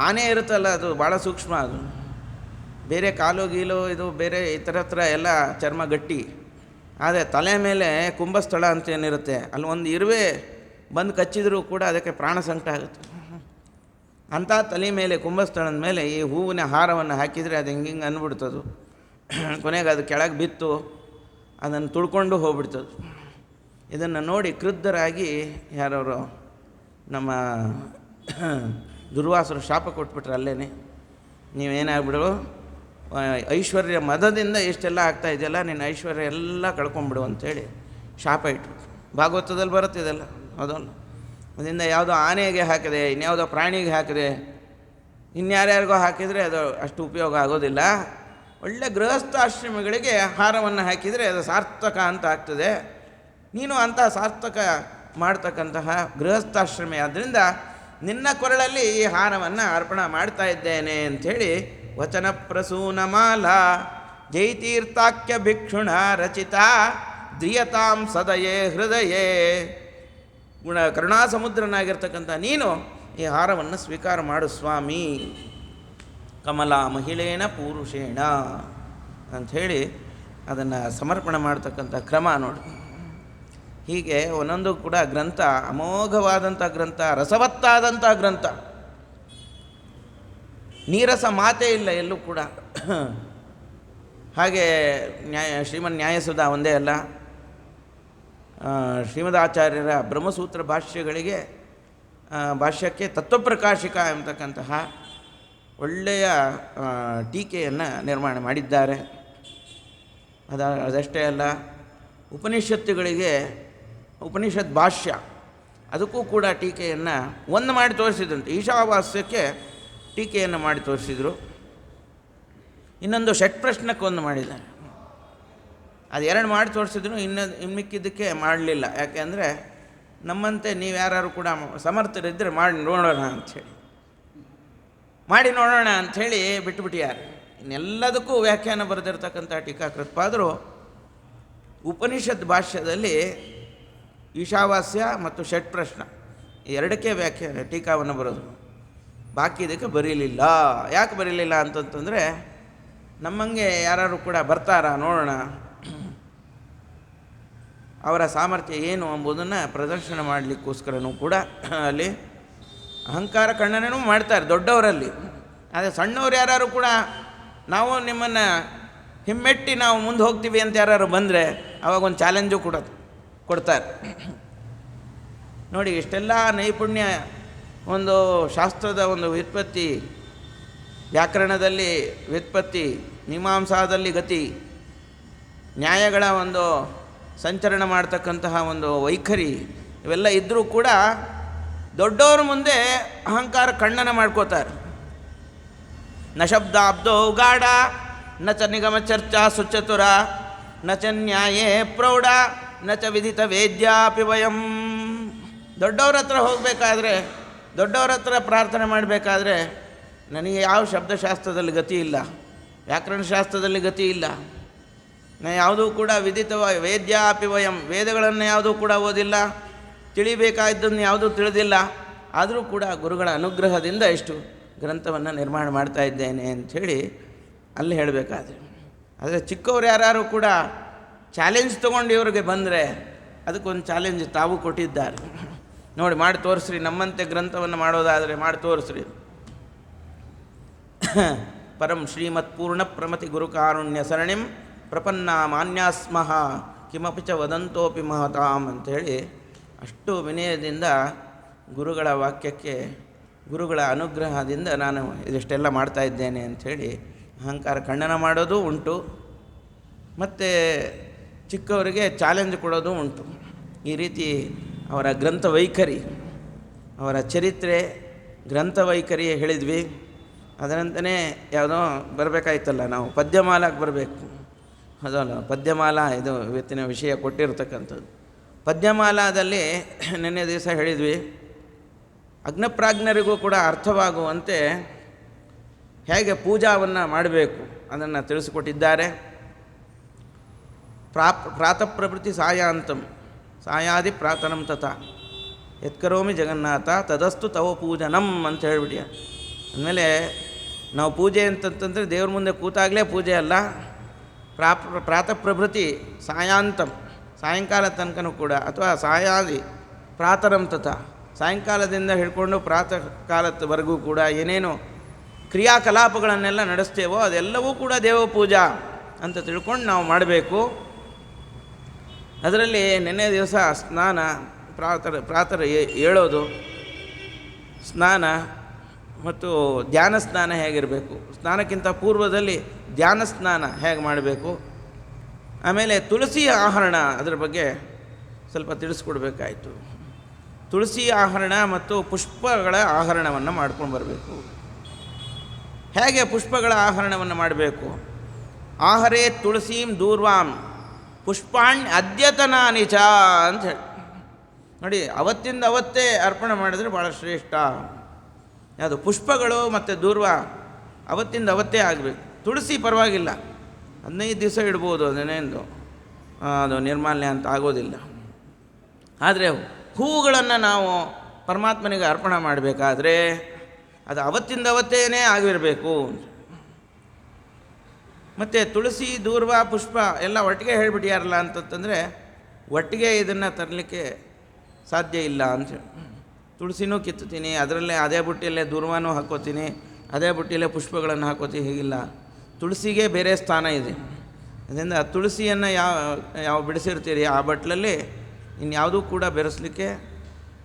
ಆನೆ ಇರುತ್ತಲ್ಲ, ಅದು ಭಾಳ ಸೂಕ್ಷ್ಮ, ಅದು ಬೇರೆ ಕಾಲು ಗೀಲು ಇದು ಬೇರೆ ಇತರ ಎಲ್ಲ ಚರ್ಮ ಗಟ್ಟಿ, ಆದರೆ ತಲೆ ಮೇಲೆ ಕುಂಭಸ್ಥಳ ಅಂತ ಏನಿರುತ್ತೆ, ಅಲ್ಲಿ ಒಂದು ಇರುವೆ ಬಂದು ಕಚ್ಚಿದರೂ ಕೂಡ ಅದಕ್ಕೆ ಪ್ರಾಣ ಸಂಕಟ ಆಗುತ್ತೆ. ಅಂಥ ತಲೆ ಮೇಲೆ ಕುಂಭಸ್ಥಳದ ಮೇಲೆ ಈ ಹೂವಿನ ಹಾರವನ್ನು ಹಾಕಿದರೆ ಅದು ಹಿಂಗೆ ಅಂದ್ಬಿಡ್ತದು. ಕೊನೆಗೆ ಅದು ಕೆಳಗೆ ಬಿತ್ತು, ಅದನ್ನು ತುಳ್ಕೊಂಡು ಹೋಗ್ಬಿಡ್ತದೆ. ಇದನ್ನು ನೋಡಿ ಕ್ರುದ್ಧರಾಗಿ ಯಾರವರು ನಮ್ಮ ದುರ್ವಾಸರು ಶಾಪ ಕೊಟ್ಬಿಟ್ರೆ ಅಲ್ಲೇ, ನೀವೇನಾಗ್ಬಿಡು, ಐಶ್ವರ್ಯ ಮದದಿಂದ ಇಷ್ಟೆಲ್ಲ ಆಗ್ತಾಯಿದೆಯಲ್ಲ, ನಿನ್ನ ಐಶ್ವರ್ಯ ಎಲ್ಲ ಕಳ್ಕೊಂಬಿಡು ಅಂಥೇಳಿ ಶಾಪ ಇಟ್ಟರು. ಭಾಗವತದಲ್ಲಿ ಬರುತ್ತೆ ಇದೆಲ್ಲ, ಅದಲ್ಲ. ಅದರಿಂದ ಯಾವುದೋ ಆನೆಗೆ ಹಾಕಿದೆ, ಇನ್ಯಾವುದೋ ಪ್ರಾಣಿಗೆ ಹಾಕಿದೆ, ಇನ್ಯಾರ್ಯಾರಿಗೋ ಹಾಕಿದರೆ ಅದು ಅಷ್ಟು ಉಪಯೋಗ ಆಗೋದಿಲ್ಲ. ಒಳ್ಳೆ ಗೃಹಸ್ಥಾಶ್ರಮಗಳಿಗೆ ಹಾರವನ್ನು ಹಾಕಿದರೆ ಅದು ಸಾರ್ಥಕ ಅಂತ ಆಗ್ತದೆ. ನೀನು ಅಂಥ ಸಾರ್ಥಕ ಮಾಡ್ತಕ್ಕಂತಹ ಗೃಹಸ್ಥಾಶ್ರಮಿ, ಆದ್ದರಿಂದ ನಿನ್ನ ಕೊರಳಲ್ಲಿ ಈ ಹಾರವನ್ನು ಅರ್ಪಣೆ ಮಾಡ್ತಾ ಇದ್ದೇನೆ ಅಂಥೇಳಿ ವಚನ ಪ್ರಸೂನ ಮಾಲಾ ಜೈತೀರ್ಥಾಖ್ಯ ಭಿಕ್ಷುಣ ರಚಿತ ಧ್ರಿಯತಾಂ ಸದಯೇ ಹೃದಯೇ. ಕರುಣಾ ಸಮುದ್ರನಾಗಿರ್ತಕ್ಕಂಥ ನೀನು ಈ ಹಾರವನ್ನು ಸ್ವೀಕಾರ ಮಾಡು ಸ್ವಾಮಿ. ಕಮಲಾ ಮಹಿಳೇನ ಪೂರುಷೇಣ ಅಂಥೇಳಿ ಅದನ್ನು ಸಮರ್ಪಣೆ ಮಾಡ್ತಕ್ಕಂಥ ಕ್ರಮ ನೋಡಿ. ಹೀಗೆ ಒಂದೊಂದು ಕೂಡ ಗ್ರಂಥ ಅಮೋಘವಾದಂಥ ಗ್ರಂಥ, ರಸವತ್ತಾದಂಥ ಗ್ರಂಥ, ನೀರಸ ಮಾತೇ ಇಲ್ಲ ಎಲ್ಲೂ ಕೂಡ. ಹಾಗೆ ಶ್ರೀಮನ್ ನ್ಯಾಯಸುಧಾ ಒಂದೇ ಅಲ್ಲ, ಶ್ರೀಮದಾಚಾರ್ಯರ ಬ್ರಹ್ಮಸೂತ್ರ ಭಾಷ್ಯಕ್ಕೆ ತತ್ವಪ್ರಕಾಶಿಕ ಎಂಬತಕ್ಕಂತಹ ಒಳ್ಳೆಯ ಟೀಕೆಯನ್ನು ನಿರ್ಮಾಣ ಮಾಡಿದ್ದಾರೆ. ಅದಷ್ಟೇ ಅಲ್ಲ, ಉಪನಿಷತ್ತುಗಳಿಗೆ ಉಪನಿಷತ್ ಭಾಷ್ಯ ಅದಕ್ಕೂ ಕೂಡ ಟೀಕೆಯನ್ನು ಒಂದು ಮಾಡಿ ತೋರಿಸಿದ್ರಂತೆ. ಈಶಾವಾಸ್ಯಕ್ಕೆ ಟೀಕೆಯನ್ನು ಮಾಡಿ ತೋರಿಸಿದರು. ಇನ್ನೊಂದು ಷಟ್ಪ್ರಶ್ನಕ್ಕೆ ಒಂದು ಮಾಡಿದ್ದಾರೆ. ಅದು ಎರಡು ಮಾಡಿ ತೋರಿಸಿದ್ರು, ಇನ್ಮಿಕ್ಕಿದ್ದಕ್ಕೆ ಮಾಡಲಿಲ್ಲ. ಯಾಕೆಂದರೆ ನಮ್ಮಂತೆ ನೀವು ಯಾರು ಕೂಡ ಸಮರ್ಥರಿದ್ದರೆ ಮಾಡಿ ನೋಡೋಣ ಅಂಥೇಳಿ ಬಿಟ್ಟುಬಿಟ್ಟಿಯಾರೆ. ಇನ್ನೆಲ್ಲದಕ್ಕೂ ವ್ಯಾಖ್ಯಾನ ಬರೆದಿರ್ತಕ್ಕಂಥ ಟೀಕಾಕೃತ್ಪಾದರು ಉಪನಿಷತ್ ಭಾಷ್ಯದಲ್ಲಿ ಈಶಾವಾಸ್ಯ ಮತ್ತು ಷಟ್ಪ್ರಶ್ನ ಎರಡಕ್ಕೆ ಟೀಕಾವನ್ನು ಬರೋದು. ಬಾಕಿ ಇದಕ್ಕೆ ಬರೀಲಿಲ್ಲ. ಯಾಕೆ ಬರೀಲಿಲ್ಲ ಅಂತಂತಂದರೆ, ನಮ್ಮಂಗೆ ಯಾರು ಕೂಡ ಬರ್ತಾರಾ ನೋಡೋಣ, ಅವರ ಸಾಮರ್ಥ್ಯ ಏನು ಎಂಬುದನ್ನು ಪ್ರದರ್ಶನ ಮಾಡಲಿಕ್ಕೋಸ್ಕರನೂ ಕೂಡ ಅಲ್ಲಿ ಅಹಂಕಾರ ಖಂಡನೆಯೂ ಮಾಡ್ತಾರೆ ದೊಡ್ಡವರಲ್ಲಿ. ಆದರೆ ಸಣ್ಣವ್ರು ಯಾರು ಕೂಡ ನಾವು ನಿಮ್ಮನ್ನು ಹಿಮ್ಮೆಟ್ಟಿ ನಾವು ಮುಂದೆ ಹೋಗ್ತೀವಿ ಅಂತ ಯಾರು ಬಂದರೆ ಅವಾಗ ಒಂದು ಚಾಲೆಂಜು ಕೊಡ್ತಾರೆ. ನೋಡಿ, ಇಷ್ಟೆಲ್ಲ ನೈಪುಣ್ಯ, ಒಂದು ಶಾಸ್ತ್ರದ ಒಂದು ವ್ಯುತ್ಪತ್ತಿ, ವ್ಯಾಕರಣದಲ್ಲಿ ವ್ಯುತ್ಪತ್ತಿ, ಮೀಮಾಂಸಾದಲ್ಲಿ ಗತಿ, ನ್ಯಾಯಗಳ ಒಂದು ಸಂಚರಣ ಮಾಡ್ತಕ್ಕಂತಹ ಒಂದು ವೈಖರಿ, ಇವೆಲ್ಲ ಇದ್ದರೂ ಕೂಡ ದೊಡ್ಡವ್ರ ಮುಂದೆ ಅಹಂಕಾರ ಖಂಡನ ಮಾಡ್ಕೋತಾರೆ. ನ ಶಬ್ದಾಬ್ದೋ ಗಾಢ ನ ಚ ನಿಗಮ ಚರ್ಚಾ ಸುಚತುರ ನ ಚ ನ್ಯಾಯೇ ಪ್ರೌಢ ನ ಚ ವಿಧಿತ ವೇದ್ಯಾಪಿ ವಯಂ. ದೊಡ್ಡವ್ರ ಹತ್ರ ಹೋಗಬೇಕಾದ್ರೆ, ದೊಡ್ಡವ್ರ ಹತ್ರ ಪ್ರಾರ್ಥನೆ ಮಾಡಬೇಕಾದ್ರೆ ನನಗೆ ಯಾವ ಶಬ್ದಶಾಸ್ತ್ರದಲ್ಲಿ ಗತಿ ಇಲ್ಲ, ವ್ಯಾಕರಣಶಾಸ್ತ್ರದಲ್ಲಿ ಗತಿ ಇಲ್ಲ, ನಾನು ಯಾವುದೂ ಕೂಡ ವಿಧಿತ ವೇದ್ಯಾಪಿ ವಯಂ, ವೇದಗಳನ್ನು ಯಾವುದೂ ಕೂಡ ಓದಿಲ್ಲ, ತಿಳಿಬೇಕಾದ್ದನ್ನು ಯಾವುದೂ ತಿಳಿದಿಲ್ಲ, ಆದರೂ ಕೂಡ ಗುರುಗಳ ಅನುಗ್ರಹದಿಂದ ಇಷ್ಟು ಗ್ರಂಥವನ್ನು ನಿರ್ಮಾಣ ಮಾಡ್ತಾ ಇದ್ದೇನೆ ಅಂಥೇಳಿ ಅಲ್ಲಿ ಹೇಳಬೇಕಾದ್ರೆ. ಆದರೆ ಚಿಕ್ಕವರು ಯಾರು ಕೂಡ ಚಾಲೆಂಜ್ ತೊಗೊಂಡು ಇವರಿಗೆ ಬಂದರೆ ಅದಕ್ಕೊಂದು ಚಾಲೆಂಜ್ ತಾವು ಕೊಟ್ಟಿದ್ದಾರೆ. ನೋಡಿ, ಮಾಡಿ ತೋರಿಸ್ರಿ, ನಮ್ಮಂತೆ ಗ್ರಂಥವನ್ನು ಮಾಡೋದಾದರೆ ಮಾಡಿ ತೋರಿಸ್ರಿ. ಪರಂ ಶ್ರೀಮತ್ ಪೂರ್ಣ ಪ್ರಮತಿ ಗುರುಕಾರುಣ್ಯ ಸರಣಿಂ ಪ್ರಪನ್ನ ಮಾನ್ಯಾಸ್ಮಃ ಕಿಮಪಿ ಚ ವದಂತೋಪಿ ಮಹತಾಂ ಅಂಥೇಳಿ ಅಷ್ಟು ವಿನಯದಿಂದ ಗುರುಗಳ ವಾಕ್ಯಕ್ಕೆ, ಗುರುಗಳ ಅನುಗ್ರಹದಿಂದ ನಾನು ಇದಿಷ್ಟೆಲ್ಲ ಮಾಡ್ತಾ ಇದ್ದೇನೆ ಅಂಥೇಳಿ ಅಹಂಕಾರ ಖಂಡನ ಮಾಡೋದು ಉಂಟು, ಮತ್ತು ಚಿಕ್ಕವರಿಗೆ ಚಾಲೆಂಜ್ ಕೊಡೋದು ಉಂಟು. ಈ ರೀತಿ ಅವರ ಗ್ರಂಥ ವೈಖರಿ, ಅವರ ಚರಿತ್ರೆ, ಗ್ರಂಥ ವೈಖರಿ ಹೇಳಿದ್ವಿ. ಅದರಂತನೇ ಯಾವುದೋ ಬರಬೇಕಾಯ್ತಲ್ಲ, ನಾವು ಪದ್ಯಮಾಲಾಗೆ ಬರಬೇಕು. ಅದಲ್ಲ, ಪದ್ಯಮಾಲಾ ಇದು ಇವತ್ತಿನ ವಿಷಯ ಕೊಟ್ಟಿರ್ತಕ್ಕಂಥದ್ದು. ಪದ್ಯಮಾಲಾದಲ್ಲಿ ನಿನ್ನೆ ದಿವಸ ಹೇಳಿದ್ವಿ, ಅಗ್ನಪ್ರಾಜ್ಞರಿಗೂ ಕೂಡ ಅರ್ಥವಾಗುವಂತೆ ಹೇಗೆ ಪೂಜಾವನ್ನು ಮಾಡಬೇಕು ಅದನ್ನು ತಿಳಿಸಿಕೊಟ್ಟಿದ್ದಾರೆ. ಪ್ರಾತಃ ಪ್ರಭೃತಿ ಸಾಯಾಂತಂ ಸಾಯಾದಿ ಪ್ರಾತನಂ ತಥಾ ಯತ್ಕರೋಮಿ ಜಗನ್ನಾಥ ತದಸ್ತು ತವ ಪೂಜನಂ ಅಂತ ಹೇಳಿಬಿಟ್ಟು. ಆಮೇಲೆ ನಾವು ಪೂಜೆ ಅಂತಂತಂದರೆ ದೇವ್ರ ಮುಂದೆ ಕೂತಾಗಲೇ ಪೂಜೆ ಅಲ್ಲ. ಪ್ರಾತಃ ಪ್ರಭೃತಿ ಸಾಯಾಂತಂ, ಸಾಯಂಕಾಲ ತನಕನೂ ಕೂಡ, ಅಥವಾ ಸಾಯಾದಿ ಪ್ರಾತರಂ ತಥಾ, ಸಾಯಂಕಾಲದಿಂದ ಹಿಡ್ಕೊಂಡು ಪ್ರಾತಃ ಕಾಲದವರೆಗೂ ಕೂಡ ಏನೇನು ಕ್ರಿಯಾಕಲಾಪಗಳನ್ನೆಲ್ಲ ನಡೆಸ್ತೇವೋ ಅದೆಲ್ಲವೂ ಕೂಡ ದೇವ ಪೂಜಾ ಅಂತ ತಿಳ್ಕೊಂಡು ನಾವು ಮಾಡಬೇಕು. ಅದರಲ್ಲಿ ನೆನ್ನೆ ದಿವಸ ಸ್ನಾನ, ಪ್ರಾತಃ ಏಳೋದು, ಸ್ನಾನ ಮತ್ತು ಧ್ಯಾನ ಸ್ನಾನ ಹೇಗಿರಬೇಕು, ಸ್ನಾನಕ್ಕಿಂತ ಪೂರ್ವದಲ್ಲಿ ಧ್ಯಾನ ಸ್ನಾನ ಹೇಗೆ ಮಾಡಬೇಕು, ಆಮೇಲೆ ತುಳಸಿ ಆಹರಣ ಅದರ ಬಗ್ಗೆ ಸ್ವಲ್ಪ ತಿಳಿಸ್ಕೊಡ್ಬೇಕಾಯಿತು. ತುಳಸಿ ಆಹರಣ ಮತ್ತು ಪುಷ್ಪಗಳ ಆಹರಣವನ್ನು ಮಾಡ್ಕೊಂಡು ಬರಬೇಕು. ಹೇಗೆ ಪುಷ್ಪಗಳ ಆಹರಣವನ್ನು ಮಾಡಬೇಕು? ಆಹರೇ ತುಳಸೀಂ ದೂರ್ವಾಂ ಪುಷ್ಪಾಣ್ ಅದ್ಯತನಾನಿ ಚ ಅಂತ ಹೇಳಿ. ನೋಡಿ, ಅವತ್ತಿಂದ ಅವತ್ತೇ ಅರ್ಪಣೆ ಮಾಡಿದರೆ ಭಾಳ ಶ್ರೇಷ್ಠ. ಯಾವುದು ಪುಷ್ಪಗಳು ಮತ್ತು ದೂರ್ವ ಅವತ್ತಿಂದ ಅವತ್ತೇ ಆಗಬೇಕು. ತುಳಸಿ ಪರವಾಗಿಲ್ಲ, 15 ದಿವಸ ಇಡ್ಬೋದು, ಅದೇನೇನು ಅದು ನಿರ್ಮಾಲ್ಯ ಅಂತ ಆಗೋದಿಲ್ಲ. ಆದರೆ ಹೂವುಗಳನ್ನು ನಾವು ಪರಮಾತ್ಮನಿಗೆ ಅರ್ಪಣೆ ಮಾಡಬೇಕಾದ್ರೆ ಅದು ಅವತ್ತಿಂದ ಅವತ್ತೇನೇ ಆಗಿರಬೇಕು. ಮತ್ತು ತುಳಸಿ, ದೂರ್ವ, ಪುಷ್ಪ ಎಲ್ಲ ಒಟ್ಟಿಗೆ ಹೇಳಿಬಿಟ್ಟಿಯಾರಲ್ಲ ಅಂತಂತಂದರೆ ಒಟ್ಟಿಗೆ ಇದನ್ನು ತರಲಿಕ್ಕೆ ಸಾಧ್ಯ ಇಲ್ಲ ಅಂಥೇಳಿ. ತುಳಸಿನೂ ಕಿತ್ತೀನಿ, ಅದರಲ್ಲೇ ಅದೇ ಬುಟ್ಟಿಯಲ್ಲೇ ದೂರ್ವಾನೂ ಹಾಕೋತೀನಿ, ಅದೇ ಬುಟ್ಟಿಯಲ್ಲೇ ಪುಷ್ಪಗಳನ್ನು ಹಾಕೋತೀನಿ, ಹೀಗಿಲ್ಲ. ತುಳಸಿಗೆ ಬೇರೆ ಸ್ಥಾನ ಇದೆ. ಅದರಿಂದ ತುಳಸಿಯನ್ನು ಯಾವ ಬಿಡಿಸಿರ್ತೀರಿ ಆ ಬಟ್ಲಲ್ಲಿ ಇನ್ಯಾವುದೂ ಕೂಡ ಬೆರೆಸಲಿಕ್ಕೆ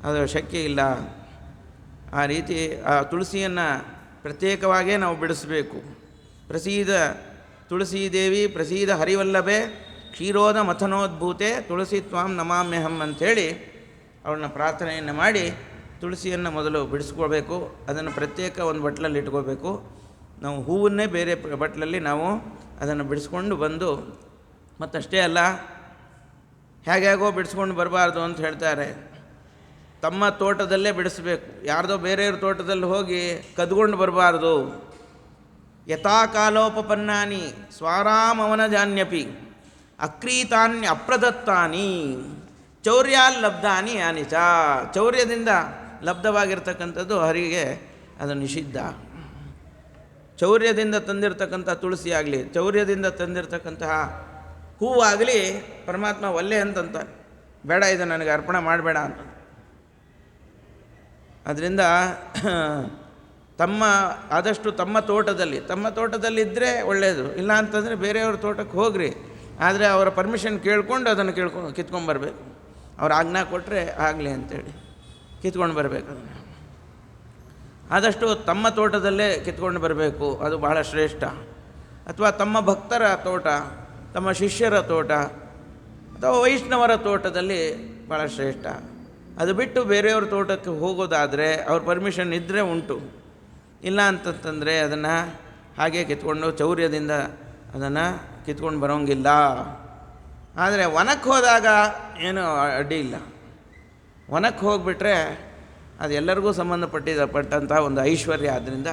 ಅದು ಶಕ್ಯ ಇಲ್ಲ. ಆ ರೀತಿ ಆ ತುಳಸಿಯನ್ನು ಪ್ರತ್ಯೇಕವಾಗೇ ನಾವು ಬಿಡಿಸಬೇಕು. ಪ್ರಸೀದ ತುಳಸೀದೇವಿ ಪ್ರಸೀದ ಹರಿವಲ್ಲಭೆ ಕ್ಷೀರೋದ ಮಥನೋದ್ಭೂತೆ ತುಳಸಿ ತ್ವಾಂ ನಮಾಮ್ಯಹಂ ಅಂಥೇಳಿ ಅವಳನ್ನ ಪ್ರಾರ್ಥನೆಯನ್ನು ಮಾಡಿ ತುಳಸಿಯನ್ನು ಮೊದಲು ಬಿಡಿಸ್ಕೊಳ್ಬೇಕು. ಅದನ್ನು ಪ್ರತ್ಯೇಕ ಒಂದು ಬಟ್ಲಲ್ಲಿ ಇಟ್ಕೋಬೇಕು. ನಾವು ಹೂವನ್ನೇ ಬೇರೆ ಬಟ್ಲಲ್ಲಿ ನಾವು ಅದನ್ನು ಬಿಡಿಸ್ಕೊಂಡು ಬಂದು, ಮತ್ತಷ್ಟೇ ಅಲ್ಲ, ಹೇಗೋ ಬಿಡಿಸ್ಕೊಂಡು ಬರಬಾರ್ದು ಅಂತ ಹೇಳ್ತಾರೆ. ತಮ್ಮ ತೋಟದಲ್ಲೇ ಬಿಡಿಸ್ಬೇಕು. ಯಾರ್ದೋ ಬೇರೆಯವ್ರ ತೋಟದಲ್ಲಿ ಹೋಗಿ ಕದ್ಕೊಂಡು ಬರಬಾರ್ದು. ಯಥಾಕಾಲೋಪಪನ್ನಾನಿ ಸ್ವಾರಾಮವನಜಾನ್ಯಪಿ ಅಕ್ರೀತಾನ್ಯ ಅಪ್ರದತ್ತಾನಿ ಚೌರ್ಯಾಲ್ಲಬ್ಧಾನಿ ಯಾನಿ ಚ. ಚೌರ್ಯದಿಂದ ಲಬ್ಧವಾಗಿರ್ತಕ್ಕಂಥದ್ದು ಹರಿಗೆ ಅದು ನಿಷಿದ್ಧ. ಚೌರ್ಯದಿಂದ ತಂದಿರತಕ್ಕಂಥ ತುಳಸಿ ಆಗಲಿ, ಚೌರ್ಯದಿಂದ ತಂದಿರತಕ್ಕಂತಹ ಹೂವಾಗಲಿ ಪರಮಾತ್ಮ ಒಲ್ಲೆ ಅಂತಂತ, ಬೇಡ ಇದು ನನಗೆ ಅರ್ಪಣೆ ಮಾಡಬೇಡ ಅಂತ. ಅದರಿಂದ ಆದಷ್ಟು ತಮ್ಮ ತೋಟದಲ್ಲಿದ್ದರೆ ಒಳ್ಳೆಯದು. ಇಲ್ಲ ಅಂತಂದರೆ ಬೇರೆಯವ್ರ ತೋಟಕ್ಕೆ ಹೋಗ್ರಿ, ಆದರೆ ಅವರ ಪರ್ಮಿಷನ್ ಕೇಳ್ಕೊಂಡು ಅದನ್ನು ಕಿತ್ಕೊಂಡ್ಬರ್ಬೇಕು. ಅವ್ರು ಆಜ್ಞಾ ಕೊಟ್ಟರೆ ಆಗಲಿ ಅಂತೇಳಿ ಕಿತ್ಕೊಂಡು ಬರಬೇಕು. ಅದನ್ನು ಆದಷ್ಟು ತಮ್ಮ ತೋಟದಲ್ಲೇ ಕಿತ್ಕೊಂಡು ಬರಬೇಕು, ಅದು ಬಹಳ ಶ್ರೇಷ್ಠ. ಅಥವಾ ತಮ್ಮ ಭಕ್ತರ ತೋಟ, ತಮ್ಮ ಶಿಷ್ಯರ ತೋಟ ಅಥವಾ ವೈಷ್ಣವರ ತೋಟದಲ್ಲಿ ಭಾಳ ಶ್ರೇಷ್ಠ. ಅದು ಬಿಟ್ಟು ಬೇರೆಯವ್ರ ತೋಟಕ್ಕೆ ಹೋಗೋದಾದರೆ ಅವ್ರ ಪರ್ಮಿಷನ್ ಇದ್ದರೆ ಉಂಟು, ಇಲ್ಲ ಅಂತಂತಂದರೆ ಅದನ್ನು ಹಾಗೆ ಕಿತ್ಕೊಂಡು ಚೌರ್ಯದಿಂದ ಅದನ್ನು ಕಿತ್ಕೊಂಡು ಬರೋಂಗಿಲ್ಲ. ಆದರೆ ವನಕ್ಕೆ ಹೋದಾಗ ಏನೂ ಅಡ್ಡಿ ಇಲ್ಲ. ವನಕ್ಕೆ ಹೋಗಿಬಿಟ್ರೆ ಅದು ಎಲ್ಲರಿಗೂ ಸಂಬಂಧಪಟ್ಟಂಥ ಒಂದು ಐಶ್ವರ್ಯ. ಆದ್ದರಿಂದ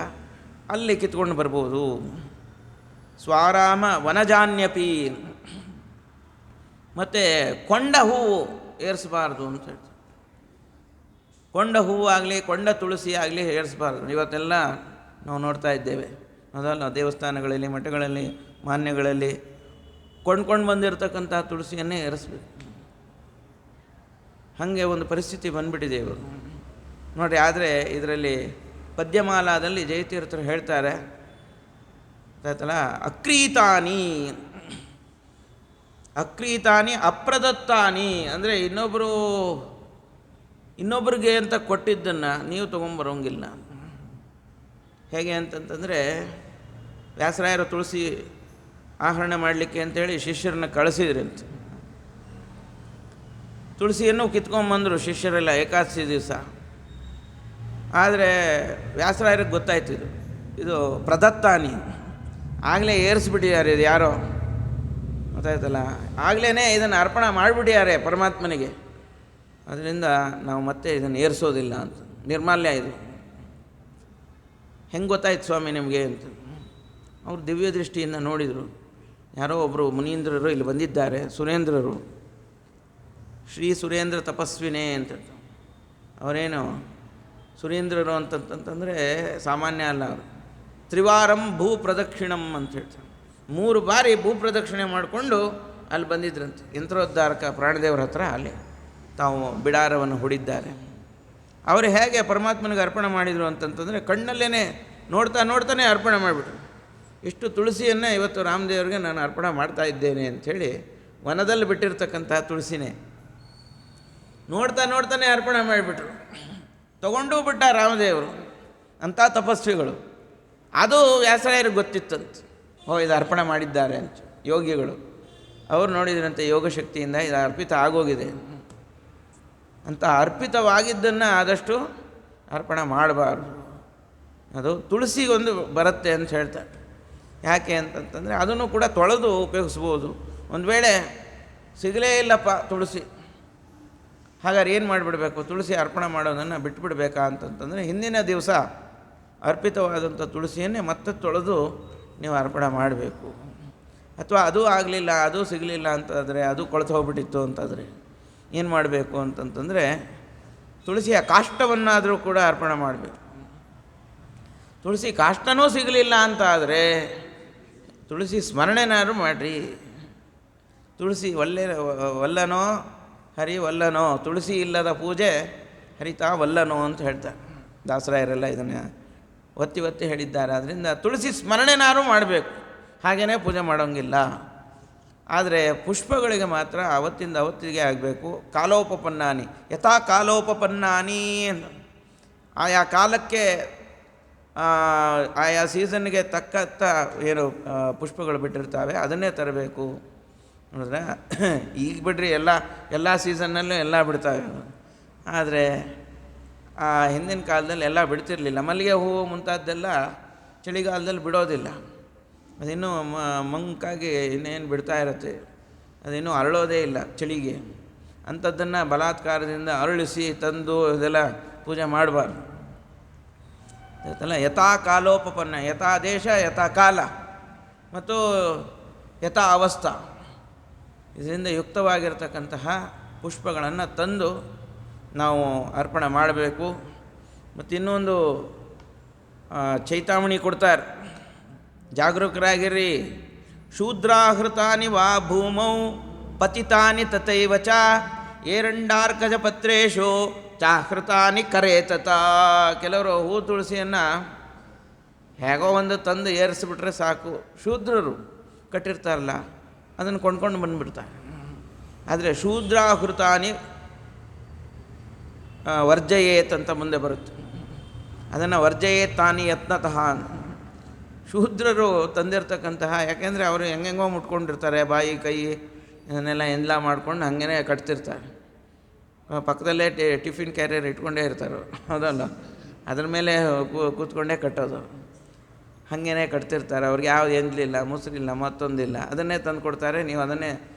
ಅಲ್ಲಿ ಕಿತ್ಕೊಂಡು ಬರ್ಬೋದು. ಸ್ವಾರಾಮ ವನಜಾನ್ಯಪಿ. ಮತ್ತು ಕೊಂಡ ಹೂವು ಏರಿಸಬಾರ್ದು ಅಂತ ಹೇಳ್ತಾರೆ. ಕೊಂಡ ಹೂವು ಆಗಲಿ ಕೊಂಡ ತುಳಸಿ ಆಗಲಿ ಏರಿಸಬಾರ್ದು. ಇವತ್ತೆಲ್ಲ ನಾವು ನೋಡ್ತಾ ಇದ್ದೇವೆ, ಅದಲ್ಲ, ದೇವಸ್ಥಾನಗಳಲ್ಲಿ, ಮಠಗಳಲ್ಲಿ, ಮಾನ್ಯಗಳಲ್ಲಿ ಕೊಂಡ್ಕೊಂಡು ಬಂದಿರತಕ್ಕಂಥ ತುಳಸಿಯನ್ನೇ ಏರಿಸ್ಬೇಕು. ಹಾಗೆ ಒಂದು ಪರಿಸ್ಥಿತಿ ಬಂದುಬಿಟ್ಟಿದೆ ಇವರು ನೋಡಿರಿ. ಆದರೆ ಇದರಲ್ಲಿ ಪದ್ಯಮಾಲಾದಲ್ಲಿ ಜಯತೀರ್ಥರು ಹೇಳ್ತಾರೆ, ಆಯ್ತಲ್ಲ, ಅಕ್ರೀತಾನಿ ಅಪ್ರದತ್ತಾನಿ ಅಂದರೆ ಇನ್ನೊಬ್ರಿಗೆ ಅಂತ ಕೊಟ್ಟಿದ್ದನ್ನು ನೀವು ತೊಗೊಂಬರೋಂಗಿಲ್ಲ. ಹೇಗೆ ಅಂತಂತಂದರೆ, ವ್ಯಾಸರಾಯರು ತುಳಸಿ ಆಹರಣೆ ಮಾಡಲಿಕ್ಕೆ ಅಂತೇಳಿ ಶಿಷ್ಯರನ್ನ ಕಳಿಸಿದ್ರಂತೆ. ತುಳಸಿಯನ್ನು ಕಿತ್ಕೊಂಬಂದರು ಶಿಷ್ಯರೆಲ್ಲ ಏಕಾದಶಿ ದಿವಸ. ಆದರೆ ವ್ಯಾಸರಾಯರಿಗೆ ಗೊತ್ತಾಯ್ತು ಇದು ಪ್ರದತ್ತಾನಿ, ಆಗಲೇ ಏರಿಸ್ಬಿಟ್ಟಿದ್ದಾರೆ, ಇದು ಯಾರೋ ಗೊತ್ತಾಯ್ತಲ್ಲ, ಆಗಲೇ ಇದನ್ನು ಅರ್ಪಣೆ ಮಾಡಿಬಿಟ್ಟಿದ್ದಾರೆ ಪರಮಾತ್ಮನಿಗೆ. ಅದರಿಂದ ನಾವು ಮತ್ತೆ ಇದನ್ನು ಏರಿಸೋದಿಲ್ಲ ಅಂತ. ನಿರ್ಮಾಲ್ಯ ಇದು. ಹೆಂಗೆ ಗೊತ್ತಾಯ್ತು ಸ್ವಾಮಿ ನಿಮಗೆ ಅಂತ ಅವರು ದಿವ್ಯ ದೃಷ್ಟಿಯಿಂದ ನೋಡಿದರು. ಯಾರೋ ಒಬ್ಬರು ಮುನೀಂದ್ರರು ಇಲ್ಲಿ ಬಂದಿದ್ದಾರೆ, ಸುರೇಂದ್ರರು, ಶ್ರೀ ಸುರೇಂದ್ರ ತಪಸ್ವಿನೇ ಅಂತ. ಅವರೇನು ಸುರೇಂದ್ರರು ಅಂತಂತಂದರೆ ಸಾಮಾನ್ಯ ಅಲ್ಲ. ಅವರು ತ್ರಿವಾರಂ ಭೂ ಪ್ರದಕ್ಷಿಣಂ ಅಂತ ಹೇಳ್ತಾರೆ. 3 ಬಾರಿ ಭೂ ಪ್ರದಕ್ಷಿಣೆ ಮಾಡಿಕೊಂಡು ಅಲ್ಲಿ ಬಂದಿದ್ರಂತೆ. ಯಂತ್ರೋದ್ಧಾರಕ ಪ್ರಾಣದೇವರ ಹತ್ರ ಅಲ್ಲಿ ತಾವು ಬಿಡಾರವನ್ನು ಹೂಡಿದ್ದಾರೆ. ಅವರು ಹೇಗೆ ಪರಮಾತ್ಮನಿಗೆ ಅರ್ಪಣೆ ಮಾಡಿದರು ಅಂತಂತಂದರೆ, ಕಣ್ಣಲ್ಲೇ ನೋಡ್ತಾನೆ ಅರ್ಪಣೆ ಮಾಡಿಬಿಟ್ರು. ಇಷ್ಟು ತುಳಸಿಯನ್ನು ಇವತ್ತು ರಾಮದೇವರಿಗೆ ನಾನು ಅರ್ಪಣೆ ಮಾಡ್ತಾ ಇದ್ದೇನೆ ಅಂಥೇಳಿ ವನದಲ್ಲಿ ಬಿಟ್ಟಿರ್ತಕ್ಕಂಥ ತುಳಸಿನೇ ನೋಡ್ತಾನೆ ಅರ್ಪಣೆ ಮಾಡಿಬಿಟ್ರು. ತಗೊಂಡೂ ಬಿಟ್ಟ ರಾಮದೇವರು. ಅಂಥ ತಪಸ್ವಿಗಳು. ಅದು ವ್ಯಾಸರಾಯರಿಗೆ ಗೊತ್ತಿತ್ತಂತೆ, ಇದು ಅರ್ಪಣೆ ಮಾಡಿದ್ದಾರೆ ಅಂತ. ಯೋಗಿಗಳು ಅವರು ನೋಡಿದ್ರಂತೆ, ಯೋಗಶಕ್ತಿಯಿಂದ ಇದು ಅರ್ಪಿತ ಆಗೋಗಿದೆ ಅಂತ. ಅರ್ಪಿತವಾಗಿದ್ದನ್ನು ಆದಷ್ಟು ಅರ್ಪಣೆ ಮಾಡಬಾರ್ದು. ಅದು ತುಳಸಿಗೊಂದು ಬರುತ್ತೆ ಅಂತ ಹೇಳ್ತಾರೆ. ಯಾಕೆ ಅಂತಂತಂದರೆ ಅದನ್ನು ಕೂಡ ತೊಳೆದು ಉಪಯೋಗಿಸ್ಬೋದು. ಒಂದು ವೇಳೆ ಸಿಗಲೇ ಇಲ್ಲಪ್ಪ ತುಳಸಿ, ಹಾಗಾದ್ರೆ ಏನು ಮಾಡಿಬಿಡಬೇಕು? ತುಳಸಿ ಅರ್ಪಣೆ ಮಾಡೋದನ್ನು ಬಿಟ್ಟುಬಿಡ್ಬೇಕಾ ಅಂತಂತಂದರೆ, ಹಿಂದಿನ ದಿವಸ ಅರ್ಪಿತವಾದಂಥ ತುಳಸಿಯನ್ನೇ ಮತ್ತೆ ತೊಳೆದು ನೀವು ಅರ್ಪಣೆ ಮಾಡಬೇಕು. ಅಥವಾ ಅದು ಆಗಲಿಲ್ಲ, ಅದು ಸಿಗಲಿಲ್ಲ ಅಂತಂದರೆ, ಅದು ಕೊಳೆತು ಹೋಗ್ಬಿಟ್ಟಿತ್ತು ಅಂತಂದರೆ ಏನು ಮಾಡಬೇಕು ಅಂತಂತಂದರೆ, ತುಳಸಿಯ ಕಾಷ್ಟವನ್ನಾದರೂ ಕೂಡ ಅರ್ಪಣೆ ಮಾಡಬೇಕು. ತುಳಸಿ ಕಾಷ್ಟನೂ ಸಿಗಲಿಲ್ಲ ಅಂತ ಆದರೆ ತುಳಸಿ ಸ್ಮರಣೆನಾದ್ರು ಮಾಡಿರಿ. ತುಳಸಿ ವಲ್ಲನೋ ಹರಿ ವಲ್ಲನೋ, ತುಳಸಿ ಇಲ್ಲದ ಪೂಜೆ ಹರಿತಾ ವಲ್ಲನೋ ಅಂತ ಹೇಳ್ತಾರೆ ದಾಸರಾಯರೆಲ್ಲ. ಇದನ್ನು ಒತ್ತಿ ಹೇಳಿದ್ದಾರೆ. ಆದ್ದರಿಂದ ತುಳಸಿ ಸ್ಮರಣೆನಾದ್ರು ಮಾಡಬೇಕು, ಹಾಗೆಯೇ ಪೂಜೆ ಮಾಡೋಂಗಿಲ್ಲ. ಆದರೆ ಪುಷ್ಪಗಳಿಗೆ ಮಾತ್ರ ಅವತ್ತಿಂದ ಅವತ್ತಿಗೆ ಆಗಬೇಕು. ಕಾಲೋಪಪನ್ನಾನಿ ಯಥಾ ಕಾಲೋಪಪನ್ನಾನಿ, ಆಯಾ ಕಾಲಕ್ಕೆ ಆಯಾ ಸೀಸನ್ಗೆ ತಕ್ಕಂಥ ಏನು ಪುಷ್ಪಗಳು ಬಿಟ್ಟಿರ್ತಾವೆ ಅದನ್ನೇ ತರಬೇಕು. ನೋಡಿದ್ರೆ ಈಗ ಬಿಡ್ರಿ ಎಲ್ಲ ಸೀಸನ್ನಲ್ಲೂ ಎಲ್ಲ ಬಿಡ್ತಾವೆ. ಆದರೆ ಹಿಂದಿನ ಕಾಲದಲ್ಲಿ ಎಲ್ಲ ಬಿಡ್ತಿರಲಿಲ್ಲ. ಮಲ್ಲಿಗೆ ಹೂವು ಮುಂತಾದ್ದೆಲ್ಲ ಚಳಿಗಾಲದಲ್ಲಿ ಬಿಡೋದಿಲ್ಲ. ಅದಿನ್ನೂ ಮಂಕಾಗಿ ಇನ್ನೇನು ಬಿಡ್ತಾ ಇರುತ್ತೆ. ಅದಿನ್ನೂ ಅರಳೋದೇ ಇಲ್ಲ ಚಳಿಗೆ. ಅಂಥದ್ದನ್ನು ಬಲಾತ್ಕಾರದಿಂದ ಅರಳಿಸಿ ತಂದು ಇದೆಲ್ಲ ಪೂಜೆ ಮಾಡಬಾರ್ದು. ಯಥಾ ಕಾಲೋಪಪನ್ನ, ಯಥಾ ದೇಶ ಯಥಾ ಕಾಲ ಮತ್ತು ಯಥಾ ಅವಸ್ಥಾ, ಇದರಿಂದ ಯುಕ್ತವಾಗಿರ್ತಕ್ಕಂತಹ ಪುಷ್ಪಗಳನ್ನು ತಂದು ನಾವು ಅರ್ಪಣೆ ಮಾಡಬೇಕು. ಮತ್ತು ಇನ್ನೊಂದು ಚೈತಾಮಣಿ ಕೊಡ್ತಾರೆ, ಜಾಗರೂಕರಾಗಿರ್ರಿ. ಶೂದ್ರಾಹೃತಾನಿ ವಾ ಭೂಮೌ ಪತಿತಾನಿ ತಥೈವ ಚ ಏರಂಡಾರ್ಕಜ ಪತ್ರೇಶು ಚಾಹೃತಾನಿ ಕರೇತತ. ಕೆಲವರು ಹೂ ತುಳಸಿಯನ್ನು ಹೇಗೋ ಒಂದು ತಂದು ಏರಿಸಿಬಿಟ್ರೆ ಸಾಕು, ಶೂದ್ರರು ಕಟ್ಟಿರ್ತಾರಲ್ಲ ಅದನ್ನು ಕೊಂಡ್ಕೊಂಡು ಬಂದುಬಿಡ್ತಾರೆ. ಆದರೆ ಶೂದ್ರಾಹೃತಾನಿ ವರ್ಜಯೇತ್ ಅಂತ ಮುಂದೆ ಬರುತ್ತೆ. ಅದನ್ನು ವರ್ಜಯೇತ್ ತಾನಿ ಯತ್ನತಃ. ಶೂದ್ರರು ತಂದಿರ್ತಕ್ಕಂತಹ, ಯಾಕೆಂದರೆ ಅವರು ಹೆಂಗೆಂಗೋ ಮುಟ್ಕೊಂಡಿರ್ತಾರೆ, ಬಾಯಿ ಕೈ ಎಲ್ಲ ಮಾಡ್ಕೊಂಡು ಹಾಗೇ ಕಟ್ತಿರ್ತಾರೆ. ಪಕ್ಕದಲ್ಲೇ ಟಿಫಿನ್ ಕ್ಯಾರಿಯರ್ ಇಟ್ಕೊಂಡೇ ಇರ್ತಾರೆ, ಹೌದಲ್ಲ, ಅದ್ರ ಮೇಲೆ ಕೂತ್ಕೊಂಡೇ ಕಟ್ಟೋದು. ಹಾಗೇ ಕಟ್ತಿರ್ತಾರೆ. ಅವ್ರಿಗೆ ಯಾವುದು ಎಂಜಲಿಲ್ಲ, ಮೊಸರಿಲ್ಲ, ಮತ್ತೊಂದಿಲ್ಲ, ಅದನ್ನೇ ತಂದು ಕೊಡ್ತಾರೆ. ನೀವು ಅದನ್ನೇ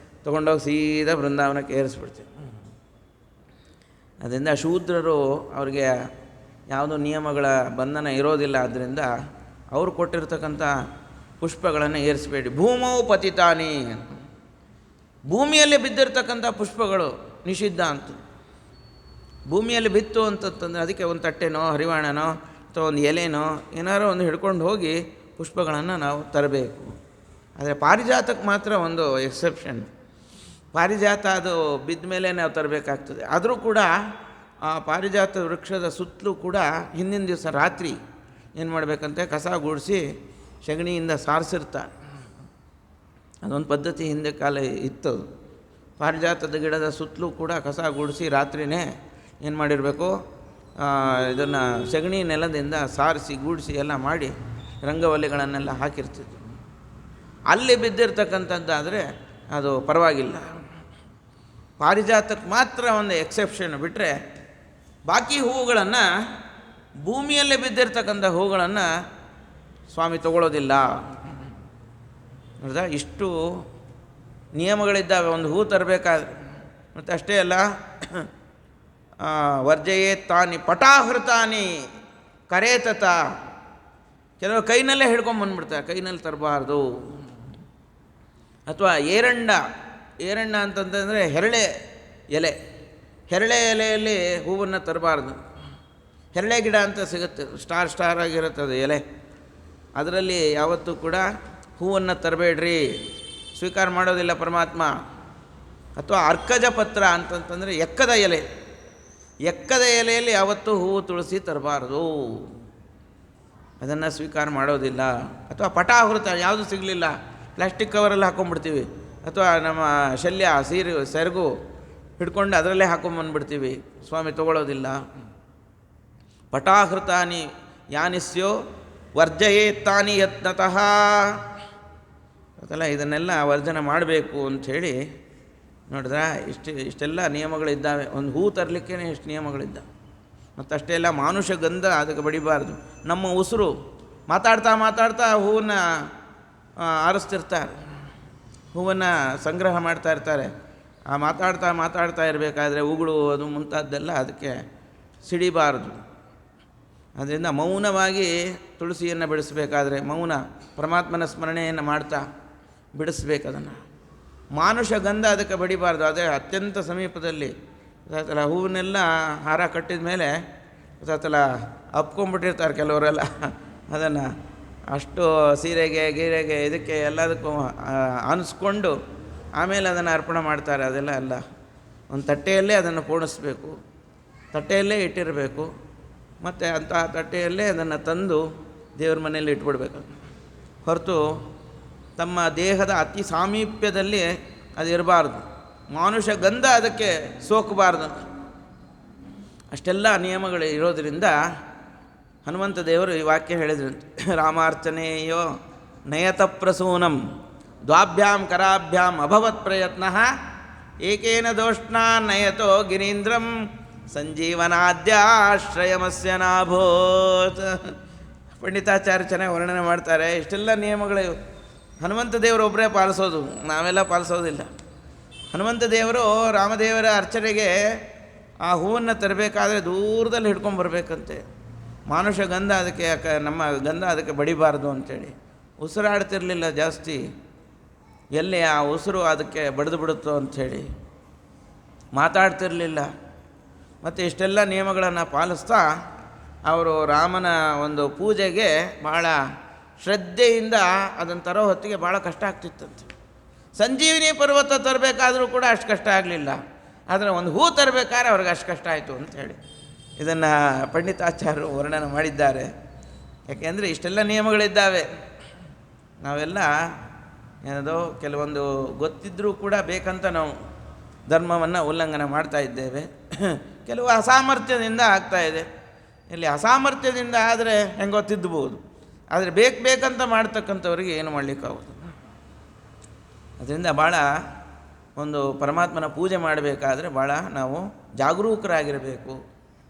ತೊಗೊಂಡೋಗಿ ಸೀದಾ ಬೃಂದಾವನಕ್ಕೆ ಏರಿಸ್ಬಿಡ್ತೀವಿ. ಅದರಿಂದ ಶೂದ್ರರು ಅವ್ರಿಗೆ ಯಾವುದೋ ನಿಯಮಗಳ ಬಂಧನ ಇರೋದಿಲ್ಲ. ಆದ್ದರಿಂದ ಅವರು ಕೊಟ್ಟಿರ್ತಕ್ಕಂಥ ಪುಷ್ಪಗಳನ್ನು ಏರಿಸಬೇಡಿ. ಭೂಮೌ ಪತಿತಾನಿ, ಭೂಮಿಯಲ್ಲಿ ಬಿದ್ದಿರ್ತಕ್ಕಂಥ ಪುಷ್ಪಗಳು ನಿಷಿದ್ಧ ಅಂತ. ಭೂಮಿಯಲ್ಲಿ ಬಿತ್ತು ಅಂತಂದರೆ ಅದಕ್ಕೆ ಒಂದು ತಟ್ಟೆನೋ ಹರಿವಾಣನೋ ಅಥವಾ ಒಂದು ಎಲೆನೋ ಏನಾರೋ ಒಂದು ಹಿಡ್ಕೊಂಡು ಹೋಗಿ ಪುಷ್ಪಗಳನ್ನು ನಾವು ತರಬೇಕು. ಆದರೆ ಪಾರಿಜಾತಕ್ಕೆ ಮಾತ್ರ ಒಂದು ಎಕ್ಸೆಪ್ಷನ್. ಪಾರಿಜಾತ ಅದು ಬಿದ್ದ ಮೇಲೆ ನಾವು ತರಬೇಕಾಗ್ತದೆ. ಆದರೂ ಕೂಡ ಆ ಪಾರಿಜಾತ ವೃಕ್ಷದ ಸುತ್ತಲೂ ಕೂಡ ಹಿಂದಿನ ದಿವಸ ರಾತ್ರಿ ಏನು ಮಾಡಬೇಕಂತೆ, ಕಸ ಗುಡಿಸಿ ಸಗಣಿಯಿಂದ ಸಾರಿಸಿರ್ತಾರೆ. ಅದೊಂದು ಪದ್ಧತಿ ಹಿಂದೆ ಕಾಲ ಇತ್ತು. ಪಾರಿಜಾತದ ಗಿಡದ ಸುತ್ತಲೂ ಕೂಡ ಕಸ ಗುಡಿಸಿ ರಾತ್ರಿಯೇ ಏನು ಮಾಡಿರಬೇಕು, ಇದನ್ನು ಸಗಣಿ ನೆಲದಿಂದ ಸಾರಿಸಿ ಗೂಡಿಸಿ ಎಲ್ಲ ಮಾಡಿ ರಂಗವಲ್ಲಿಗಳನ್ನೆಲ್ಲ ಹಾಕಿರ್ತಿದ್ರು. ಅಲ್ಲಿ ಬಿದ್ದಿರ್ತಕ್ಕಂಥದ್ದಾದರೆ ಅದು ಪರವಾಗಿಲ್ಲ. ಪಾರಿಜಾತಕ್ಕೆ ಮಾತ್ರ ಒಂದು ಎಕ್ಸೆಪ್ಷನ್ ಬಿಟ್ಟರೆ ಬಾಕಿ ಹೂವುಗಳನ್ನು, ಭೂಮಿಯಲ್ಲೇ ಬಿದ್ದಿರ್ತಕ್ಕಂಥ ಹೂವುಗಳನ್ನು ಸ್ವಾಮಿ ತಗೊಳ್ಳೋದಿಲ್ಲ. ನೋಡಿದ, ಇಷ್ಟು ನಿಯಮಗಳಿದ್ದಾವೆ ಒಂದು ಹೂ ತರಬೇಕಾದ್ರೆ. ಮತ್ತು ಅಷ್ಟೇ ಅಲ್ಲ, ವರ್ಜಯೇ ತಾನಿ ಪಟಾಹೃತಾನಿ ಕರೇತತ. ಕೆಲವರು ಕೈನಲ್ಲೇ ಹಿಡ್ಕೊಂಬಂದ್ಬಿಡ್ತಾರೆ, ಕೈನಲ್ಲಿ ತರಬಾರ್ದು. ಅಥವಾ ಏರಣ್ಣ ಅಂತಂತಂದರೆ ಹೆರಳೆ ಎಲೆ, ಹೆರಳೆ ಎಲೆಯಲ್ಲಿ ಹೂವನ್ನು ತರಬಾರ್ದು. ಹೆರಳೆ ಗಿಡ ಅಂತ ಸಿಗುತ್ತೆ, ಸ್ಟಾರ್ ಆಗಿರುತ್ತದೆ ಎಲೆ, ಅದರಲ್ಲಿ ಯಾವತ್ತೂ ಕೂಡ ಹೂವನ್ನು ತರಬೇಡ್ರಿ, ಸ್ವೀಕಾರ ಮಾಡೋದಿಲ್ಲ ಪರಮಾತ್ಮ. ಅಥವಾ ಅರ್ಕಜ ಪತ್ರ ಅಂತಂತಂದರೆ ಎಕ್ಕದ ಎಲೆಯಲ್ಲಿ ಯಾವತ್ತೂ ಹೂವು ತುಳಸಿ ತರಬಾರ್ದು, ಅದನ್ನು ಸ್ವೀಕಾರ ಮಾಡೋದಿಲ್ಲ. ಅಥವಾ ಪಟಾಹೃತ, ಯಾವುದು ಸಿಗಲಿಲ್ಲ ಪ್ಲಾಸ್ಟಿಕ್ ಕವರಲ್ಲಿ ಹಾಕ್ಕೊಂಡ್ಬಿಡ್ತೀವಿ, ಅಥವಾ ನಮ್ಮ ಶಲ್ಯ ಸೆರಗು ಹಿಡ್ಕೊಂಡು ಅದರಲ್ಲೇ ಹಾಕ್ಕೊಂಬಂದ್ಬಿಡ್ತೀವಿ, ಸ್ವಾಮಿ ತಗೊಳ್ಳೋದಿಲ್ಲ. ಪಟಾಹೃತಾನಿ ಯಾನಿಸ್ಯೋ ವರ್ಜಯೇತ್ತಾನಿ ಯತ್ನತಃ. ಅದಲ್ಲ, ಇದನ್ನೆಲ್ಲ ವರ್ಜನೆ ಮಾಡಬೇಕು ಅಂಥೇಳಿ ನೋಡಿದ್ರೆ ಇಷ್ಟೆಲ್ಲ ನಿಯಮಗಳಿದ್ದಾವೆ. ಒಂದು ಹೂ ತರಲಿಕ್ಕೇ ಇಷ್ಟು ನಿಯಮಗಳಿದ್ದಾವೆ. ಮತ್ತು ಅಷ್ಟೇ ಅಲ್ಲ, ಮಾನುಷ ಗಂಧ ಅದಕ್ಕೆ ಬಡಿಬಾರ್ದು. ನಮ್ಮ ಉಸಿರು ಮಾತಾಡ್ತಾ ಹೂವನ್ನು ಆರಿಸ್ತಿರ್ತಾರೆ, ಹೂವನ್ನು ಸಂಗ್ರಹ ಮಾಡ್ತಾ ಇರ್ತಾರೆ. ಆ ಮಾತಾಡ್ತಾ ಇರಬೇಕಾದ್ರೆ ಉಗುಳು ಅದು ಮುಂತಾದ್ದೆಲ್ಲ ಅದಕ್ಕೆ ಸಿಡಿಬಾರದು. ಅದರಿಂದ ಮೌನವಾಗಿ ತುಳಸಿಯನ್ನು ಬಿಡಿಸಬೇಕಾದ್ರೆ ಮೌನ, ಪರಮಾತ್ಮನ ಸ್ಮರಣೆಯನ್ನು ಮಾಡ್ತಾ ಬಿಡಿಸ್ಬೇಕು ಅದನ್ನು. ಮಾನುಷ ಗಂಧ ಅದಕ್ಕೆ ಬಡಿಬಾರ್ದು. ಅದೇ ಅತ್ಯಂತ ಸಮೀಪದಲ್ಲಿ ಗೊತ್ತಾಯ್ತಲ್ಲ, ಹೂವನ್ನೆಲ್ಲ ಹಾರ ಕಟ್ಟಿದ ಮೇಲೆ ಗೊತ್ತಾಯ್ತಲ್ಲ ಅಪ್ಕೊಂಡ್ಬಿಟ್ಟಿರ್ತಾರೆ ಕೆಲವರೆಲ್ಲ. ಅದನ್ನು ಅಷ್ಟು ಸೀರೆಗೆ ಗೀರೆಗೆ ಇದಕ್ಕೆ ಎಲ್ಲದಕ್ಕೂ ಅನಿಸ್ಕೊಂಡು ಆಮೇಲೆ ಅದನ್ನು ಅರ್ಪಣೆ ಮಾಡ್ತಾರೆ. ಅದೆಲ್ಲ ಅಲ್ಲ, ಒಂದು ತಟ್ಟೆಯಲ್ಲೇ ಅದನ್ನು ಪೂರ್ಣಿಸ್ಬೇಕು, ತಟ್ಟೆಯಲ್ಲೇ ಇಟ್ಟಿರಬೇಕು. ಮತ್ತು ಅಂತಹ ತಟ್ಟೆಯಲ್ಲೇ ಅದನ್ನು ತಂದು ದೇವ್ರ ಮನೆಯಲ್ಲಿ ಇಟ್ಬಿಡ್ಬೇಕು. ಹೊರತು ತಮ್ಮ ದೇಹದ ಅತಿ ಸಾಮೀಪ್ಯದಲ್ಲಿ ಅದು ಇರಬಾರ್ದು. ಮಾನುಷ ಗಂಧ ಅದಕ್ಕೆ ಸೋಕಬಾರ್ದು. ಅಷ್ಟೆಲ್ಲ ನಿಯಮಗಳು ಇರೋದರಿಂದ ಹನುಮಂತ ದೇವರು ಈ ವಾಕ್ಯ ಹೇಳಿದ್ರಂತೆ, ರಾಮಾರ್ಚನೆಯೋ ನಯತ ಪ್ರಸೂನಂ ದ್ವಾಭ್ಯಾಂ ಕರಾಭ್ಯಾಂ ಅಭವತ್ ಪ್ರಯತ್ನ ಏಕೇನ ದೋಷ್ಣಾ ನಯತೋ ಗಿರೀಂದ್ರಂ ಸಂಜೀವನಾದ್ಯಾಶ್ರಯಮಸ್ಯ ನಾಭೋತ್. ಪಂಡಿತಾಚಾರ್ಯ ಚೆನ್ನಾಗಿ ವರ್ಣನೆ ಮಾಡ್ತಾರೆ. ಇಷ್ಟೆಲ್ಲ ನಿಯಮಗಳು ಹನುಮಂತ ದೇವರು ಒಬ್ಬರೇ ಪಾಲಿಸೋದು, ನಾವೆಲ್ಲ ಪಾಲಿಸೋದಿಲ್ಲ. ಹನುಮಂತ ದೇವರು ರಾಮದೇವರ ಅರ್ಚನೆಗೆ ಆ ಹೂವನ್ನು ತರಬೇಕಾದ್ರೆ ದೂರದಲ್ಲಿ ಹಿಡ್ಕೊಂಬರ್ಬೇಕಂತೆ. ಮಾನುಷ ಗಂಧ ಅದಕ್ಕೆ ನಮ್ಮ ಗಂಧ ಅದಕ್ಕೆ ಬಡಿಬಾರ್ದು ಅಂಥೇಳಿ ಉಸಿರಾಡ್ತಿರಲಿಲ್ಲ ಜಾಸ್ತಿ, ಎಲ್ಲಿ ಆ ಉಸಿರು ಅದಕ್ಕೆ ಬಡಿದು ಬಿಡುತ್ತೋ ಅಂಥೇಳಿ ಮಾತಾಡ್ತಿರಲಿಲ್ಲ. ಮತ್ತು ಇಷ್ಟೆಲ್ಲ ನಿಯಮಗಳನ್ನು ಪಾಲಿಸ್ತಾ ಅವರು ರಾಮನ ಒಂದು ಪೂಜೆಗೆ ಭಾಳ ಶ್ರದ್ಧೆಯಿಂದ ಅದನ್ನು ತರೋ ಹೊತ್ತಿಗೆ ಭಾಳ ಕಷ್ಟ ಆಗ್ತಿತ್ತಂತೆ. ಸಂಜೀವಿನಿ ಪರ್ವತ ತರಬೇಕಾದ್ರೂ ಕೂಡ ಅಷ್ಟು ಕಷ್ಟ ಆಗಲಿಲ್ಲ, ಆದರೆ ಒಂದು ಹೂ ತರಬೇಕಾದ್ರೆ ಅವ್ರಿಗೆ ಅಷ್ಟು ಕಷ್ಟ ಆಯಿತು ಅಂಥೇಳಿ ಇದನ್ನು ಪಂಡಿತಾಚಾರ್ಯರು ವರ್ಣನೆ ಮಾಡಿದ್ದಾರೆ. ಯಾಕೆಂದರೆ ಇಷ್ಟೆಲ್ಲ ನಿಯಮಗಳಿದ್ದಾವೆ, ನಾವೆಲ್ಲ ಏನದೋ ಕೆಲವೊಂದು ಗೊತ್ತಿದ್ದರೂ ಕೂಡ ಬೇಕಂತ ನಾವು ಧರ್ಮವನ್ನು ಉಲ್ಲಂಘನೆ ಮಾಡ್ತಾ ಇದ್ದೇವೆ. ಕೆಲವು ಅಸಾಮರ್ಥ್ಯದಿಂದ ಆಗ್ತಾಯಿದೆ. ಇಲ್ಲಿ ಅಸಾಮರ್ಥ್ಯದಿಂದ ಆದರೆ ಹೆಂಗೋ ತಿದ್ದಬಹುದು, ಆದರೆ ಬೇಕಂತ ಮಾಡ್ತಕ್ಕಂಥವ್ರಿಗೆ ಏನು ಮಾಡಲಿಕ್ಕಾಗೋದು. ಅದರಿಂದ ಭಾಳ ಒಂದು ಪರಮಾತ್ಮನ ಪೂಜೆ ಮಾಡಬೇಕಾದ್ರೆ ಭಾಳ ನಾವು ಜಾಗರೂಕರಾಗಿರಬೇಕು,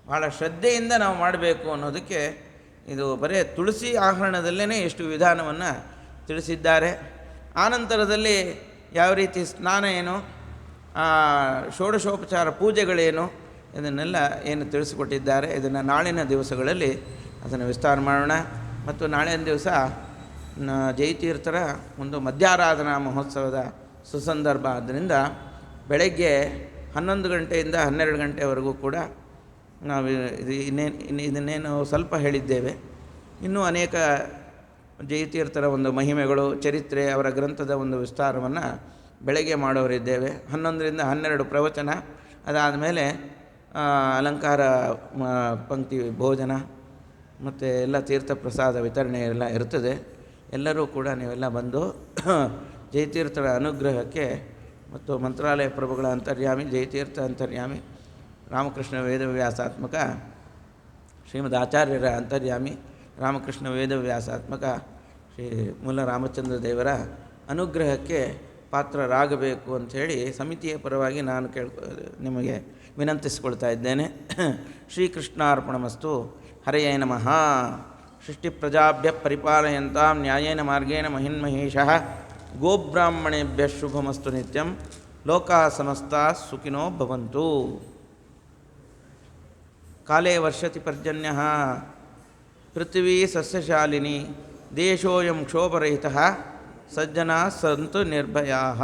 ಭಾಳ ಶ್ರದ್ಧೆಯಿಂದ ನಾವು ಮಾಡಬೇಕು ಅನ್ನೋದಕ್ಕೆ ಇದು ಬರೀ ತುಳಸಿ ಆಹರಣದಲ್ಲೇ ಎಷ್ಟು ವಿಧಾನವನ್ನು ತಿಳಿಸಿದ್ದಾರೆ. ಆನಂತರದಲ್ಲಿ ಯಾವ ರೀತಿ ಸ್ನಾನ ಏನು, ಷೋಡಶೋಪಚಾರ ಪೂಜೆಗಳೇನು, ಇದನ್ನೆಲ್ಲ ಏನು ತಿಳಿಸಿಕೊಟ್ಟಿದ್ದಾರೆ. ಇದನ್ನು ನಾಳಿನ ದಿವಸಗಳಲ್ಲಿ ಅದನ್ನು ವಿಸ್ತಾರ ಮಾಡೋಣ. ಮತ್ತು ನಾಳಿನ ದಿವಸ ಜಯತೀರ್ಥರ ಒಂದು ಮಧ್ಯಾರಾಧನಾ ಮಹೋತ್ಸವದ ಸುಸಂದರ್ಭ ಆದ್ದರಿಂದ ಬೆಳಗ್ಗೆ 11 ಗಂಟೆಯಿಂದ 12 ಗಂಟೆವರೆಗೂ ಕೂಡ ನಾವು ಇದನ್ನೇನು ಸ್ವಲ್ಪ ಹೇಳಿದ್ದೇವೆ. ಇನ್ನೂ ಅನೇಕ ಜಯತೀರ್ಥರ ಒಂದು ಮಹಿಮೆಗಳು, ಚರಿತ್ರೆ, ಅವರ ಗ್ರಂಥದ ಒಂದು ವಿಸ್ತಾರವನ್ನು ಬೆಳಗ್ಗೆ ಮಾಡೋರಿದ್ದೇವೆ. 11ರಿಂದ 12 ಪ್ರವಚನ, ಅದಾದ ಮೇಲೆ ಅಲಂಕಾರ ಪಂಕ್ತಿ ಭೋಜನ ಮತ್ತು ಎಲ್ಲ ತೀರ್ಥ ಪ್ರಸಾದ ವಿತರಣೆ ಎಲ್ಲ ಇರ್ತದೆ. ಎಲ್ಲರೂ ಕೂಡ ನೀವೆಲ್ಲ ಬಂದು ಜಯತೀರ್ಥರ ಅನುಗ್ರಹಕ್ಕೆ ಮತ್ತು ಮಂತ್ರಾಲಯ ಪ್ರಭುಗಳ ಅಂತರ್ಯಾಮಿ, ಜಯತೀರ್ಥ ಅಂತರ್ಯಾಮಿ, ರಾಮಕೃಷ್ಣ ವೇದವ್ಯಾಸಾತ್ಮಕ ಶ್ರೀಮದ್ ಆಚಾರ್ಯರ ಅಂತರ್ಯಾಮಿ, ರಾಮಕೃಷ್ಣ ವೇದವ್ಯಾಸಾತ್ಮಕ ಶ್ರೀ ಮೂಲ ರಾಮಚಂದ್ರ ದೇವರ ಅನುಗ್ರಹಕ್ಕೆ ಪಾತ್ರರಾಗಬೇಕು ಅಂಥೇಳಿ ಸಮಿತಿಯ ಪರವಾಗಿ ನಾನು ನಿಮಗೆ ವಿನಂತಿಸಿಕೊಳ್ತಾ ಇದ್ದೇನೆ. ಶ್ರೀಕೃಷ್ಣಾರ್ಪಣಮಸ್ತು. ಹರಯೇ ನಮಃ. ಸೃಷ್ಟಿಪ್ರಜಾಭ್ಯ ಪರಿಪಾಲಯಂತಾಂ ನ್ಯಾಯೇನ ಮಾರ್ಗೇಣ ಮಹಿನ್ಮಹೇಶಃ. ಗೋಬ್ರಾಹ್ಮಣೇಭ್ಯ ಶುಭಮಸ್ತು ನಿತ್ಯಂ. ಲೋಕಾಃ ಸಮಸ್ತಾಃ ಸುಖಿನೋ ಭವಂತು. ಕಾಲೇ ವರ್ಷತಿ ಪರ್ಜನ್ಯಃ ಪೃಥ್ವೀ ಸಸ್ಯಶಾಲಿನಿ. ದೇಶೋಯಂ ಕ್ಷೋಭರಹಿತಃ. ಸಜ್ಜನಾಃ ಸಂತು ನಿರ್ಭಯಾಃ.